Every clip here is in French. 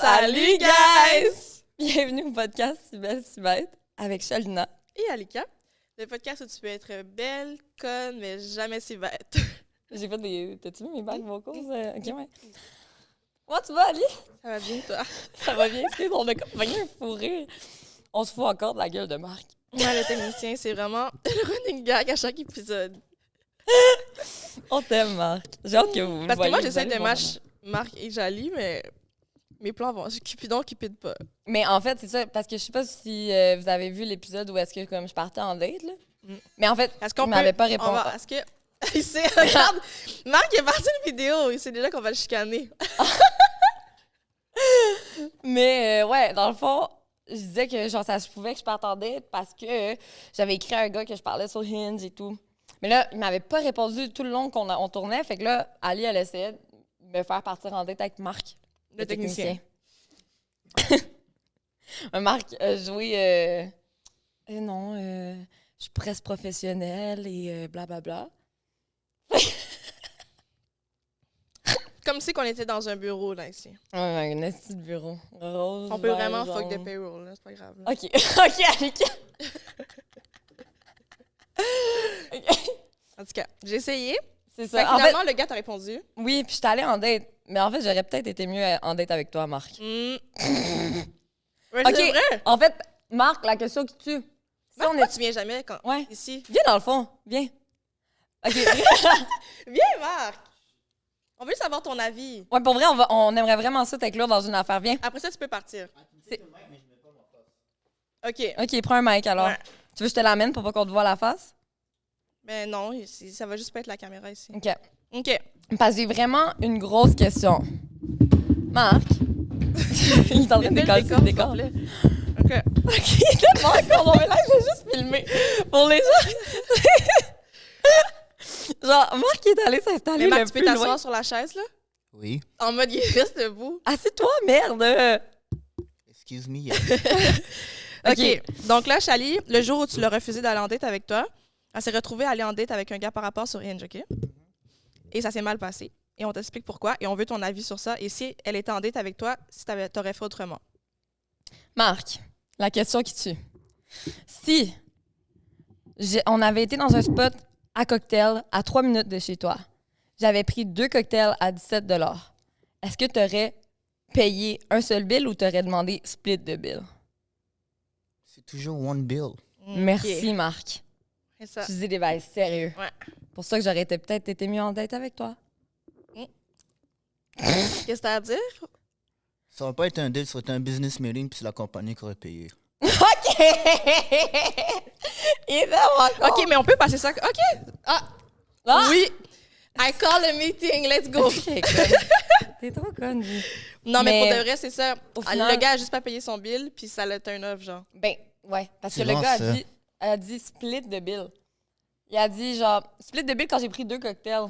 Salut guys! Bienvenue au podcast Si belle, si bête avec Shalina. Et Alika, le podcast où tu peux être belle, conne, mais jamais si bête. J'ai fait des... T'as-tu vu mes bacs vocaux? Ok, ouais. Comment tu vas, Ali? Ça va bien, toi? Ça va bien, excuse, on a comme pogné un fou rire. On se fout encore de la gueule de Marc. Moi, le technicien, c'est vraiment le running gag à chaque épisode. On t'aime, Marc. J'ai hâte que vous le Parce que voyez, moi, vous j'essaie allez de voir match Marc et Jali, mais mes plans vont... Cupidon qui pide pas. Mais en fait, c'est ça, parce que je sais pas si vous avez vu l'épisode où est-ce que comme je partais en date, là. Mais en fait, Est-ce qu'on il m'avait pas répondu. Est-ce que... Regarde, Marc il est parti une vidéo, il sait déjà qu'on va le chicaner. Mais ouais, dans le fond, je disais que genre ça se pouvait que je parte en date parce que j'avais écrit à un gars que je parlais sur Hinge et tout. Mais là, il m'avait pas répondu tout le long on tournait. Fait que là, Ali, elle essayait de me faire partir en date avec Marc, Le technicien. Marc a joué non, je suis presque professionnelle et blablabla. Comme si qu'on était dans un bureau, là, ici. Ouais, un esti de bureau. Rose, On peut vert, vraiment jaune. fuck de payroll, là, c'est pas grave. Là. OK, OK, Alika. En tout cas, j'ai essayé. C'est Fait que ça. En fait, finalement, le gars t'a répondu. oui, puis je suis allée en date. Mais en fait, j'aurais peut-être été mieux en date avec toi, Marc. Ouais, OK. c'est vrai. En fait, Marc, la question qui tue. Si Marc, on pourquoi est... tu viens jamais quand... Ouais. ici? Viens dans le fond. Viens. OK. Viens, Marc! On veut savoir ton avis. Ouais, pour vrai, on aimerait vraiment ça t'inclure dans une affaire. Viens. Après ça, tu peux partir. C'est- OK. OK, prends un mic alors. Ouais. Tu veux que je te l'amène pour pas qu'on te voit la face? Ben non, ici, ça va juste pas être la caméra ici. OK. OK. Parce que j'ai vraiment une grosse question. Marc? Il est en train de décoller le décor. OK. OK, il est tellement encore. Mais là, je vais juste filmer. Pour les gens. Genre, Marc est allé s'installer Mais Marc, le tu peux plus loin. t'asseoir sur la chaise, là? Oui. En mode, il reste debout. Assieds-toi, merde! Excuse me. OK. Donc là, Chali, le jour où tu l'as refusé d'aller en date avec toi, elle s'est retrouvée à aller en date avec un gars par rapport sur Hinge, OK? Et ça s'est mal passé. Et on t'explique pourquoi. Et on veut ton avis sur ça. Et si elle était en date avec toi, si t'aurais fait autrement. Marc, la question qui tue. Si on avait été dans un spot à cocktail à 3 minutes de chez toi, j'avais pris 2 cocktails à 17 $, est-ce que tu aurais payé un seul bill ou tu aurais demandé split de bill? C'est toujours one bill. Merci, Marc. C'est ça. Tu dis des bails sérieux. Ouais. Pour ça que j'aurais peut-être été mieux en date avec toi. Qu'est-ce que t'as à dire? Ça va pas être un deal, ça va être un business meeting, puis c'est la compagnie qui aurait payé. OK! Il est tellement con. OK, mais on peut passer ça. OK. Ah, Ah! oui. I call a meeting. Let's go. T'es conne. T'es trop conne, lui. Non, mais Mais pour de vrai, c'est ça. au final- Le gars a juste pas payé son bill, puis ça l'a turn off, genre. Ben, ouais. Parce que C'est le long, gars ça. a dit split de bill. Il a dit, genre, split de bill quand j'ai pris 2 cocktails.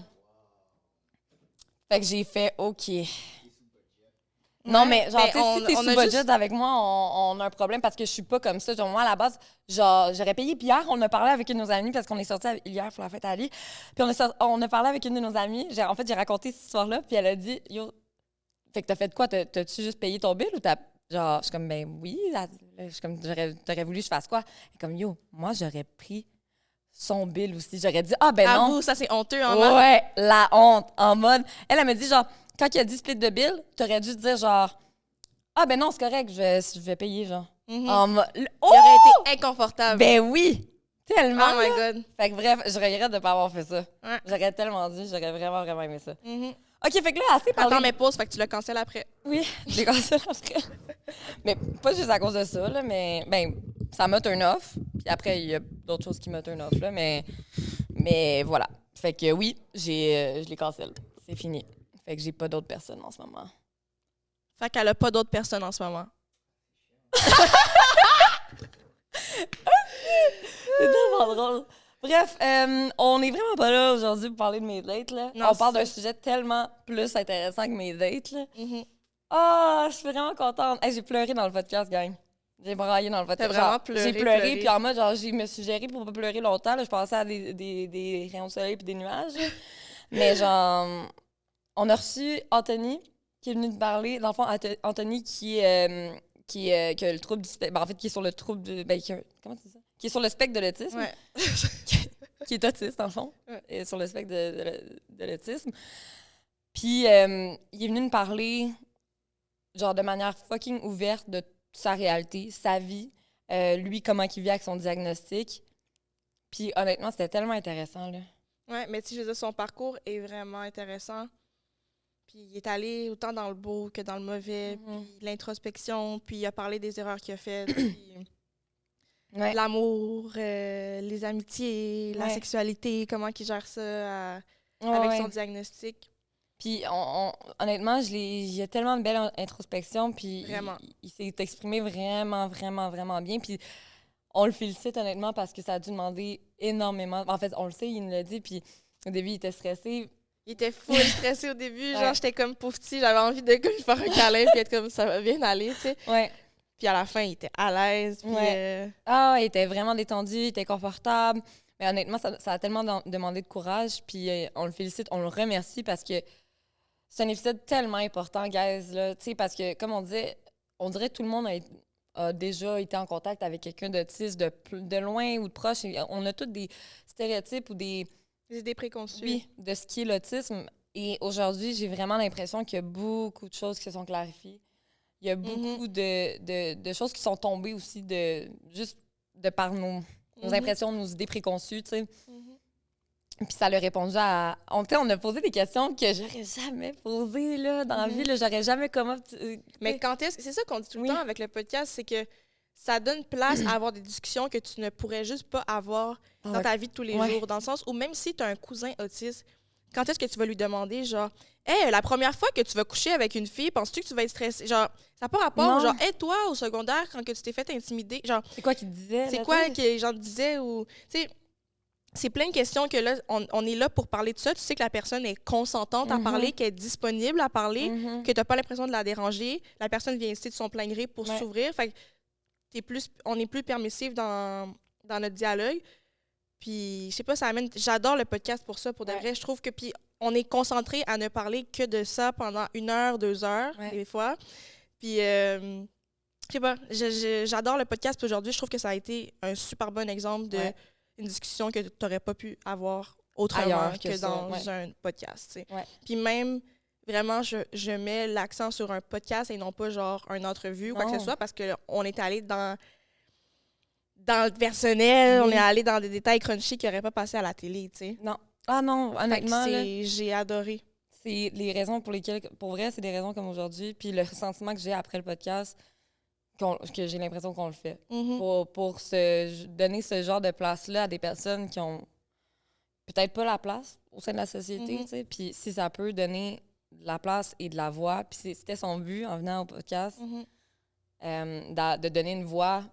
Fait que j'ai fait OK. Non, Ouais, mais genre, mais tu sais, si t'es on sous a budget juste- avec moi, on a un problème parce que je suis pas comme ça. Genre, moi, à la base, genre, j'aurais payé. Puis hier, on a parlé avec une de nos amies parce qu'on est sortis hier pour la fête à Ali. Puis on a parlé avec une de nos amies. En fait, j'ai raconté cette histoire-là. Puis elle a dit, yo, fait que t'as fait quoi? T'as-tu juste payé ton bill ou t'as. Genre, je suis comme, ben oui. Je suis comme, t'aurais voulu que je fasse quoi? Elle est comme, yo, moi, j'aurais pris son bill aussi. J'aurais dit, ah, ben non. Avoue, ça, c'est honteux, en mode. Ouais, la honte, en mode. Elle m'a dit, genre, quand il a dit split de bill, t'aurais dû dire, genre, ah, ben non, c'est correct, je vais payer, genre. Mhm. En mode. Il Oh! aurait été inconfortable. Ben oui! Tellement! Oh my là. God. Fait que bref, je regrette de pas avoir fait ça. Ouais. J'aurais tellement dit, j'aurais vraiment, vraiment aimé ça. Mhm. OK, fait que là, assez parlé. Attends, mais pause, fait que tu le cancelles après. Oui, j'ai cancellé après. Mais pas juste à cause de ça, là, mais ben, ça m'a turn off. Puis après, il y a d'autres choses qui m'a turn off, là, mais voilà. Fait que oui, je les cancelle. C'est fini. Fait que j'ai pas d'autres personnes en ce moment. Fait qu'elle a pas d'autres personnes en ce moment. C'est tellement drôle. Bref, on est vraiment pas là aujourd'hui pour parler de mes dates, là. Non, On parle c'est d'un sujet tellement plus intéressant que mes dates, là. Mhm. Ah, je suis vraiment contente. Hey, j'ai pleuré dans le podcast, gang. J'ai braillé dans le podcast. T'as vraiment Genre, pleuré, J'ai pleuré, pleuré. puis en mode, genre, je me suis gérée pour pas pleurer longtemps. Là. Je pensais à des rayons de soleil puis des nuages. là. Mais genre, on a reçu Anthony, qui est venu te parler. Dans le fond, Anthony, qui a le trouble du spectre. Ben, en fait, qui est sur le trouble de. Ben, comment tu dis ça? Qui est sur le spectre de l'autisme. Ouais. Qui est autiste, dans le fond. Ouais. Et sur le spectre de l'autisme. Puis, il est venu me parler, genre, de manière fucking ouverte de sa réalité, sa vie, lui, comment il vit avec son diagnostic. Puis, honnêtement, c'était tellement intéressant, là. Ouais, mais tu sais, je veux dire, son parcours est vraiment intéressant. Puis il est allé autant dans le beau que dans le mauvais, puis l'introspection, puis il a parlé des erreurs qu'il a faites, puis Ouais. l'amour, les amitiés, la Ouais. sexualité, comment il gère ça Ouais, avec ouais. son diagnostic. Puis, honnêtement, il y a tellement de belle introspection, puis Vraiment. il s'est exprimé vraiment, vraiment, vraiment bien. Puis, on le félicite, honnêtement, parce que ça a dû demander énormément. En fait, on le sait, il nous l'a dit, puis au début, il était stressé. Il était full stressé au début, genre Ouais. j'étais comme pauvre petit, j'avais envie de comme, lui faire un câlin puis être comme ça va bien aller, tu sais. Ouais. Puis à la fin, il était à l'aise, puis Ouais. Ah, il était vraiment détendu, il était confortable. Mais honnêtement, ça a tellement demandé de courage, puis on le félicite, on le remercie parce que c'est un épisode tellement important, guys, là, tu sais, parce que, comme on disait, on dirait que tout le monde a déjà été en contact avec quelqu'un d'autiste de loin ou de proche. Et on a tous des stéréotypes ou des idées préconçues. oui, de ce qui est l'autisme. Et aujourd'hui, j'ai vraiment l'impression qu'il y a beaucoup de choses qui se sont clarifiées. Il y a beaucoup de choses qui sont tombées aussi juste de par nos impressions, nos idées préconçues, tu sais. Puis ça leur répondu à... On a posé des questions que j'aurais jamais posées là, dans la vie. Là, j'aurais jamais comment... Mais quand est-ce... C'est ça qu'on dit tout le Oui. temps avec le podcast, c'est que ça donne place à avoir des discussions que tu ne pourrais juste pas avoir dans ta vie de tous les Ouais. jours. Dans le sens où même si tu as un cousin autiste, quand est-ce que tu vas lui demander, genre, « Hey, la première fois que tu vas coucher avec une fille, penses-tu que tu vas être stressé? » Genre, ça n'a pas rapport. Non. Genre, « Hey, toi, au secondaire, quand que tu t'es fait intimider, genre, C'est quoi qu'ils disaient? c'est là, quoi tu sais? que les gens te disaient? » Ou, tu sais, c'est plein de questions que là, on est là pour parler de ça. Tu sais que la personne est consentante à parler, qu'elle est disponible à parler, que tu n'as pas l'impression de la déranger. La personne vient ici de son plein gré pour Ouais. s'ouvrir. Fait que on est plus permissif dans notre dialogue. Puis, je sais pas, ça amène... J'adore le podcast pour ça, pour de Ouais. vrai. Je trouve que, puis, on est concentré à ne parler que de ça pendant 1 heure, 2 heures, Ouais. des fois. Puis, je sais pas, j'adore le podcast. Puis aujourd'hui, je trouve que ça a été un super bon exemple de... Ouais. une discussion que tu n'aurais pas pu avoir autrement Ailleurs que que ça, dans ouais. un podcast. Tu sais. Ouais. Puis même, vraiment, je mets l'accent sur un podcast et non pas genre une entrevue ou quoi que Non. ce soit parce qu'on est allé dans le personnel, on Oui. est allé dans des détails crunchy qui n'auraient pas passé à la télé. Tu sais. Non. Ah non, Fait que honnêtement, là, j'ai adoré. c'est les raisons pour lesquelles... Pour vrai, c'est des raisons comme aujourd'hui. Puis le sentiment que j'ai après le podcast, que j'ai l'impression qu'on le fait. Mhm. Pour donner ce genre de place-là à des personnes qui ont peut-être pas la place au sein de la société, tu sais. Puis si ça peut donner de la place et de la voix, puis c'était son but en venant au podcast, Mhm. de donner une voix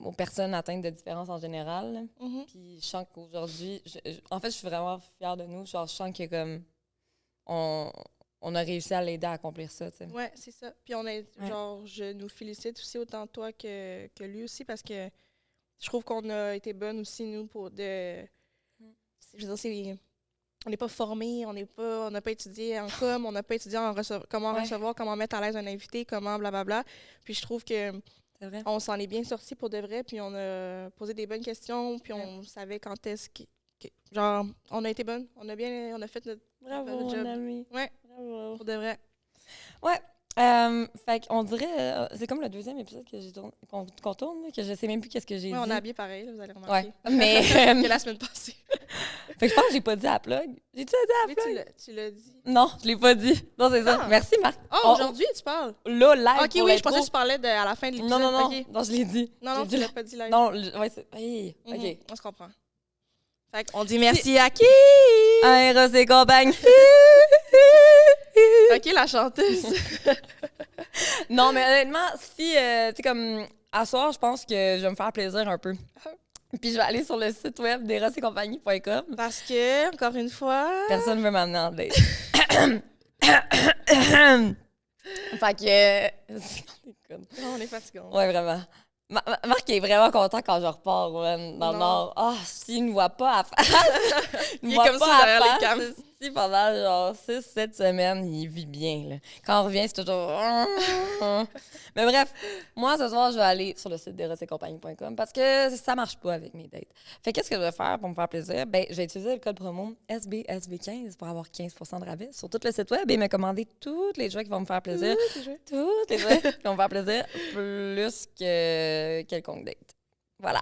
aux personnes atteintes de différences en général. Là. Mhm. Puis je sens qu'aujourd'hui, en fait, je suis vraiment fière de nous. Genre, je sens que comme on a réussi à l'aider à accomplir ça, tu sais. Ouais, c'est ça. Puis genre, je nous félicite aussi autant toi que lui aussi parce que je trouve qu'on a été bonnes aussi, nous, pour de... Je veux dire, on n'est pas formés, on n'a pas étudié en com, on n'a pas étudié en comment Ouais. recevoir, comment mettre à l'aise un invité, comment blablabla. Puis je trouve que C'est vrai? on s'en est bien sortis pour de vrai, puis on a posé des bonnes questions, puis on savait quand est-ce que... Genre, on a été bonnes, on a fait notre Bravo, job. mon ami. Ouais, Bravo. pour de vrai. Ouais. Fait qu'on dirait, c'est comme le deuxième épisode que j'ai tourné, qu'on tourne, là, que je sais même plus qu'est-ce que j'ai Ouais, dit. on a habillé pareil, là, vous allez Ouais. remarquer. Mais Que la semaine passée. fait que je pense que j'ai pas dit à la plug. J'ai-tu dit à la Mais plug? tu l'as dit. Non, je l'ai pas dit. Non, c'est ça. Ah. Merci, Marc. Oh, aujourd'hui, tu parles? Là, live. Ok, pour oui, je l'intro. pensais que tu parlais à la fin de l'épisode. Non, non, non. Ok. Non, je l'ai dit. Non, non, J'ai tu dit l'as pas dit live. Non, ouais, c'est. Hey, Mhm, OK. on se comprend. Fait qu'on dit merci à qui? Un Ross et compagne. Ok, la chanteuse. Non, mais honnêtement, si, tu sais, comme, à soir, je pense que je vais me faire plaisir un peu. Puis je vais aller sur le site web d'erosetcompagnie.com. Parce que, encore une fois... Personne ne veut m'amener en date. Fait que. Non, on est fatigants. Ouais, vraiment. Marc est vraiment content quand je repars, man, dans le Non. Nord. Ah, s'il ne voit pas à face. Il est comme ça derrière les cams. ici pendant genre 6-7 semaines, il vit bien. Là. Quand on revient, c'est toujours. Mais bref, moi, ce soir, je vais aller sur le site d'erosetcompagnie.com parce que ça marche pas avec mes dates. Fait qu'est-ce que je vais faire pour me faire plaisir? Ben, je vais utiliser le code promo SBSB15 pour avoir 15 de rabais sur tout le site web et me commander tous les jeux qui vont me faire plaisir. Tous les jeux qui vont me faire plaisir, plus que quelconque date. Voilà.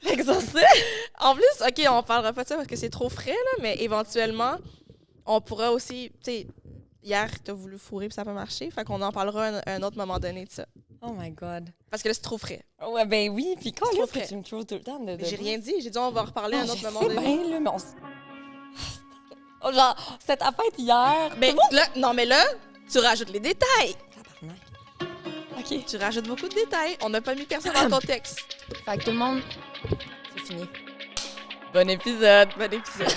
Fait que ça, c'est... En plus, OK, on parlera pas de ça parce que c'est trop frais, là, mais éventuellement, on pourra aussi, tu sais, hier, t'as voulu fourrer puis ça n'a pas marché, fait qu'on en parlera à un autre moment donné de ça. Oh my God. Parce que là, c'est trop frais. Ouais, ben oui, puis quand trop là, frais. tu me trouves tout le temps de... J'ai rien dit, j'ai dit on va en reparler à un autre moment C'est donné. bien, là, mais on... Oh, genre, cette affaire hier... Mais là, non, mais là, tu rajoutes les détails. Tabarnak. OK. Tu rajoutes beaucoup de détails. On n'a pas mis personne dans le contexte. Fait que tout le monde, c'est fini. Bon épisode. Bon épisode.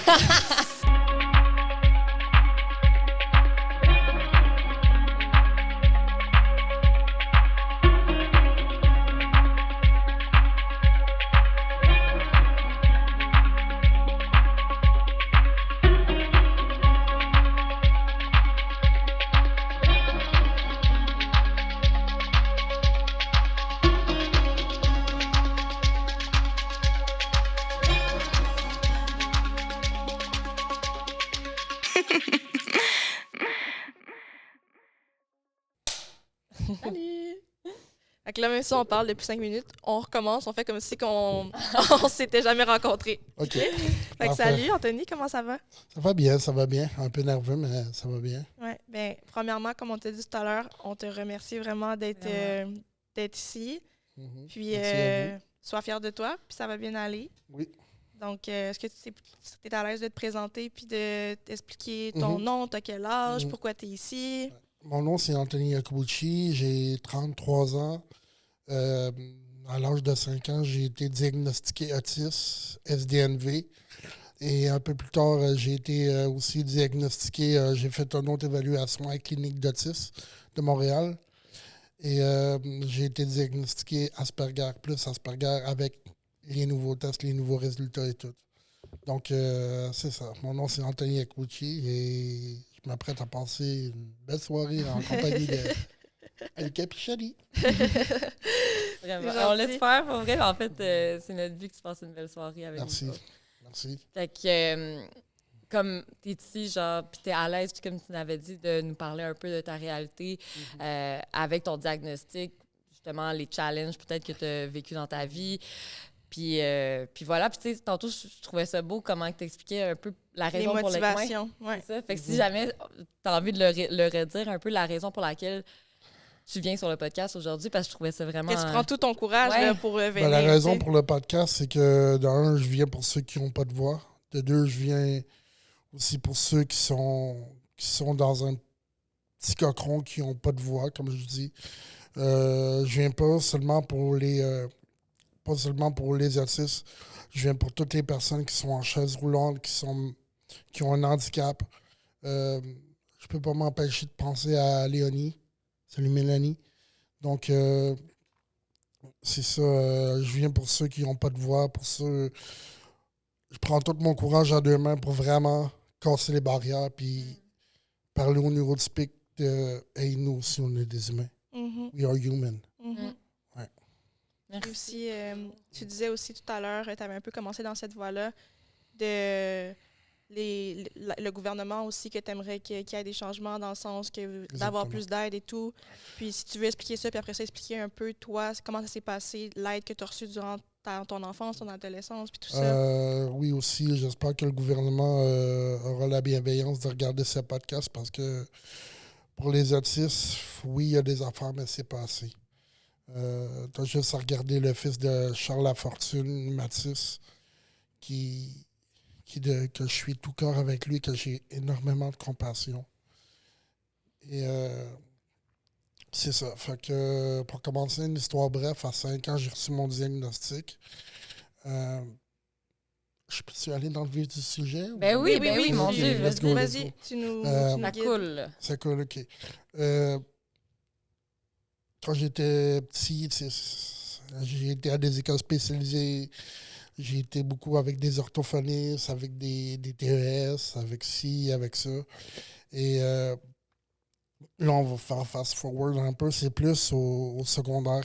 Salut! Fait que là, même si on parle depuis 5 minutes, on recommence, on fait comme si on s'était jamais rencontrés. OK. Fait que Parfait. salut, Anthony, comment ça va? Ça va bien, ça va bien. Un peu nerveux, mais ça va bien. Ouais, bien, premièrement, comme on t'a dit tout à l'heure, on te remercie vraiment d'être ici. Mhm. Puis, Merci à vous. sois fier de toi, puis ça va bien aller. Oui. Donc, est-ce que tu es à l'aise de te présenter puis de t'expliquer ton Mhm. nom, t'as quel âge, Mhm. pourquoi tu es ici? Mon nom, c'est Anthony Yakubuchi. J'ai 33 ans. À l'âge de 5 ans, j'ai été diagnostiqué autiste, SDNV. Et un peu plus tard, j'ai été aussi diagnostiqué, j'ai fait une autre évaluation à la clinique d'autisme de Montréal. Et j'ai été diagnostiqué Asperger plus Asperger avec les nouveaux tests, les nouveaux résultats et tout. Donc, c'est ça. Mon nom, c'est Anthony Yakubuchi et je m'apprête à passer une belle soirée en compagnie de Alika Pichali. Vraiment. C'est On gentil. l'espère, pour vrai. En fait, c'est notre but que tu passes une belle soirée avec Merci. nous. Merci. Fait que, comme tu es ici, genre, puis tu es à l'aise, puis comme tu l'avais dit, de nous parler un peu de ta réalité avec ton diagnostic, justement, les challenges peut-être que tu as vécu dans ta vie. Puis voilà, puis tu sais, tantôt, je trouvais ça beau comment tu expliquais un peu la Les raison pour laquelle. motivations. Ouais. C'est ça. Fait que si jamais tu as envie de le redire un peu, la raison pour laquelle tu viens sur le podcast aujourd'hui, parce que je trouvais ça vraiment. Que tu prends tout ton courage Ouais. là, pour venir. Ben, la raison tu sais. pour le podcast, c'est que d'un, je viens pour ceux qui n'ont pas de voix. De deux, je viens aussi pour ceux qui sont dans un petit cochon qui n'ont pas de voix, comme je dis. Je viens pas seulement pour les autistes. Je viens pour toutes les personnes qui sont en chaise roulante, qui ont un handicap. Je peux pas m'empêcher de penser à Léonie. Salut Mélanie. Donc, c'est ça. Je viens pour ceux qui n'ont pas de voix, pour ceux. Je prends tout mon courage à deux mains pour vraiment casser les barrières puis parler au neurotypique de hey, nous aussi, on est des humains. Mhm, We are human. mhm. Ouais. Puis Merci. aussi, tu disais aussi tout à l'heure, tu avais un peu commencé dans cette voie-là, de le gouvernement aussi, que tu aimerais qu'il y ait des changements dans le sens que d'avoir Exactement. plus d'aide et tout. Puis si tu veux expliquer ça, puis après ça, expliquer un peu, toi, comment ça s'est passé, l'aide que tu as reçue durant ton enfance, ton adolescence, puis tout ça. Oui, aussi, j'espère que le gouvernement aura la bienveillance de regarder ce podcast parce que pour les autistes, oui, il y a des affaires, mais c'est pas assez. T'as juste à regarder le fils de Charles Lafortune, Mathis, que je suis tout cœur avec lui, que j'ai énormément de compassion. Et c'est ça. Fait que pour commencer une histoire bref, à 5 ans, j'ai reçu mon diagnostic. Je peux aller dans le vif du sujet? ou- Ben oui, mon Ok, Dieu. let's go, let's Vas-y, go. tu nous Ça guides. coule. C'est cool, OK. Quand j'étais petit, j'ai été à des écoles spécialisées. J'ai été beaucoup avec des orthophonistes, avec des TES, avec ci, avec ça. Et là, on va faire fast-forward un peu. C'est plus au secondaire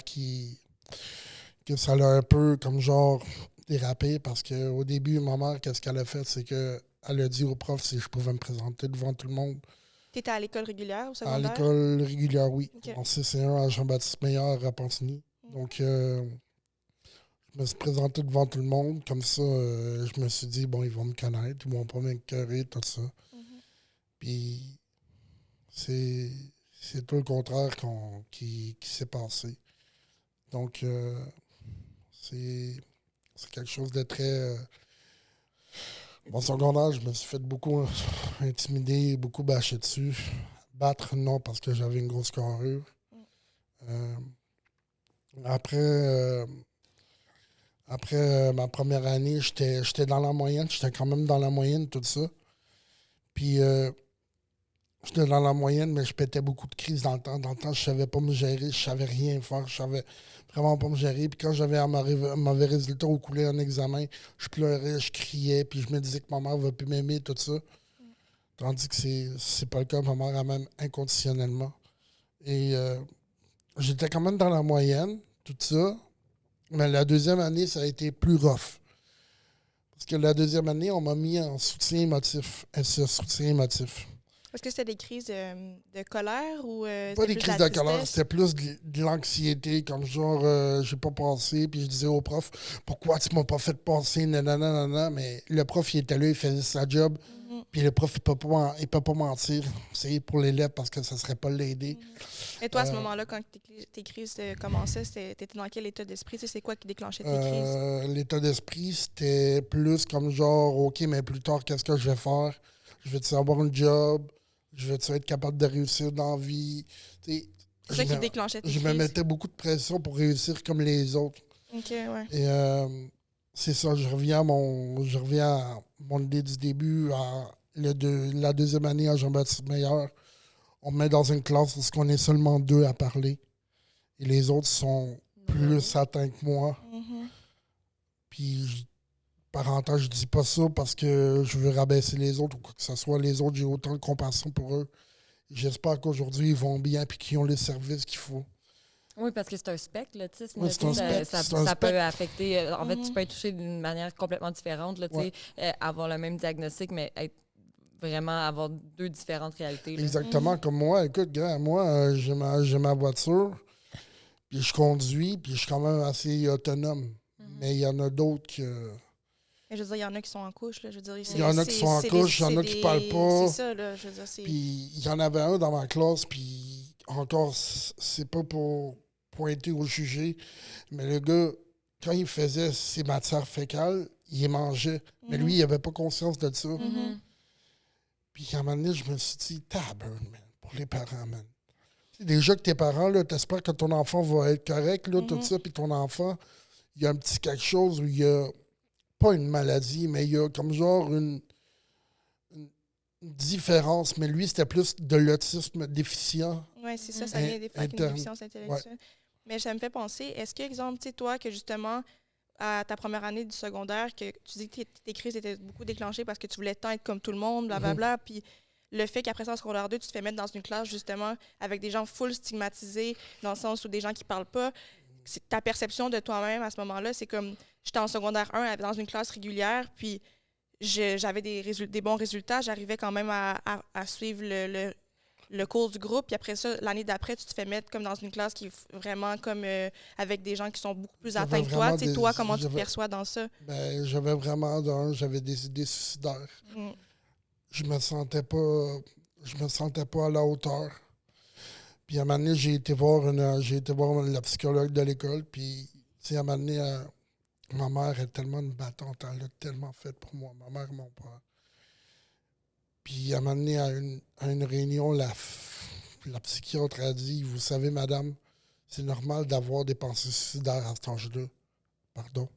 que ça l'a un peu comme genre dérapé parce qu'au début, ma mère, qu'est-ce qu'elle a fait? C'est qu'elle a dit au prof si je pouvais me présenter devant tout le monde. Tu étais à l'école régulière au À secondaire? l'école régulière, oui. Ok. En CC1 à Jean-Baptiste Meillard à Pontigny. Donc, je me suis présenté devant tout le monde. Comme ça, je me suis dit, bon, ils vont me connaître, ils vont pas m'écœurer, tout ça. Puis, c'est tout le contraire qui s'est passé. Donc, c'est quelque chose de très... Mon secondaire, je me suis fait beaucoup intimider, beaucoup bâcher dessus. Battre, non, parce que j'avais une grosse carrure. Après ma première année, j'étais dans la moyenne. J'étais quand même dans la moyenne, tout ça. Puis, j'étais dans la moyenne, mais je pétais beaucoup de crises dans le temps. Dans le temps, je savais pas me gérer, je savais rien faire, je savais vraiment pas me gérer. Puis quand j'avais un mauvais résultat au couler en examen, je pleurais, je criais, puis je me disais que ma mère va plus m'aimer, tout ça. Tandis que c'est pas le cas, ma mère elle m'aime inconditionnellement. Et j'étais quand même dans la moyenne, tout ça. Mais la deuxième année, ça a été plus rough. Parce que la deuxième année, on m'a mis en soutien émotif, soutien émotif. Est-ce que c'était des crises de colère ou Pas c'était des plus crises de la de colère, tristesse? c'était plus de l'anxiété, comme genre, j'ai pas passé, puis je disais au prof, pourquoi tu m'as pas fait passer, nanana, mais le prof, il était là, il faisait sa job, puis le prof, il peut pas mentir, c'est pour l'élève parce que ça serait pas l'aider. Et toi, à ce moment-là, quand tes crises commençaient, t'étais dans quel état d'esprit? Tu sais, c'est quoi qui déclenchait tes crises? L'état d'esprit, c'était plus comme genre, OK, mais plus tard, qu'est-ce que je vais faire? Je vais-tu avoir un job? Je vais-tu être capable de réussir dans la vie? C'est ça qui déclenchait tes Je crises? me mettais beaucoup de pression pour réussir comme les autres. OK, ouais. Et c'est ça, je reviens à mon idée du début, la deuxième année à Jean-Baptiste Meillard. On me met dans une classe où on est seulement 2 à parler. Et les autres sont plus atteints que moi. Puis, parenthèse, je dis pas ça parce que je veux rabaisser les autres ou quoi que ce soit. Les autres, j'ai autant de compassion pour eux. J'espère qu'aujourd'hui, ils vont bien et qu'ils ont les services qu'il faut. Oui, parce que c'est un spectre, l'autisme. Oui, là, c'est un tu sais, spectre, ça c'est un ça peut spectre. affecter. En fait, tu peux être touché d'une manière complètement différente. Là, tu sais, avoir le même diagnostic, mais être vraiment avoir 2 différentes réalités. Là. Exactement comme moi. Écoute, gars, moi, j'ai ma voiture, puis je conduis, puis je suis quand même assez autonome. Mais il y en a d'autres que... Mais je veux dire, il y en a qui sont en couche, là. Je veux dire, Il y en a qui sont en couche, il y en a qui parlent pas. C'est ça, là. Je veux dire, c'est... Puis il y en avait un dans ma classe, puis encore, c'est pas pour pointer ou juger, mais le gars, quand il faisait ses matières fécales, il les mangeait. Mais lui, il n'avait pas conscience de ça. Puis à un moment donné, je me suis dit, tabarnak, man, pour les parents, man. Tu sais, déjà que tes parents, là, t'espères que ton enfant va être correct, là, tout ça, puis ton enfant, il y a un petit quelque chose où il y a, pas une maladie, mais il y a comme genre une différence. Mais lui, c'était plus de l'autisme déficient. Oui, c'est ça, ça vient des fois avec une interne. déficience intellectuelle. Mais ça me fait penser, est-ce que, exemple, tu sais, toi, que justement, à ta première année du secondaire, que tu dis que tes crises étaient beaucoup déclenchées parce que tu voulais tant être comme tout le monde, blablabla, puis le fait qu'après ça, en secondaire 2, tu te fais mettre dans une classe, justement, avec des gens full stigmatisés, dans le sens où des gens qui parlent pas, ta perception de toi-même à ce moment-là, c'est comme, j'étais en secondaire 1 dans une classe régulière, puis j'avais des bons résultats, j'arrivais quand même à suivre le cours du groupe, puis après ça, l'année d'après, tu te fais mettre comme dans une classe qui est vraiment comme avec des gens qui sont beaucoup plus atteints que toi. Tu sais, toi, comment tu te perçois dans ça? Ben, j'avais des idées suicidaires. Je me sentais pas à la hauteur. Puis à un moment donné, j'ai été voir la psychologue de l'école, puis tu sais, à un moment donné, ma mère est tellement une battante, elle a tellement fait pour moi, ma mère et mon père. Puis à un moment donné, à une réunion, la psychiatre a dit, vous savez, madame, c'est normal d'avoir des pensées suicidaires à cet âge-là. Pardon.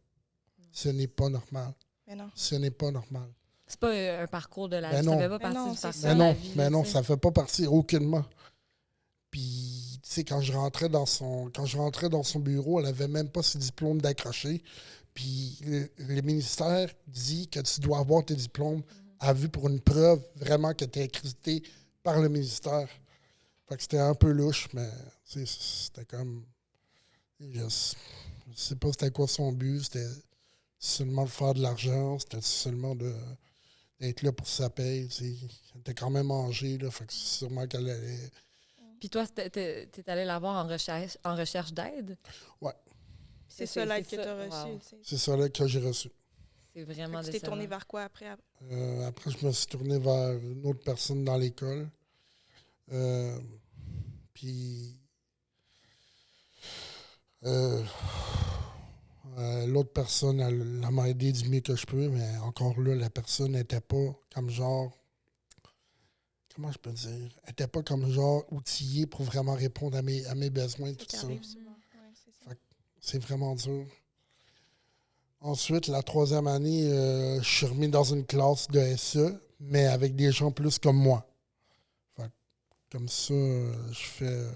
Ce n'est pas normal. Mais non. Ce n'est pas normal. C'est pas un parcours de la Ben vie. non. Ça fait pas Ben partie non, du c'est parcours ça. de la vie. Mais là, non, tu sais. ça fait pas partie aucunement. Puis, tu sais, quand je rentrais dans son bureau, elle avait même pas ses diplômes d'accroché. Puis le ministère dit que tu dois avoir tes diplômes à vue pour une preuve vraiment que tu es accrédité par le ministère. Fait que c'était un peu louche, mais c'était comme... Je sais pas c'était quoi son but. C'était seulement de faire de l'argent. C'était seulement d'être là pour sa paye. Elle était quand même âgée, là, fait que c'est sûrement qu'elle allait... Puis toi, t'es allé la voir en recherche d'aide? Ouais, C'est ça l'aide que ça. tu as reçue. Wow. Tu sais. c'est ça là que j'ai reçu. C'est Fait vraiment que tu t'es tourné décevant. vers quoi après? Après, je me suis tourné vers une autre personne dans l'école. Puis l'autre personne, elle m'a aidé du mieux que je peux, mais encore là, la personne n'était pas comme genre... Comment je peux dire? Elle n'était pas comme genre outillée pour vraiment répondre à mes besoins et C'est tout qui ça. arrive souvent. Ouais, c'est ça. Fait que c'est vraiment dur. Ensuite, la 3e année, je suis remis dans une classe de SE, mais avec des gens plus comme moi. Fait que comme ça, je fais...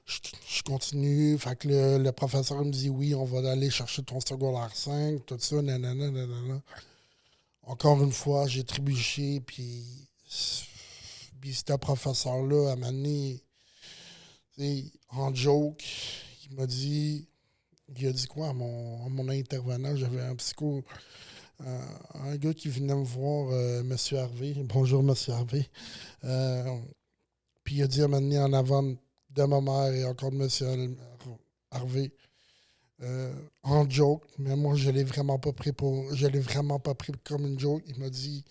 Je continue. Fait que le professeur me dit oui, on va aller chercher ton secondaire 5, tout ça, nanana, nanana. Encore une fois, j'ai trébuché, puis ce professeur-là, à un moment donné, tu sais, en joke, il a dit quoi à mon intervenant? J'avais un psycho, un gars qui venait me voir, M. Harvey. Bonjour, M. Harvey. Puis il a dit à un moment donné, en avant de ma mère et encore de M. Harvey, en joke, mais moi, je l'ai vraiment pas pris comme une joke. Il m'a dit,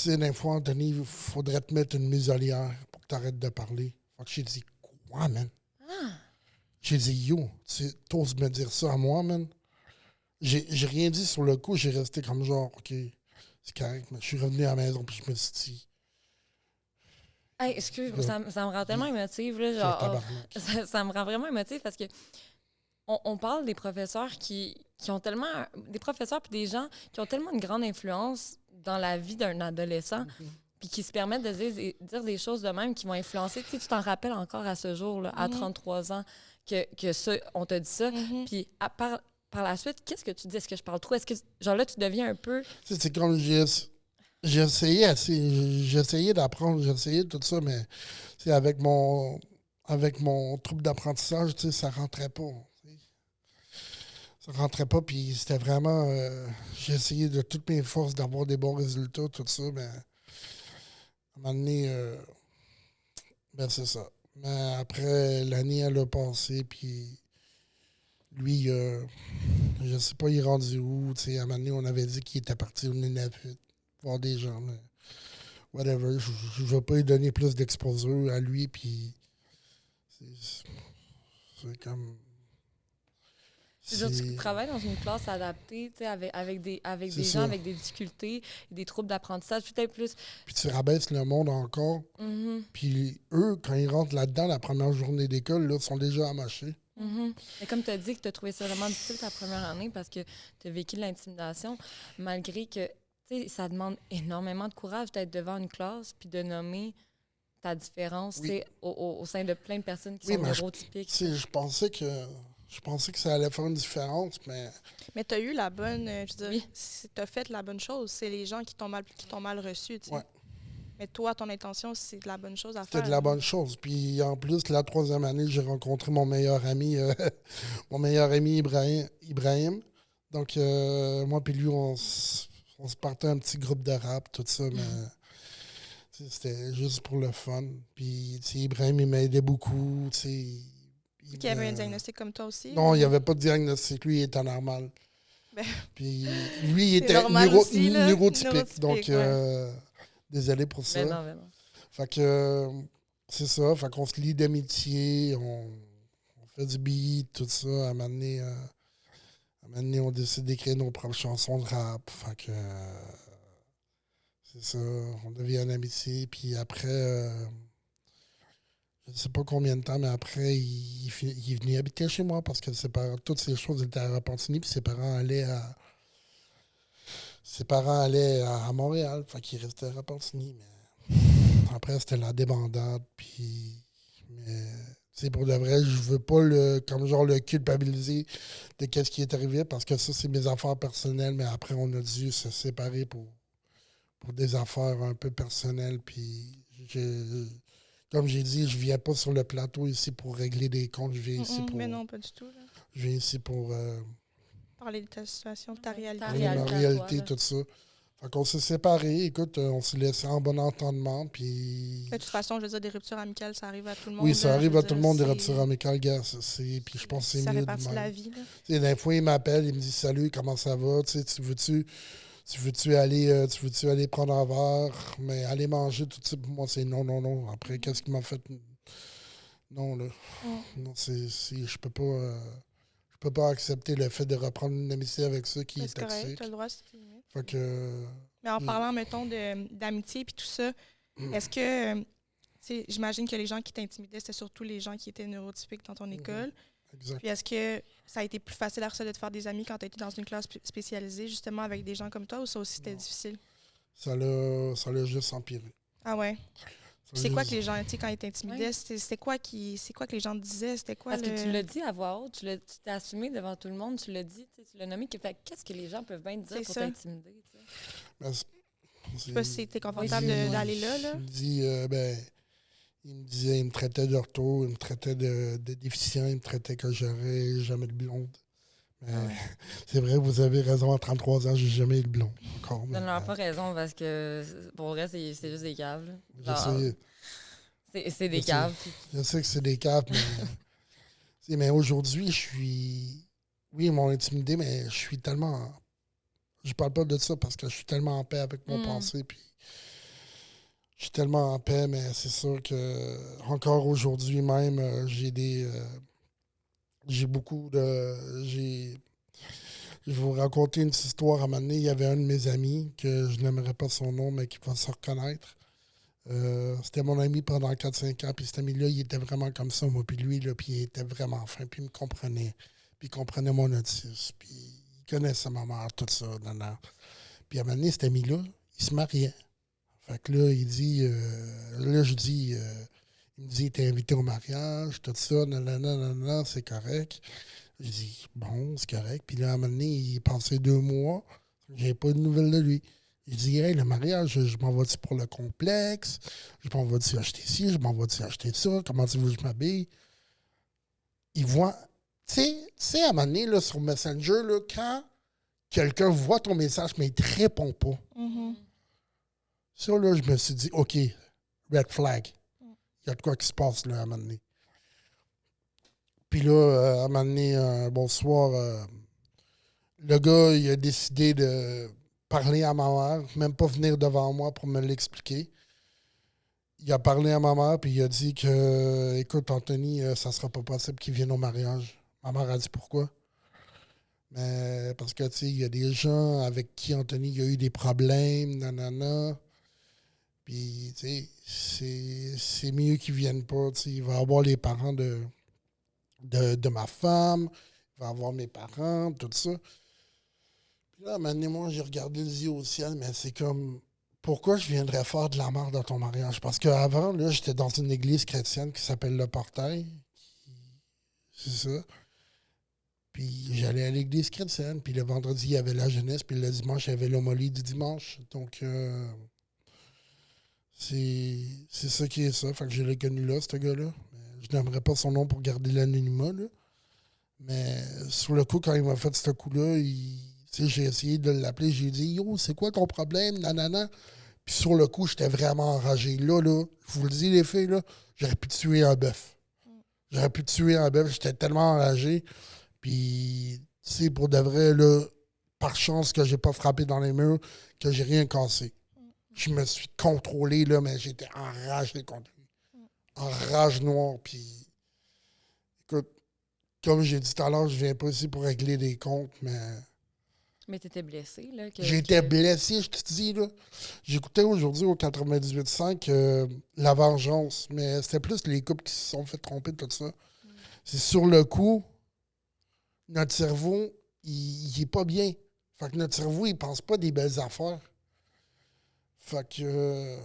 des fois, Anthony, il faudrait te mettre une muselière pour que tu arrêtes de parler. Fait que j'ai dit, quoi, man? J'ai dit, yo, tu oses me dire ça à moi, man? J'ai rien dit sur le coup, j'ai resté comme genre, OK, c'est correct, mais je suis revenu à la maison, puis je me suis dit, Hey, excuse, ça me rend tellement émotive, là, c'est genre, tabarnak. ça me rend vraiment émotive parce que on parle des professeurs qui ont tellement... Des professeurs puis des gens qui ont tellement une grande influence dans la vie d'un adolescent puis qui se permettent de dire des choses de même qui vont influencer. Tu sais, tu t'en rappelles encore à ce jour, là, à 33 ans, que ça, on t'a dit ça. Puis par la suite, qu'est-ce que tu dis? Est-ce que je parle trop? Est-ce que, genre là, tu deviens un peu... Tu sais, c'est comme j'ai essayé d'apprendre, j'ai essayé tout ça, mais tu sais, avec mon trouble d'apprentissage, tu sais, ça rentrait pas. Tu sais. Ça rentrait pas, puis c'était vraiment... j'ai essayé de toutes mes forces d'avoir des bons résultats, tout ça, mais à un moment donné, ben c'est ça. Mais après, l'année, elle a passé, puis lui, je sais pas, il est rendu où. Tu sais, à un moment donné, on avait dit qu'il était parti au Nunavut, voir des gens, mais whatever. Je veux pas lui donner plus d'exposure à lui, puis c'est comme... Tu travailles dans une classe adaptée, tu sais, avec des C'est gens ça. avec des difficultés, des troubles d'apprentissage, peut-être plus. Puis tu rabaisses le monde encore. Puis eux, quand ils rentrent là-dedans, la première journée d'école, là, ils sont déjà amochés. Mais comme tu as dit que tu as trouvé ça vraiment difficile ta première année parce que tu as vécu de l'intimidation, malgré que tu sais, ça demande énormément de courage d'être devant une classe puis de nommer ta différence Oui. tu sais, au sein de plein de personnes qui Oui, sont mais neurotypiques. Tu sais, je pensais que ça allait faire une différence, mais Mais tu as eu la bonne. Je veux dire, Oui. tu as fait la bonne chose. C'est les gens qui t'ont mal reçu. Tu sais. Ouais. Mais toi, ton intention, c'est de la bonne chose à c'était faire. de la bonne chose. Puis en plus, la 3e année, j'ai rencontré mon meilleur ami, Ibrahim. Donc, moi puis lui, on se partait un petit groupe de rap, tout ça, mais tu sais, c'était juste pour le fun. Puis, tu sais, Ibrahim, il m'aidait beaucoup, tu sais. Qui avait un diagnostic comme toi aussi? Non, ou- il n'y avait pas de diagnostic. Lui, il était normal. Ben, Puis lui, il c'est était normal aussi, là. neurotypique. Neurotypique, Donc, ouais. désolé pour ça. Ben non. Fait que c'est ça. Fait qu'on se lie d'amitié, on fait du beat, tout ça. À un moment donné, on décide d'écrire nos propres chansons de rap. Fait que c'est ça. On devient en amitié. Puis après, je ne sais pas combien de temps, mais après, il est venu habiter chez moi parce que toutes ces choses étaient à Repentigny. Puis ses parents allaient à Montréal. Fait qu'il restait à Repentigny. Mais après, c'était la débandade. Puis, mais C'est pour de vrai, je veux pas le culpabiliser de qu'est-ce qui est arrivé parce que ça, c'est mes affaires personnelles, mais après, on a dû se séparer pour des affaires un peu personnelles. Puis, comme j'ai dit, je viens pas sur le plateau ici pour régler des comptes. Je viens ici pour. Mais non, pas du tout. Là. Je viens ici pour Parler de ta situation, de ta réalité. Ta parler de ma réalité à réalité, toi, là. tout ça. Fait qu'on s'est séparés. Écoute, on s'est laissé en bon entendement. Puis. De toute façon, je veux dire, des ruptures amicales, ça arrive à tout le monde. Oui, ça là, arrive je veux à tout le dire, monde, des c'est- ruptures amicales, gars. Puis je pense que c'est Ça mieux fait de partie de même. la vie. Là. Tu sais, des fois, il m'appelle, il me dit salut, comment ça va? Tu sais, tu veux-tu aller prendre un verre, mais aller manger tout de suite pour moi, c'est non, non, non. Après, qu'est-ce qui m'a fait? Non, là. Non, je peux pas accepter le fait de reprendre une amitié avec ceux qui Mais est c'est correct, toxique. tu as le droit, c'est tes limites. Fait que. Mais en parlant, mettons, d'amitié et tout ça, est-ce que, tu sais, j'imagine que les gens qui t'intimidaient, c'était surtout les gens qui étaient neurotypiques dans ton école. Exact. Puis est-ce que ça a été plus facile à ça de te faire des amis quand tu étais dans une classe spécialisée, justement, avec des gens comme toi, ou ça aussi, c'était difficile? Ça l'a juste empiré. Ah ouais. Ça Puis c'est l'a quoi juste- que les gens, tu sais, quand ils t'intimidaient, Ouais. c'est quoi que les gens te disaient? C'était quoi Parce le... que tu l'as dit à voix haute, tu t'es assumé devant tout le monde, tu l'as dit, tu l'as nommé. Fait, qu'est-ce que les gens peuvent bien te dire C'est pour ça. t'intimider? Tu sais? Ben, Je sais pas si t'es confortable Oui, d'aller là. Il me dit, il me traitait de retour, il me traitait de déficient, il me traitait que j'aurais jamais de blonde. Mais c'est vrai, vous avez raison, à 33 ans, j'ai jamais eu de blonde encore. mais, Donne-leur pas raison parce que pour vrai, c'est juste des caves. là. je Genre, sais, c'est des Je sais. caves. je sais que c'est des caves, mais, tu sais, mais aujourd'hui, je suis. Oui, ils m'ont intimidé, mais je suis tellement. Je parle pas de ça parce que je suis tellement en paix avec mon passé. Puis je suis tellement en paix, mais c'est sûr que encore aujourd'hui même, j'ai beaucoup de. Je vais vous raconter une petite histoire. À un moment donné, il y avait un de mes amis, que je n'aimerais pas son nom, mais qui va se reconnaître. C'était mon ami pendant 4-5 ans, puis cet ami-là, il était vraiment comme ça, moi, puis lui, là, puis il était vraiment fin, puis il me comprenait, puis il comprenait mon autisme, puis il connaissait ma mère, tout ça, nan. Puis à un moment donné, cet ami-là, il se mariait. Fait que là, il dit, là, je dis, il me dit, t'es invité au mariage, tout ça, nanana, c'est correct. Je dis, bon, c'est correct. Puis là, à un moment donné, il est passé 2 mois, j'ai pas de nouvelles de lui. Il dit, hey, le mariage, je m'en vais-tu pour le complexe? Je m'en vais-tu acheter ci? Je m'en vais-tu acheter ça? Comment tu veux que je m'habille? Il voit, tu sais, à un moment donné, là, sur Messenger, là, quand quelqu'un voit ton message, mais il te répond pas. Ça, là, je me suis dit, OK, red flag. Il y a de quoi qui se passe, là, à un moment donné. Puis là, à un moment donné, un bon soir, le gars, il a décidé de parler à ma mère, même pas venir devant moi pour me l'expliquer. Il a parlé à ma mère, puis il a dit que, écoute, Anthony, ça sera pas possible qu'il vienne au mariage. Ma mère a dit pourquoi. Mais parce que, tu sais, il y a des gens avec qui Anthony il a eu des problèmes, nanana. Puis, tu sais, c'est mieux qu'ils viennent pas. Tu sais, il va avoir les parents de ma femme, il va avoir mes parents, tout ça. Puis là, maintenant, moi, j'ai regardé les yeux au ciel, mais c'est comme, pourquoi je viendrais faire de la merde dans ton mariage? Parce qu'avant, là, j'étais dans une église chrétienne qui s'appelle Le Portail. C'est ça. Puis j'allais à l'église chrétienne, puis le vendredi, il y avait la jeunesse, puis le dimanche, il y avait l'homélie du dimanche. Donc, c'est ça qui est ça. Fait que je l'ai connu là, ce gars-là. Mais je n'aimerais pas son nom pour garder l'anonymat, là. Mais sur le coup, quand il m'a fait ce coup-là, j'ai essayé de l'appeler. J'ai dit, yo, c'est quoi ton problème? Nanana. Puis sur le coup, j'étais vraiment enragé. Là, je vous le dis, les filles, là, j'aurais pu tuer un bœuf. J'étais tellement enragé. Puis, tu sais, pour de vrai, là, par chance que j'ai pas frappé dans les murs, que j'ai rien cassé. Je me suis contrôlé, là, mais j'étais enragé contre lui. En rage noire. Puis, écoute, comme j'ai dit tout à l'heure, je viens pas ici pour régler des comptes, mais Mais t'étais blessé, là. j'étais blessé, je te dis, là. J'écoutais aujourd'hui au 98.5 La Vengeance, mais c'était plus les couples qui se sont fait tromper, tout ça. C'est sur le coup, notre cerveau, il est pas bien. Fait que notre cerveau, il pense pas des belles affaires. Fait que,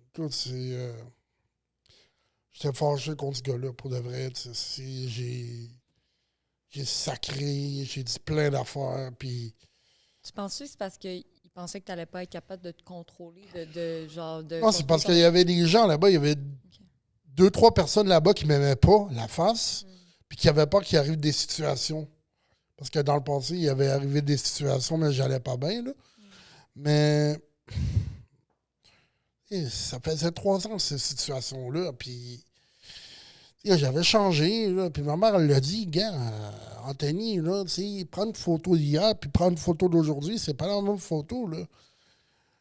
écoute, c'est... je j'étais fâché contre ce gars-là, pour de vrai. J'ai sacré, j'ai dit plein d'affaires, puis... Tu penses que c'est parce qu'il pensait que tu n'allais pas être capable de te contrôler, de Non, c'est parce contrôler qu'il y avait des gens là-bas, il y avait 2-3 personnes là-bas qui m'aimaient pas, la face, puis qui n'avaient pas qu'il arrive des situations. Parce que dans le passé, il y avait arrivé des situations, mais j'allais pas bien, là. Mais ça faisait 3 ans, ces situations-là, puis j'avais changé, là, puis ma mère, elle l'a dit, gars, Anthony, là, tu sais, prends une photo d'hier, puis prends une photo d'aujourd'hui, c'est pas la même photo, là.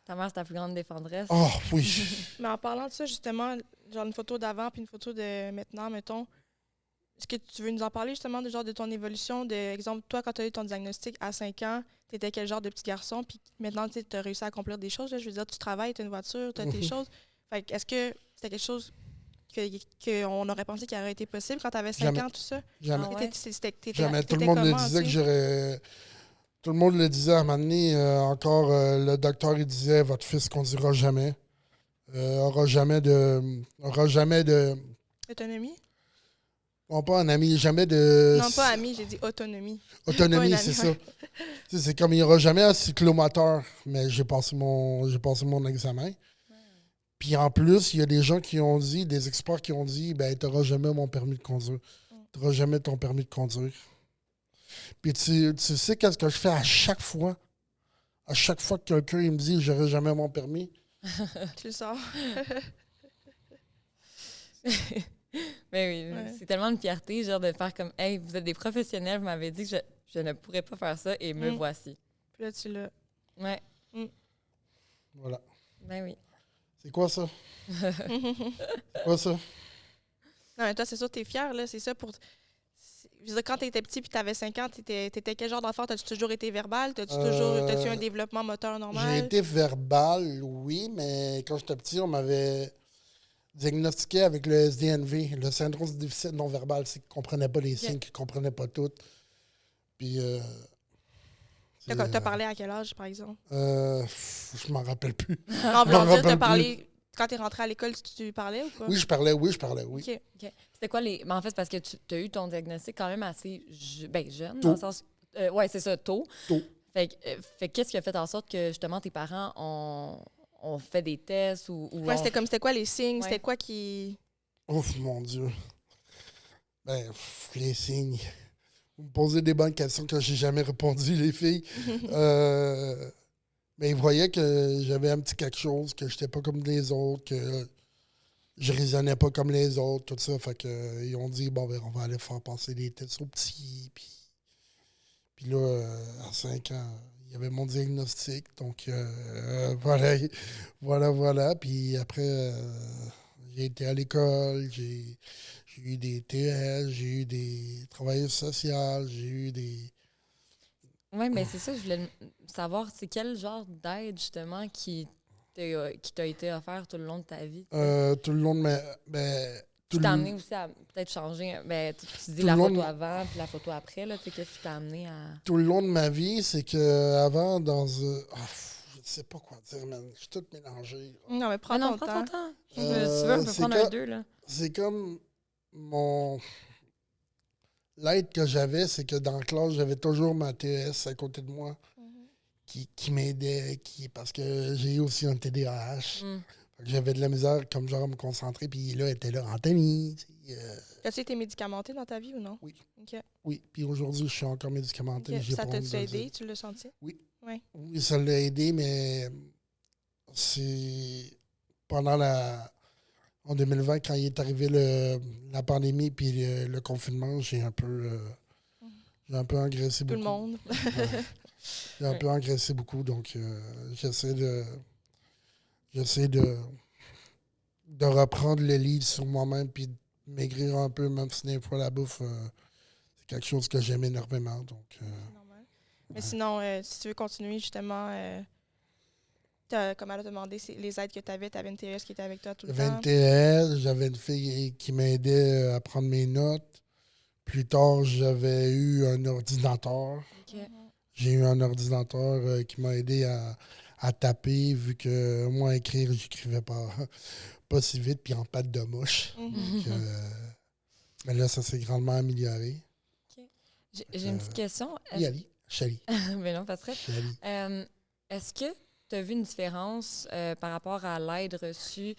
Ta mère, c'est ta plus grande défendresse. Oh, oui. Mais en parlant de ça, justement, genre une photo d'avant puis une photo de maintenant, mettons, est-ce que tu veux nous en parler justement de ton évolution? Exemple, toi, quand tu as eu ton diagnostic à 5 ans, tu étais quel genre de petit garçon? Puis maintenant, tu as réussi à accomplir des choses. Là, je veux dire, tu travailles, tu as une voiture, tu as tes choses. Fait que est-ce que c'était quelque chose qu'on aurait pensé qu'il aurait été possible quand tu avais 5 Jamais. ans, tout ça? Jamais. Ah ouais? Jamais. Tout le monde me disait que j'aurais... Tout le monde le disait à un moment donné, encore, le docteur, il disait, votre fils conduira jamais. Aura jamais de... Autonomie? Bon, pas un ami, jamais de... Non, pas ami, j'ai dit autonomie. Autonomie, Pas un c'est ami, ça. ouais. Tu sais, c'est comme il n'y aura jamais un cyclomoteur, mais j'ai passé mon examen. Puis en plus, il y a des gens qui ont dit, des experts qui ont dit, ben, tu n'auras jamais mon permis de conduire. Tu n'auras jamais ton permis de conduire. Puis tu sais qu'est-ce que je fais à chaque fois? À chaque fois que quelqu'un il me dit, j'aurai jamais mon permis. Tu le sors. Mais oui, Ouais. c'est tellement une fierté, genre, de faire comme, hey, vous êtes des professionnels, vous m'avez dit que je ne pourrais pas faire ça et me voici. Puis là, tu l'as. Ouais, Voilà. ben oui. C'est quoi ça? C'est quoi ça? Non, mais toi, c'est sûr, t'es fier, là. C'est ça pour. Je veux dire, quand t'étais petit puis t'avais 5 ans, t'étais quel genre d'enfant? T'as-tu toujours été verbal? T'as-tu un développement moteur J'ai normal? été verbal, oui, mais quand j'étais petit, on m'avait diagnostiqué avec le SDNV, le syndrome du déficit non-verbal. C'est qu'ils ne comprenaient pas les signes, qu'ils ne comprenaient pas tout. Puis. T'as parlé à quel âge, par exemple? Je m'en rappelle plus. En Je m'en voulant dire, rappelle t'as plus. parlé. Quand t'es rentré à l'école, tu parlais ou quoi? Oui, je parlais, oui. OK. OK. C'était quoi les. Mais en fait, c'est parce que tu as eu ton diagnostic quand même assez jeune, Tôt. dans le sens. Oui, c'est ça, tôt. Tôt. Fait que qu'est-ce qui a fait en sorte que justement tes parents ont fait des tests ou Ouais, c'était quoi les signes? Ouais. C'était quoi qui. Ouf, mon Dieu. Ben, les signes. Vous me posez des bonnes questions que j'ai jamais répondu, les filles. Mais ils voyaient que j'avais un petit quelque chose, que j'étais pas comme les autres, que je raisonnais pas comme les autres, tout ça. Fait que ils ont dit, bon, ben, on va aller faire passer des tests aux petits. Puis là, à 5 ans, il y avait mon diagnostic. Donc, voilà. Puis après, j'ai été à l'école, j'ai eu des TS, j'ai eu des travailleurs sociaux, j'ai eu des... Oui, mais c'est ça, je voulais savoir, c'est quel genre d'aide justement qui t'a été offert tout le long de ta vie? tout le long de ma... Ben, tout Qui t'a le- amené aussi à peut-être changer. Ben, tu dis Tout la le long photo de- avant puis la photo après, là, tu sais, qu'est-ce qui t'a amené à. tout le long de ma vie, c'est que avant dans... je sais pas quoi dire, man. Je suis tout mélangé. Non, mais prends Ah non, ton prends temps. ton temps. Si tu Euh, veux, on peut c'est prendre que- un deux, là. C'est comme mon... L'aide que j'avais, c'est que dans la classe, j'avais toujours ma TS à côté de moi qui m'aidait, parce que j'ai aussi un TDAH. Mm. Fait que j'avais de la misère comme genre à me concentrer, puis là, elle était là, Anthony. As-tu été médicamenté dans ta vie ou non? Oui. OK. Oui, puis aujourd'hui, je suis encore médicamenté. OK. J'ai Ça pas honte t'a-tu de le aidé? dire. Tu l'as senti? Oui, Oui. ça l'a aidé, mais c'est pendant en 2020, quand il est arrivé la pandémie puis le confinement, j'ai un peu engraissé Tout beaucoup. le monde. Ouais. J'ai un peu engraissé beaucoup, donc j'essaie de reprendre le lead sur moi-même puis de maigrir un peu, même si des fois la bouffe, c'est quelque chose que j'aime énormément. Donc, C'est normal. Mais sinon, si tu veux continuer, justement, comme elle a demandé, les aides que tu avais une TS qui était avec toi tout le j'avais temps. une TS, j'avais une fille qui m'aidait à prendre mes notes. Plus tard, j'avais eu un ordinateur. OK. J'ai eu un ordinateur qui m'a aidé à taper, vu que moi, écrire, j'écrivais pas si vite, puis en patte de mouche. Donc, mais là, ça s'est grandement amélioré. J'ai une petite question. Oui, Ali, Chali. Mais non, pas très. Chali. Est-ce que tu as vu une différence par rapport à l'aide reçue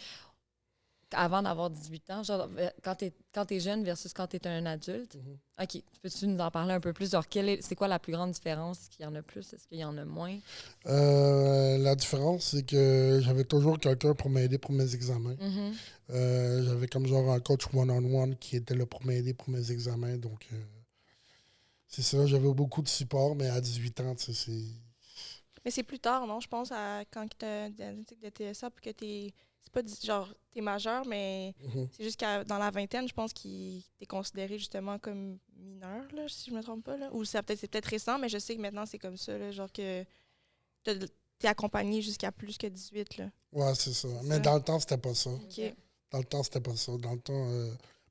avant d'avoir 18 ans, genre quand tu es jeune versus quand tu es un adulte? OK. Peux-tu nous en parler un peu plus? Genre, c'est quoi la plus grande différence? Est-ce qu'il y en a plus? Est-ce qu'il y en a moins? La différence, c'est que j'avais toujours quelqu'un pour m'aider pour mes examens. J'avais comme genre un coach one-on-one qui était là pour m'aider pour mes examens. Donc, c'est ça, j'avais beaucoup de support, mais à 18 ans, tu sais, c'est... Mais c'est plus tard, non? Je pense à quand tu as un diagnostic de TSA puis que t'es... C'est pas genre, t'es majeur, mais c'est juste que dans la vingtaine, je pense qu'il t'es considéré justement comme mineur, là, si je me trompe pas. Là. Ou c'est peut-être récent, mais je sais que maintenant, c'est comme ça, là, genre que t'es accompagné jusqu'à plus que 18. Là. Ouais, c'est ça. Mais dans le temps, c'était pas ça. Okay. Dans le temps, c'était pas ça. Dans le temps,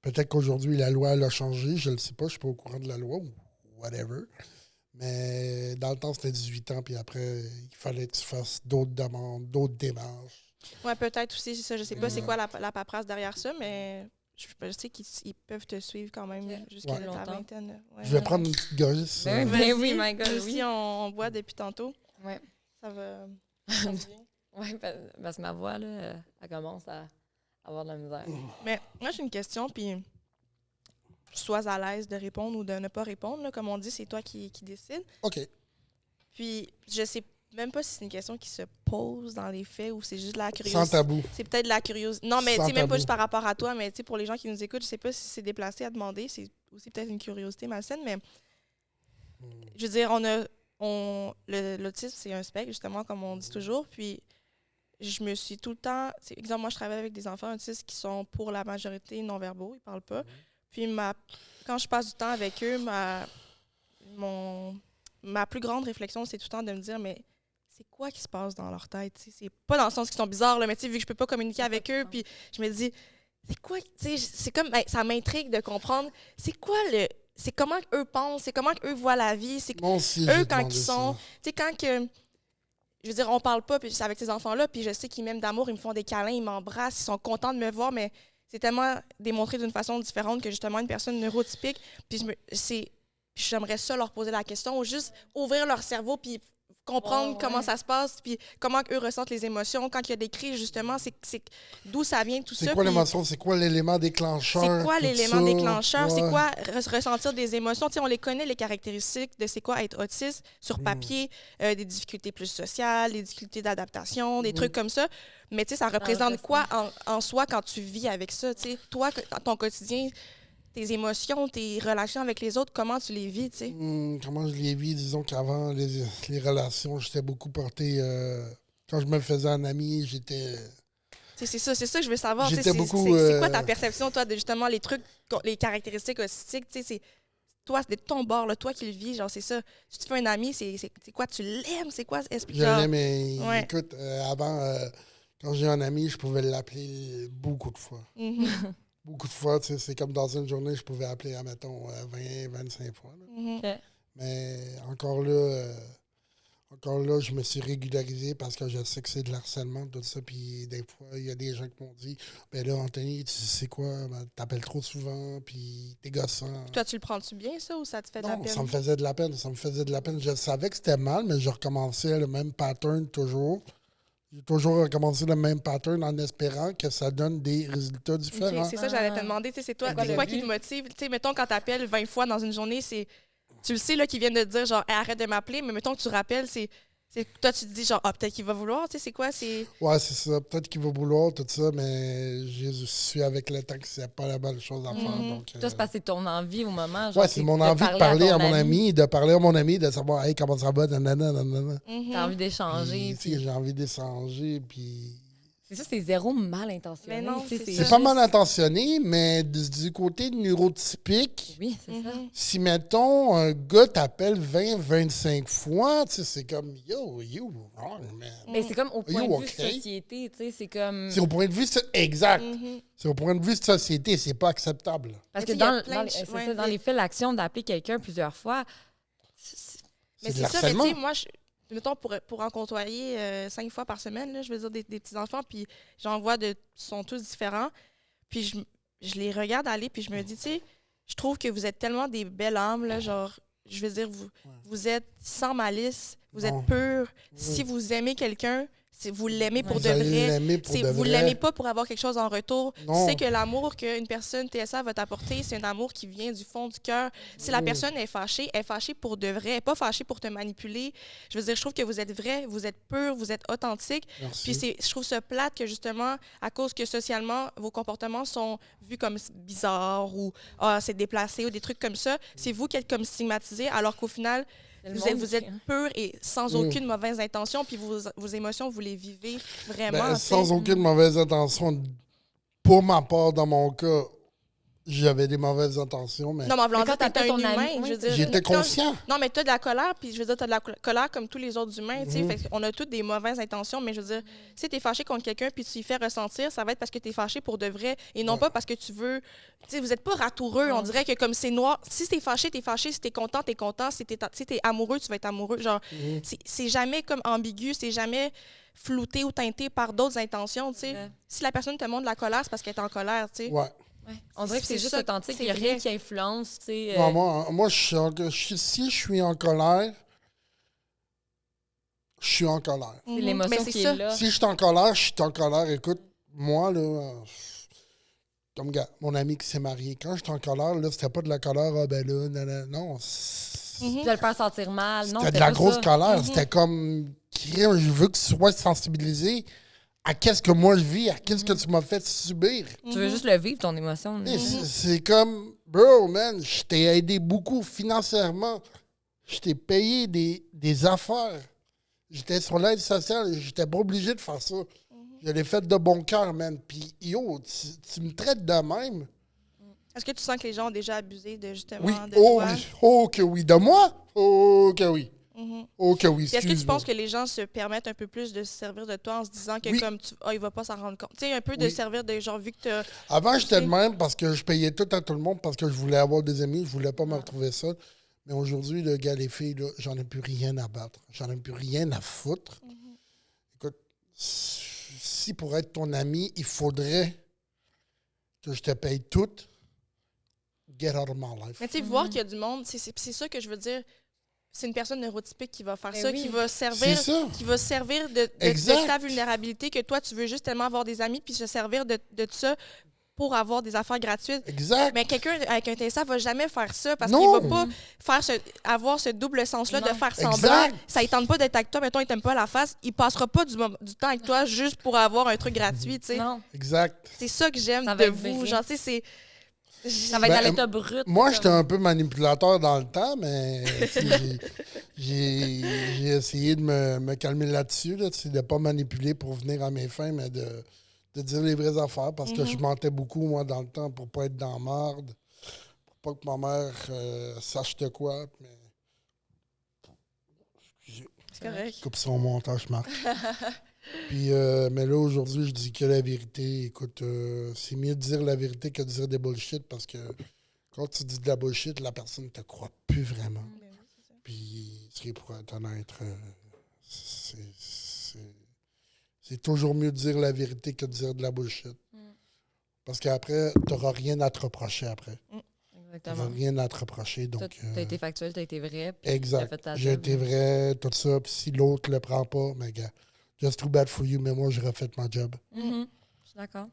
peut-être qu'aujourd'hui, la loi elle a changé. Je ne le sais pas. Je ne suis pas au courant de la loi ou whatever. Mais dans le temps, c'était 18 ans. Puis après, il fallait que tu fasses d'autres demandes, d'autres démarches. Ouais, peut-être aussi, c'est ça. Je sais pas c'est quoi la paperasse derrière ça, mais je sais qu'ils peuvent te suivre quand même jusqu'à la vingtaine. Ouais, je vais prendre une petite gorgée. Ben oui, my God. Nous aussi, on boit depuis tantôt. Ouais. Ça va... Oui, parce que ma voix, là, elle commence à avoir de la misère. Mais moi, j'ai une question, puis sois à l'aise de répondre ou de ne pas répondre. Là. Comme on dit, c'est toi qui décides. OK. Puis, je sais même pas si c'est une question qui se pose dans les faits ou c'est juste de la curiosité. Sans tabou. C'est peut-être de la curiosité. Non, mais tu sais, même tabou. pas juste par rapport à toi, mais pour les gens qui nous écoutent, je sais pas si c'est déplacé à demander. C'est aussi peut-être une curiosité malsaine, mais je veux dire, l'autisme, c'est un spectre, justement, comme on dit toujours. Puis, je me suis tout le temps... Exemple, moi, je travaille avec des enfants autistes qui sont pour la majorité non-verbaux, ils parlent pas. Puis, quand je passe du temps avec eux, ma plus grande réflexion, c'est tout le temps de me dire, mais c'est quoi qui se passe dans leur tête? T'sais? C'est pas dans le sens qu'ils sont bizarres, là, mais vu que je peux pas communiquer avec eux, puis je me dis, c'est quoi? C'est comme, ça m'intrigue de comprendre, c'est quoi c'est comment eux pensent, c'est comment eux voient la vie, c'est eux quand ils sont... Tu sais, quand que... Je veux dire, on parle pas puis avec ces enfants-là, puis je sais qu'ils m'aiment d'amour, ils me font des câlins, ils m'embrassent, ils sont contents de me voir, mais c'est tellement démontré d'une façon différente que justement une personne neurotypique, puis j'aimerais ça leur poser la question ou juste ouvrir leur cerveau puis comprendre comment ça se passe puis comment eux ressentent les émotions quand il y a des crises justement c'est d'où ça vient tout ça. C'est quoi l'émotion, c'est quoi l'élément déclencheur? C'est quoi l'élément déclencheur? C'est quoi ressentir des émotions? T'sais, on les connaît les caractéristiques de c'est quoi être autiste sur papier, des difficultés plus sociales, des difficultés d'adaptation, des trucs comme ça. Mais tu sais, ça représente quoi en soi quand tu vis avec ça? T'sais? Toi, ton quotidien, tes émotions, tes relations avec les autres, comment tu les vis, tu sais? Comment je les vis? Disons qu'avant, les relations, j'étais beaucoup porté... quand je me faisais un ami, j'étais... C'est ça que je veux savoir. J'étais beaucoup... C'est quoi ta perception, toi, de justement les trucs, les caractéristiques autistiques? C'est toi, c'est de ton bord, là, toi qui le vis, genre, c'est ça. Si tu fais un ami, c'est quoi? Tu l'aimes? C'est quoi? Je l'aime, mais écoute, avant, quand j'ai un ami, je pouvais l'appeler beaucoup de fois. Beaucoup de fois, tu sais, c'est comme dans une journée, je pouvais appeler, admettons, 20, 25 fois. Là. Mais encore là, je me suis régularisé parce que je sais que c'est de l'harcèlement, tout ça. Puis des fois, il y a des gens qui m'ont dit, ben là, Anthony, tu sais quoi, t'appelles trop souvent, puis t'es gossant. Toi, tu le prends-tu bien, ça, ou ça te fait de la peine? Non, ça me faisait de la peine. Ça me faisait de la peine. Je savais que c'était mal, mais je recommençais le même pattern toujours. J'ai toujours recommencé le même pattern en espérant que ça donne des résultats différents. Okay, c'est ça, j'allais te demander. C'est toi, c'est quoi qui te motive? T'sais, mettons, quand tu appelles 20 fois dans une journée, tu le sais là, qu'ils viennent de te dire genre hey, arrête de m'appeler, mais mettons que tu rappelles, toi, tu te dis genre peut-être qu'il va vouloir. C'est quoi? Ouais, c'est ça. Peut-être qu'il va vouloir, tout ça, mais je suis avec le temps que c'est pas la bonne chose à faire. Donc, toi, c'est parce que c'est ton envie au moment. Genre, c'est mon envie de parler à mon ami, de savoir hey, comment ça va, nanana. T'as envie d'échanger. Puis... J'ai envie d'échanger, puis... C'est ça, c'est zéro mal intentionné. Mais non, c'est pas mal intentionné, mais du côté neurotypique, oui, c'est ça. Si, mettons, un gars t'appelle 20-25 fois, tu sais, c'est comme « Yo, you wrong, man. » Mais c'est comme au point de vue société, tu sais, c'est comme... C'est au point de vue... Exact. C'est au point de vue de société, c'est pas acceptable. Parce que dans les faits, l'action d'appeler quelqu'un plusieurs fois... C'est de l'harcèlement. Moi, mettons, pour en côtoyer 5 fois par semaine, là, je veux dire, des petits-enfants, puis j'en vois ils sont tous différents. Puis je les regarde aller, puis je me dis, tu sais, je trouve que vous êtes tellement des belles âmes, là, genre, je veux dire, vous êtes sans malice, vous êtes purs. Si vous aimez quelqu'un, vous l'aimez pour Vous de allez vrai. l'aimer pour de Vous vrai. l'aimez pas pour avoir quelque chose en retour. Non. Tu sais que l'amour qu'une personne TSA va t'apporter, c'est un amour qui vient du fond du cœur. Si la personne est fâchée pour de vrai, elle n'est pas fâchée pour te manipuler. Je veux dire, je trouve que vous êtes vrai, vous êtes pur, vous êtes authentique. Merci. Puis je trouve ça plate que justement, à cause que socialement, vos comportements sont vus comme bizarres ou c'est déplacé ou des trucs comme ça, c'est vous qui êtes comme stigmatisés, alors qu'au final, vous êtes pur et sans aucune mauvaise intention, puis vos émotions, vous les vivez vraiment. Ben, sans aucune mauvaise intention. Pour ma part, dans mon cas, j'avais des mauvaises intentions, mais Non, mais en voulant Mais quand dire, t'es t'appelles un ton humain. ami, Je veux dire, j'étais quand- conscient. Non, mais t'as de la colère, puis je veux dire, t'as de la colère comme tous les autres humains, tu sais. Fait qu'on a toutes des mauvaises intentions, mais je veux dire, si t'es fâché contre quelqu'un, puis tu y fais ressentir, ça va être parce que t'es fâché pour de vrai, et non pas parce que tu veux... Tu sais, vous êtes pas ratoureux, on dirait que comme c'est noir, si t'es fâché, t'es fâché, si t'es content, t'es content, si t'es amoureux, tu vas être amoureux. Genre, c'est jamais comme ambigu, c'est jamais flouté ou teinté par d'autres intentions, tu sais. Ouais. Si la personne te montre de la colère, c'est parce qu'elle est en colère, tu sais. Ouais. Ouais. On dirait que c'est juste ça, authentique, c'est il n'y a rien vrai. qui influence, tu sais. Non, moi si je suis en colère, je suis en colère. c'est Mais l'émotion c'est qui ça. est là. Si je suis en colère, je suis en colère. Écoute, moi, là, comme gars, mon ami qui s'est marié, quand j'étais en colère, là, c'était pas de la colère, ah ben là, non. Tu vas le faire sentir mal. Non, C'était de la pas grosse ça. colère. C'était comme, crime, je veux que tu sois sensibilisé à qu'est-ce que moi je vis, à qu'est-ce que tu m'as fait subir. Tu veux juste le vivre, ton émotion. Et c'est comme, bro, man, je t'ai aidé beaucoup financièrement. Je t'ai payé des affaires. J'étais sur l'aide sociale. J'étais pas obligé de faire ça. Je l'ai fait de bon cœur, man. Puis, yo, tu me traites de même. Est-ce que tu sens que les gens ont déjà abusé de justement Oui. de Oh, toi? oui. Oh, que oui. De moi? Oh, que oui. Oh, que oui. Puis est-ce que tu Excuse-moi. penses que les gens se permettent un peu plus de se servir de toi en se disant que Oui. comme il va pas s'en rendre compte? Tu sais, un peu de Oui. servir de genre vu que t'as... Avant, j'étais sais. de même parce que je payais tout à tout le monde parce que je voulais avoir des amis. Je voulais pas me retrouver seul. Mais aujourd'hui, le gars, les filles, là, j'en ai plus rien à battre. J'en ai plus rien à foutre. Écoute, si pour être ton ami, il faudrait que je te paye tout, get out of my life. Mais tu sais, voir qu'il y a du monde, c'est ça que je veux dire. C'est une personne neurotypique qui va faire Ben ça, oui. qui va C'est servir, ça. qui va servir de Exact. ta vulnérabilité, que toi, tu veux juste tellement avoir des amis, puis se servir de ça pour avoir des affaires gratuites. Exact. Mais quelqu'un avec un TSA va jamais faire ça parce Non. qu'il va pas avoir ce double sens-là de Non. faire semblant. Exact. Ça ne tente pas d'être avec toi, mettons, il t'aime pas la face. Il passera pas du temps avec toi juste pour avoir un truc gratuit, tu sais. Non, Exact. C'est ça que j'aime Ça va de être vous. vrai. Genre, tu sais, ça va être Ben, à l'état brut. Moi, comme- j'étais un peu manipulateur dans le temps, mais tu sais, j'ai essayé de me calmer là-dessus, là, tu sais, de ne pas manipuler pour venir à mes fins, mais de dire les vraies affaires parce que je mentais beaucoup, moi, dans le temps, pour pas être dans la marde, pour pas que ma mère sache de quoi. Mais... c'est correct. Coupe son montage, Marc. Puis, mais là, aujourd'hui, je dis que la vérité. Écoute, c'est mieux de dire la vérité que de dire des bullshit parce que quand tu dis de la bullshit, la personne ne te croit plus vraiment. Puis, ce qui est pour être honnête, c'est toujours mieux de dire la vérité que de dire de la bullshit. Parce qu'après, tu n'auras rien à te reprocher après. Tu n'auras Exactement. rien à te reprocher. Toi, Donc, t'as été factuel, t'as été vrai. puis t'as fait exact. ta J'ai job. été vrai, tout ça. Puis si l'autre le prend pas, mais gars, just too bad for you, mais moi, j'aurais fait ma job. Mhm. Je suis d'accord.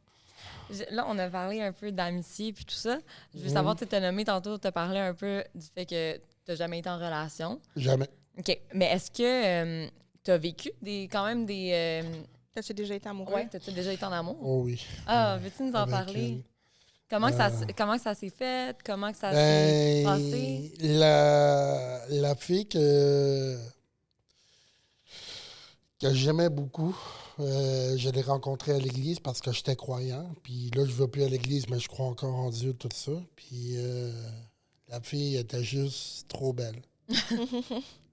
Là, on a parlé un peu d'amitié puis tout ça. Je veux savoir, tu t'as nommé tantôt, tu as parlé un peu du fait que tu n'as jamais été en relation. Jamais. OK. Mais est-ce que tu as vécu quand même des. T'as-tu déjà été amoureux? Ouais, t'as-tu déjà été en amour? Oh oui. Ah, veux-tu nous en Avec parler? elle. Comment que ça s'est fait? Comment que ça s'est passé? La fille que j'aimais beaucoup, je l'ai rencontrée à l'église parce que j'étais croyant. Puis là, je ne vais plus à l'église, mais je crois encore en Dieu, tout ça. Puis la fille était juste trop belle.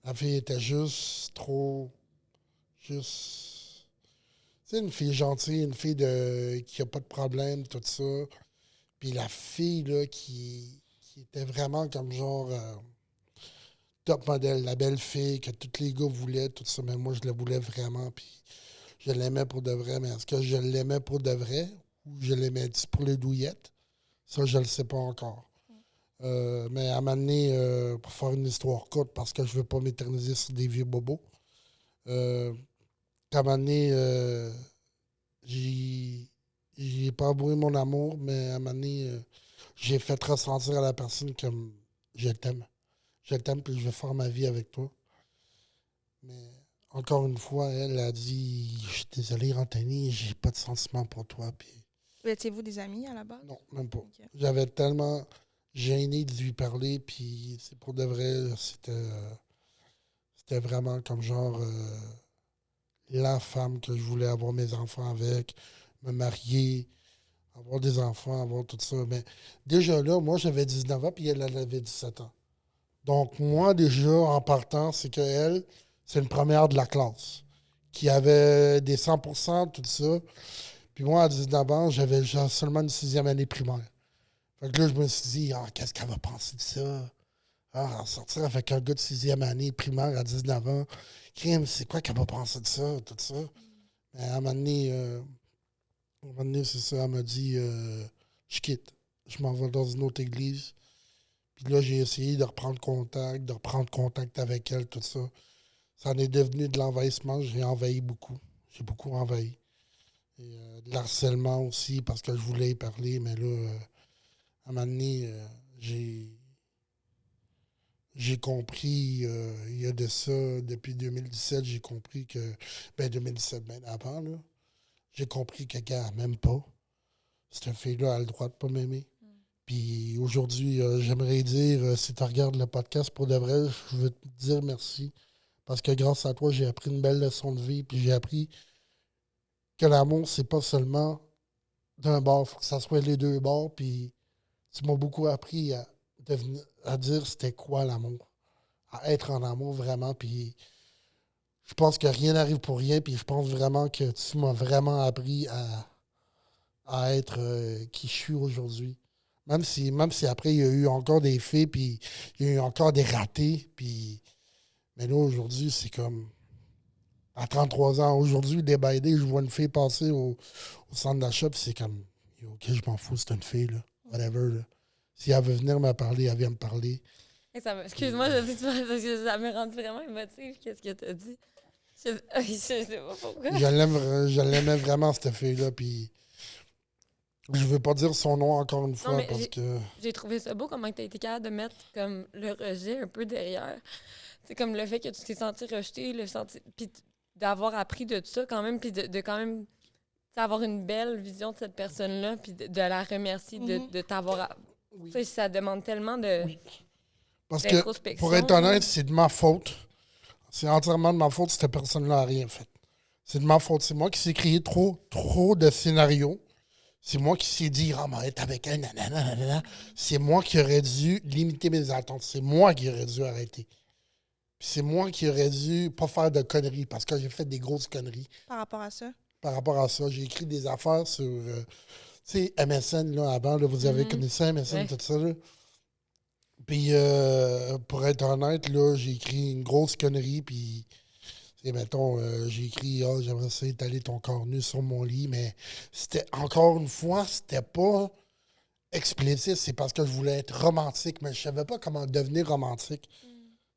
La fille était juste trop... Juste... C'est une fille gentille, une fille qui n'a pas de problème, tout ça. Puis la fille, là, qui était vraiment comme genre... top modèle, la belle fille que tous les gars voulaient, tout ça. Mais moi, je la voulais vraiment. Puis je l'aimais pour de vrai. Mais est-ce que je l'aimais pour de vrai ou je l'aimais pour les douillettes? Ça, je ne le sais pas encore. Mais à m'amener, pour faire une histoire courte, parce que je ne veux pas m'éterniser sur des vieux bobos, à m'amener, j'ai pas avoué mon amour, mais à m'amener, j'ai fait ressentir à la personne que je t'aime. Je t'aime, puis je vais faire ma vie avec toi. Mais encore une fois, elle a dit, je suis désolé, Anthony, j'ai pas de sentiment pour toi. Puis Étiez-vous des amis à la base? non, même pas. Ok. J'avais tellement gêné de lui parler, puis c'est pour de vrai, c'était vraiment comme genre la femme que je voulais avoir mes enfants avec, me marier, avoir des enfants, avoir tout ça. Mais déjà là, moi, j'avais 19 ans, puis elle avait 17 ans. Donc, moi, déjà, en partant, c'est qu'elle, c'est une première de la classe, qui avait des 100%, tout ça. Puis moi, à 19 ans, j'avais genre seulement une 6e année primaire. Fait que là, je me suis dit, qu'est-ce qu'elle va penser de ça? En sortir avec un gars de 6e année primaire à 19 ans, crime, c'est quoi qu'elle va penser de ça, tout ça? Mais à un moment donné, c'est ça, elle m'a dit, je quitte. Je m'en vais dans une autre église. Puis là, j'ai essayé de reprendre contact avec elle, tout ça. Ça en est devenu de l'envahissement. J'ai envahi beaucoup. J'ai beaucoup envahi. Et, de l'harcèlement aussi, parce que je voulais y parler. Mais là, à un moment donné, j'ai compris, il y a de ça, depuis 2017, j'ai compris que, 2017, avant, là, j'ai compris que, gars, même pas. Cette fille-là a le droit de pas m'aimer. Puis aujourd'hui, j'aimerais dire, si tu regardes le podcast pour de vrai, je veux te dire merci. Parce que grâce à toi, j'ai appris une belle leçon de vie. Puis j'ai appris que l'amour, c'est pas seulement d'un bord. Il faut que ça soit les deux bords. Puis tu m'as beaucoup appris à dire c'était quoi l'amour. À être en amour vraiment. Puis je pense que rien n'arrive pour rien. Puis je pense vraiment que tu m'as vraiment appris à être qui je suis aujourd'hui. Même si après, il y a eu encore des faits, puis il y a eu encore des ratés. Mais là, aujourd'hui, c'est comme... À 33 ans, aujourd'hui, day by day, je vois une fille passer au centre d'achat, puis c'est comme... OK, je m'en fous, c'est une fille, là. Whatever, là. Si elle veut venir me parler, elle vient me parler. Excuse-moi, je sais pas, parce que ça me rend vraiment émotive, qu'est-ce que tu as dit. Je sais pas pourquoi. Je l'aimais vraiment, cette fille-là, puis... Je veux pas dire son nom encore une fois, parce que... J'ai trouvé ça beau comment tu as été capable de mettre comme le rejet un peu derrière. C'est comme le fait que tu t'es senti rejeté, puis d'avoir appris de tout ça quand même, puis de quand même avoir une belle vision de cette personne-là, puis de la remercier de t'avoir... Oui. Ça demande tellement de... Oui. Parce que, pour être honnête, c'est de ma faute. C'est entièrement de ma faute, cette personne-là n'a rien fait. C'est de ma faute. C'est moi qui s'est créé trop de scénarios. C'est moi qui s'est dit, on va être avec elle, nanana. C'est moi qui aurais dû limiter mes attentes. C'est moi qui aurais dû arrêter. Puis c'est moi qui aurais dû pas faire de conneries, parce que j'ai fait des grosses conneries. Par rapport à ça? Par rapport à ça, j'ai écrit des affaires sur, tu sais, MSN, là, avant, là, vous avez connu ça, MSN, Ouais. tout ça, là. Puis, pour être honnête, là, j'ai écrit une grosse connerie, puis... Et mettons, j'ai écrit, j'aimerais ça étaler ton corps nu sur mon lit, mais c'était, encore une fois, c'était pas explicite, c'est parce que je voulais être romantique, mais je savais pas comment devenir romantique.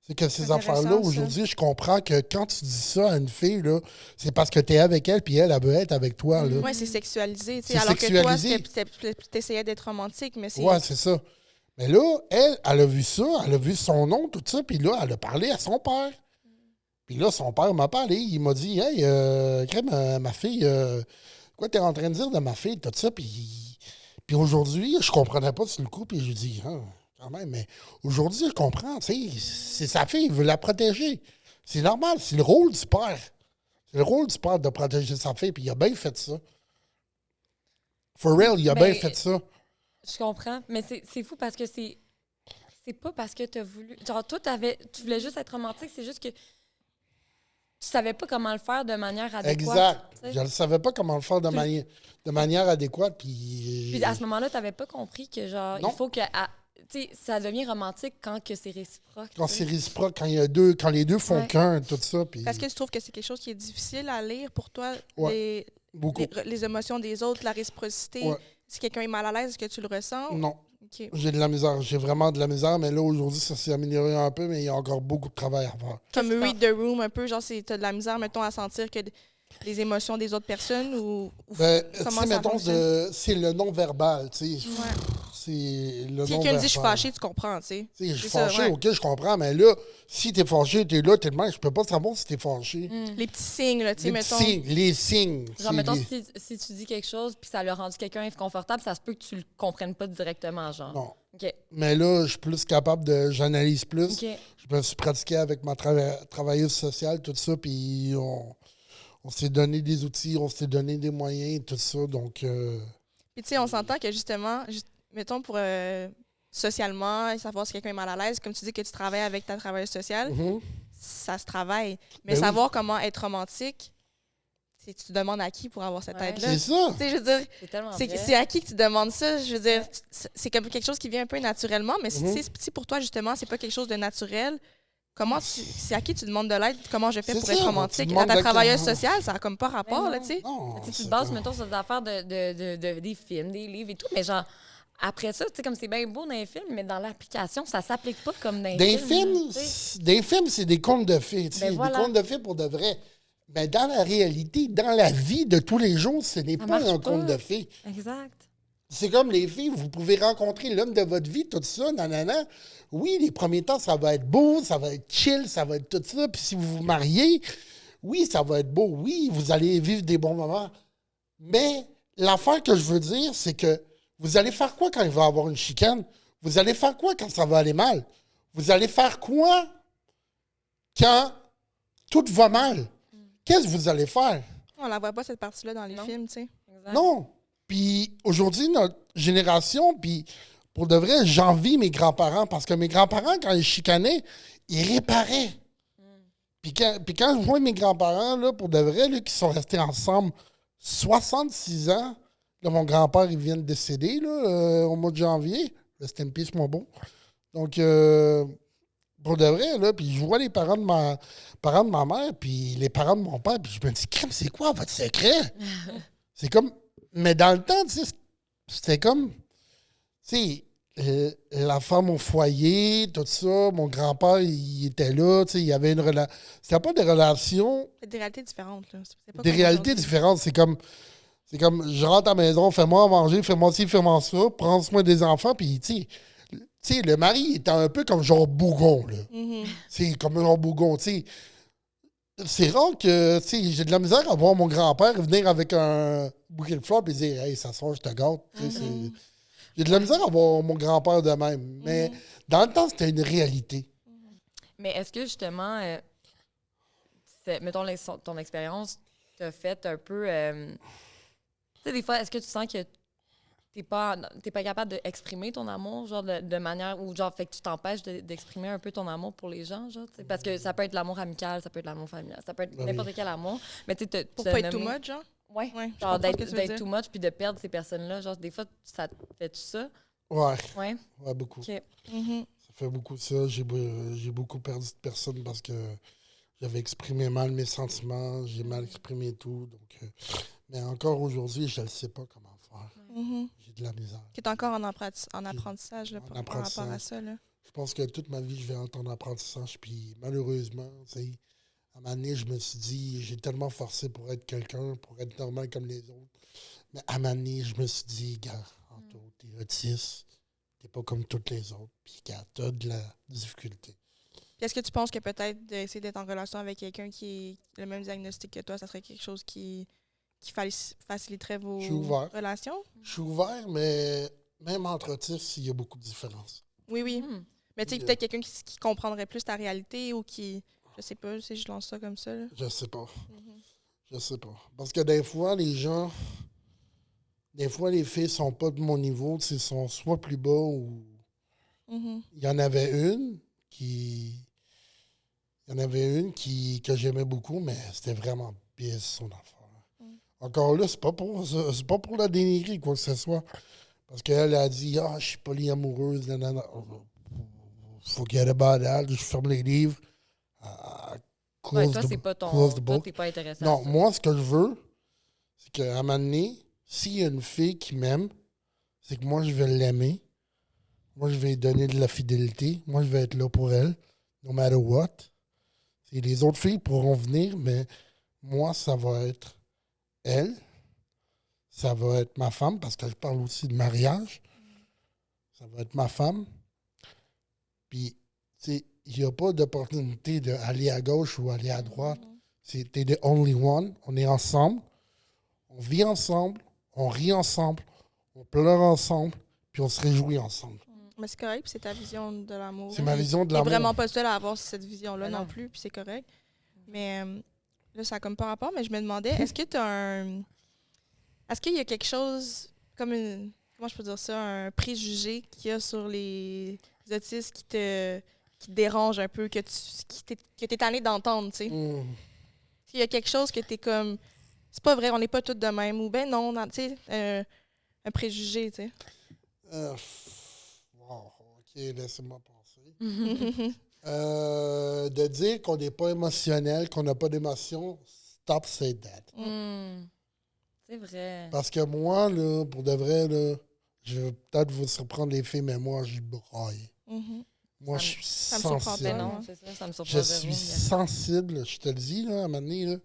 C'est que ces Intéressant, affaires-là, ça. aujourd'hui, je comprends que quand tu dis ça à une fille, là, c'est parce que tu es avec elle, puis elle veut être avec toi. Là. Oui, c'est sexualisé. C'est Alors sexualisé. que toi, t'essayais d'être romantique, mais c'est... Ouais, c'est ça. Mais là, elle a vu ça, elle a vu son nom, tout ça, puis là, elle a parlé à son père. Puis là, son père m'a parlé. Il m'a dit, hey, crème, ma fille, quoi t'es en train de dire de ma fille, tout ça. Puis aujourd'hui, je comprenais pas sur le coup. Puis je dis, quand même, mais aujourd'hui, je comprends. Tu sais, c'est sa fille, il veut la protéger. C'est normal, c'est le rôle du père. C'est le rôle du père de protéger sa fille. Puis il a bien fait ça. For real, il a bien fait ça. Je comprends, mais c'est fou parce que c'est pas parce que tu as voulu... Genre, toi, tu voulais juste être romantique, c'est juste que tu savais pas comment le faire de manière adéquate. Exact. T'sais? Je ne savais pas comment le faire de manière adéquate. Puis à ce moment-là, tu n'avais pas compris que, genre, Non. il faut que... tu sais, ça devient romantique quand que c'est réciproque. Quand tu c'est sais. réciproque, quand les deux font Ouais. qu'un, tout ça. Puis Est-ce que tu trouves que c'est quelque chose qui est difficile à lire pour toi, Ouais. beaucoup. les émotions des autres, la réciprocité? Ouais. Si quelqu'un est mal à l'aise, est-ce que tu le ressens? Non, OK. j'ai de la misère. J'ai vraiment de la misère, mais là, aujourd'hui, ça s'est amélioré un peu, mais il y a encore beaucoup de travail à faire. Comme Qu'est-ce que read the room un peu, genre, t'as de la misère, mettons, à sentir que les émotions des autres personnes ou Ben, tu comment sais, ça mettons, fonctionne? c'est le non-verbal, tu sais. Ouais. C'est le Si non-verbal. quelqu'un dit « je suis fâché », tu comprends, tu sais. Tu sais, je suis C'est ça, fâché, ouais. OK, je comprends, mais là, si t'es fâché, t'es là, t'es de même, je peux pas savoir si t'es fâché. Les petits signes, là, tu sais, Les petits mettons. signes, les signes. Genre, c'est mettons, les- si tu dis quelque chose puis ça l'a rendu quelqu'un inconfortable, ça se peut que tu le comprennes pas directement, genre. Non. OK. Mais là, je suis plus capable j'analyse plus. OK. Je me suis pratiqué avec ma travailleuse sociale, tout ça, puis on s'est donné des outils, on s'est donné des moyens, tout ça, donc... Puis, tu sais, on s'entend que justement, mettons, pour socialement, savoir si quelqu'un est mal à l'aise, comme tu dis que tu travailles avec ta travailleuse sociale, mhm. ça se travaille. Mais Ben oui. savoir comment être romantique, tu demandes à qui pour avoir cette Ouais. aide-là? C'est ça. Tu sais, je veux dire, C'est tellement c'est vrai. à qui que tu demandes ça? Je veux dire, c'est comme quelque chose qui vient un peu naturellement, mais Mhm. si pour toi, justement, c'est pas quelque chose de naturel, c'est à qui tu demandes de l'aide? Comment je fais C'est pour ça, être tu romantique? demandes À ta de- travailleuse sociale, ça a comme pas rapport, Ben là, non. tu sais? Non, Tu sais, tu c'est te bases, comme- mettons, sur des affaires des films, des livres et tout, mais genre, après ça, tu sais, comme c'est bien beau dans les films, mais dans l'application, ça s'applique pas comme dans les Des films. films, tu sais. des films, c'est des contes de fées, tu sais, Ben voilà. des contes de fées pour de vrai. Mais dans la réalité, dans la vie de tous les jours, ce n'est Ça pas marche un pas. conte de fées. Exact. C'est comme les filles, vous pouvez rencontrer l'homme de votre vie, tout ça, nanana. Oui, les premiers temps, ça va être beau, ça va être chill, ça va être tout ça. Puis si vous vous mariez, oui, ça va être beau. Oui, vous allez vivre des bons moments. Mais l'affaire que je veux dire, c'est que vous allez faire quoi quand il va y avoir une chicane? Vous allez faire quoi quand ça va aller mal? Vous allez faire quoi quand tout va mal? Qu'est-ce que vous allez faire? On la voit pas, cette partie-là, dans les Non. films, tu sais. Exact. Non. Puis aujourd'hui, notre génération, puis pour de vrai, j'envie mes grands-parents parce que mes grands-parents, quand ils chicanaient, ils réparaient. Puis quand je vois mes grands-parents, là, pour de vrai, là, qui sont restés ensemble 66 ans, là, mon grand-père, il vient de décéder là, au mois de janvier. Rest in peace, mon beau. Donc, pour de vrai, là, puis je vois les parents de ma mère, puis les parents de mon père, puis je me dis, crème, c'est quoi votre secret? C'est comme. Mais dans le temps, tu sais, c'était comme. Tu sais, la femme au foyer, tout ça, mon grand-père, il était là, tu sais, il y avait une relation. C'était pas des relations, C'est des réalités différentes, là. C'est pas des comme réalités aujourd'hui. différentes. C'est comme, je rentre à la maison, fais-moi à manger, fais-moi ci, fais-moi ça, prends soin des enfants, puis, tu sais, le mari il était un peu comme genre bougon, là. Mhm. C'est comme un genre bougon, tu sais. C'est rare que, tu sais, j'ai de la misère à voir mon grand-père venir avec un bouquet de fleurs et dire « Hey, ça sort, je te gâte. Tu sais, j'ai de la misère à voir mon grand-père de même. Mais dans le temps, c'était une réalité. Mais est-ce que justement, mettons ton expérience t'a fait un peu. Tu sais, des fois, est-ce que tu sens que t'es pas capable d'exprimer ton amour, genre de manière où, genre, fait que tu t'empêches d'exprimer un peu ton amour pour les gens, genre, tu sais? Parce que ça peut être l'amour amical, ça peut être l'amour familial, ça peut être Ben n'importe oui. quel amour. Mais tu sais, Pour pas être too much, genre? Ouais. Ouais, je Genre, comprends ce que tu veux d'être dire. too much puis de perdre ces personnes-là. Genre, des fois, ça te fait-tu ça? Ouais, Ouais. ouais, beaucoup. OK. Mhm. Ça fait beaucoup ça. J'ai beaucoup perdu de personnes parce que j'avais exprimé mal mes sentiments, j'ai mal exprimé tout. Donc, mais encore aujourd'hui, je ne sais pas comment faire. Mhm. J'ai de la misère. Qui est encore en apprentissage, là, En par rapport à apprentissage. ça, là. Je pense que toute ma vie, je vais être en apprentissage. Puis malheureusement, tu sais, à un moment donné, je me suis dit, j'ai tellement forcé pour être quelqu'un, pour être normal comme les autres. Mais à un moment donné, je me suis dit, gars, Anto, t'es autiste, t'es pas comme toutes les autres. Puis, gars, t'as de la difficulté. Puis est-ce que tu penses que peut-être d'essayer d'être en relation avec quelqu'un qui a le même diagnostic que toi, ça serait quelque chose qui faciliterait vos Je suis ouvert. relations? Je suis ouvert, mais même entre autistes, il y a beaucoup de différences. Oui, oui. Hmm. Mais tu sais, Yeah. peut-être quelqu'un qui comprendrait plus ta réalité ou qui... Je sais pas, si je lance ça comme ça, là. Je sais pas. Mhm. Je sais pas. Parce que des fois, les gens. Des fois, les filles sont pas de mon niveau. Tu sais, sont soit plus bas ou. Mhm. Il y en avait une qui. Il y en avait une que j'aimais beaucoup, mais c'était vraiment pisse son affaire. Encore là, c'est pas pour la dénigrer, quoi que ce soit. Parce qu'elle a dit, je suis polyamoureuse, nanana. Forget about that. Je ferme les livres. Ouais, Close toi, the- c'est pas close the Toi, book. t'es pas intéressé à Non, ça. moi, ce que je veux, c'est qu'à un moment donné, s'il y a une fille qui m'aime, c'est que moi, je vais l'aimer. Moi, je vais lui donner de la fidélité. Moi, je vais être là pour elle, no matter what. Et les autres filles pourront venir, mais moi, ça va être elle. Ça va être ma femme, parce que je parle aussi de mariage. Ça va être ma femme. Puis, tu sais, il n'y a pas d'opportunité d'aller à gauche ou aller à droite. T'es the only one. On est ensemble. On vit ensemble. On rit ensemble. On pleure ensemble. Puis on se réjouit ensemble. Mais c'est correct, puis c'est ta vision de l'amour. C'est ma vision de T'es l'amour. vraiment pas seule à avoir cette vision-là Ben non non. plus, puis c'est correct. Mais là, ça a comme pas rapport, mais je me demandais, est-ce que tu as un. Est-ce qu'il y a quelque chose, comme une. Comment je peux dire ça, un préjugé qu'il y a sur les autistes qui te dérange un peu, que t'es tanné d'entendre, tu sais? S'il y a quelque chose que t'es comme. C'est pas vrai, on n'est pas tous de même, ou ben non, tu sais, un préjugé, tu sais. Wow, OK, laissez-moi penser. De dire qu'on n'est pas émotionnel, qu'on n'a pas d'émotion, stop say that. C'est vrai. Parce que moi, là, pour de vrai, là, je vais peut-être vous surprendre les filles, mais moi, je braille. Moi, je suis me surprend sensible. pas, Ben non. non, c'est ça, ça me surprend Je zéro, suis mais- sensible, je te le dis, là, à un moment donné, là.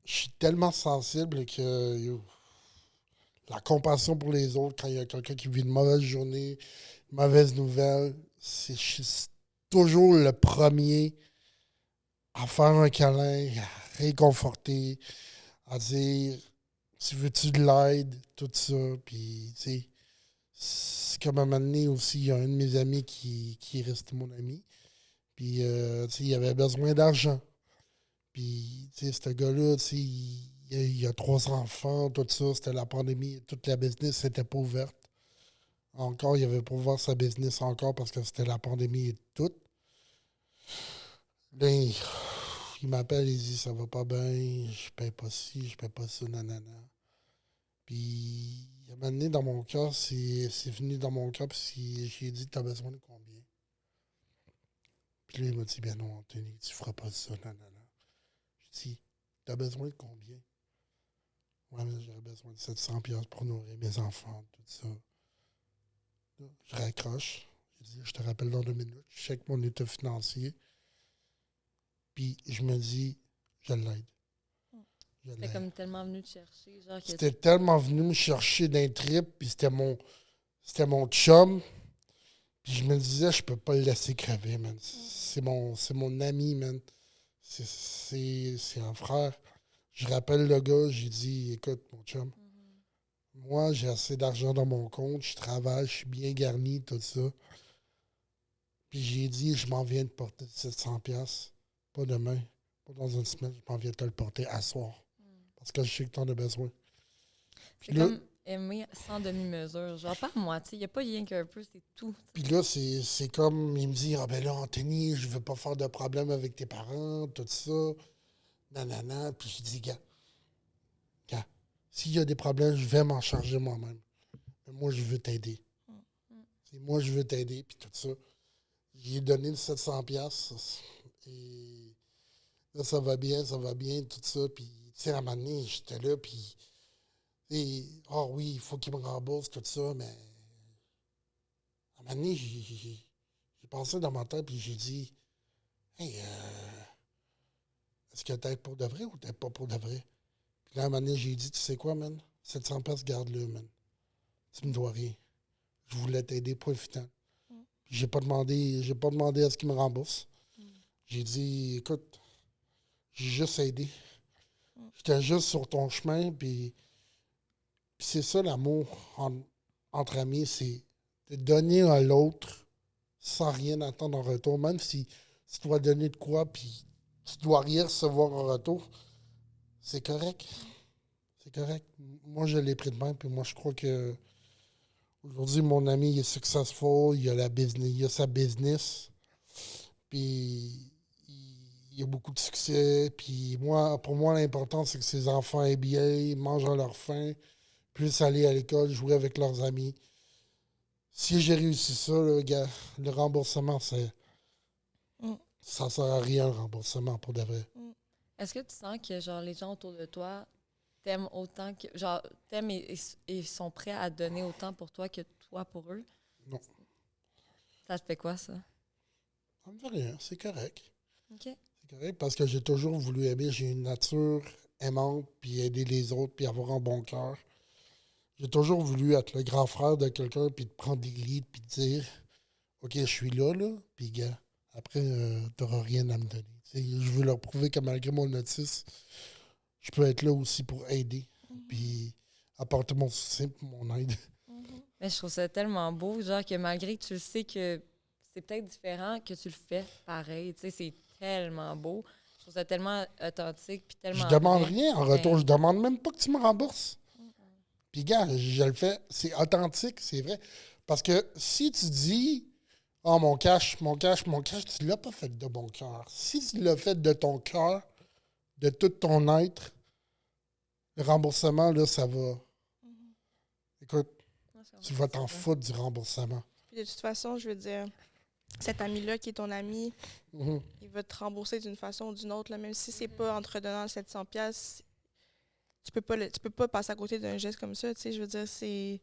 Je suis tellement sensible que la compassion pour les autres, quand il y a quelqu'un qui vit une mauvaise journée, une mauvaise nouvelle, je suis toujours le premier à faire un câlin, à réconforter, à dire tu veux-tu de l'aide, tout ça. Puis, tu sais, c'est comme à un moment donné aussi, il y a un de mes amis qui est resté mon ami. Puis, tu sais, il avait besoin d'argent. Puis, tu sais, ce gars-là, tu sais, il a 3 enfants, tout ça, c'était la pandémie, toute la business n'était pas ouverte. Encore, il avait pas ouvert sa business encore parce que c'était la pandémie et tout. Là, il m'appelle, il dit, ça va pas bien, je paye pas ci, je paye pas ça, nanana. Puis, à un moment donné, dans mon cœur, c'est venu dans mon cœur, puis j'ai dit, t'as besoin de combien? Puis là, il m'a dit, ben non, Anthony, tu feras pas ça, nanana. J'ai dit, t'as besoin de combien? Ouais, mais j'aurais besoin de 700$ pour nourrir mes enfants, tout ça. Là, je raccroche. J'ai dit, je te rappelle dans 2 minutes. Je check mon état financier. Puis je me dis, je l'aide. Je C'était l'aide. comme tellement venu te chercher, genre que C'était tellement venu me chercher d'un trip, puis c'était mon chum. Puis je me disais, je peux pas le laisser crever, man. C'est mon ami, man. C'est un frère. Je rappelle le gars, j'ai dit, écoute, mon chum, moi, j'ai assez d'argent dans mon compte, je travaille, je suis bien garni, tout ça. Puis j'ai dit, je m'en viens de porter 700$. Pas demain, pas dans une semaine, je m'en viens de te le porter à soir. Parce que je sais que tu en as besoin. c'est Puis là, comme aimer sans demi-mesure. Genre, pas moitié. Il n'y a pas rien qu'un peu, c'est tout. puis là, c'est comme, il me dit, ah ben là, Anthony, je veux pas faire de problème avec tes parents, tout ça, nanana. Puis je dis, gars, s'il y a des problèmes, je vais m'en charger moi-même. Mais moi, je veux t'aider. C'est moi, je veux t'aider, puis tout ça. J'ai donné le 700$. Et là, ça va bien, tout ça. Puis, tu sais, à un moment donné, j'étais là, puis, oh oui, il faut qu'il me rembourse, tout ça, mais à un moment donné, j'ai pensé dans ma tête, puis j'ai dit, hey, est-ce que t'aides pour de vrai ou t'aides pas pour de vrai? Puis là, à un moment donné, j'ai dit, tu sais quoi, man? 700$, garde-le, man. Tu me dois rien. Je voulais t'aider, point final. Puis j'ai pas demandé à ce qu'il me rembourse. J'ai dit, écoute, j'ai juste aidé. J'étais juste sur ton chemin, puis c'est ça l'amour entre amis, c'est de donner à l'autre sans rien attendre en retour. Même si tu dois donner de quoi, puis tu dois rien recevoir en retour, c'est correct. C'est correct. Moi, je l'ai pris de même, puis moi, je crois que aujourd'hui, mon ami il est successful, il a sa business, puis il a beaucoup de succès. Puis moi, pour moi, l'important, c'est que ses enfants aient bien, mangent à leur faim, plus aller à l'école, jouer avec leurs amis. Si j'ai réussi ça, là, gars, le remboursement, Mm. ça sert à rien, le remboursement, pour de vrai. Est-ce que tu sens que genre les gens autour de toi t'aiment autant que genre t'aiment et sont prêts à donner autant pour toi que toi pour eux? Non. Ça te fait quoi, ça? Ça me fait rien, c'est correct. OK. C'est correct parce que j'ai toujours voulu aimer. J'ai une nature aimante, puis aider les autres, puis avoir un bon cœur. J'ai toujours voulu être le grand frère de quelqu'un, puis de prendre des leads, puis de dire OK, je suis là, puis gars, après, t'auras rien à me donner. T'sais, je veux leur prouver que malgré mon autisme, je peux être là aussi pour aider, puis apporter mon soutien et mon aide. Mais je trouve ça tellement beau, genre que malgré que tu le sais que c'est peut-être différent, que tu le fais pareil. Tu sais, c'est tellement beau. Je trouve ça tellement authentique puis tellement Je demande vrai. rien en retour. Je demande même pas que tu me rembourses. Puis, gars, je le fais. C'est authentique, c'est vrai. Parce que si tu dis, oh, mon cash, tu l'as pas fait de bon cœur. Si tu l'as fait de ton cœur, de tout ton être, le remboursement, là, ça va. Écoute, tu vas t'en foutre du remboursement. Puis de toute façon, je veux dire, cet ami-là qui est ton ami, Mhm. il va te rembourser d'une façon ou d'une autre, là, même si c'est pas en te redonnant 700$, tu peux pas passer à côté d'un geste comme ça, tu sais, je veux dire, c'est...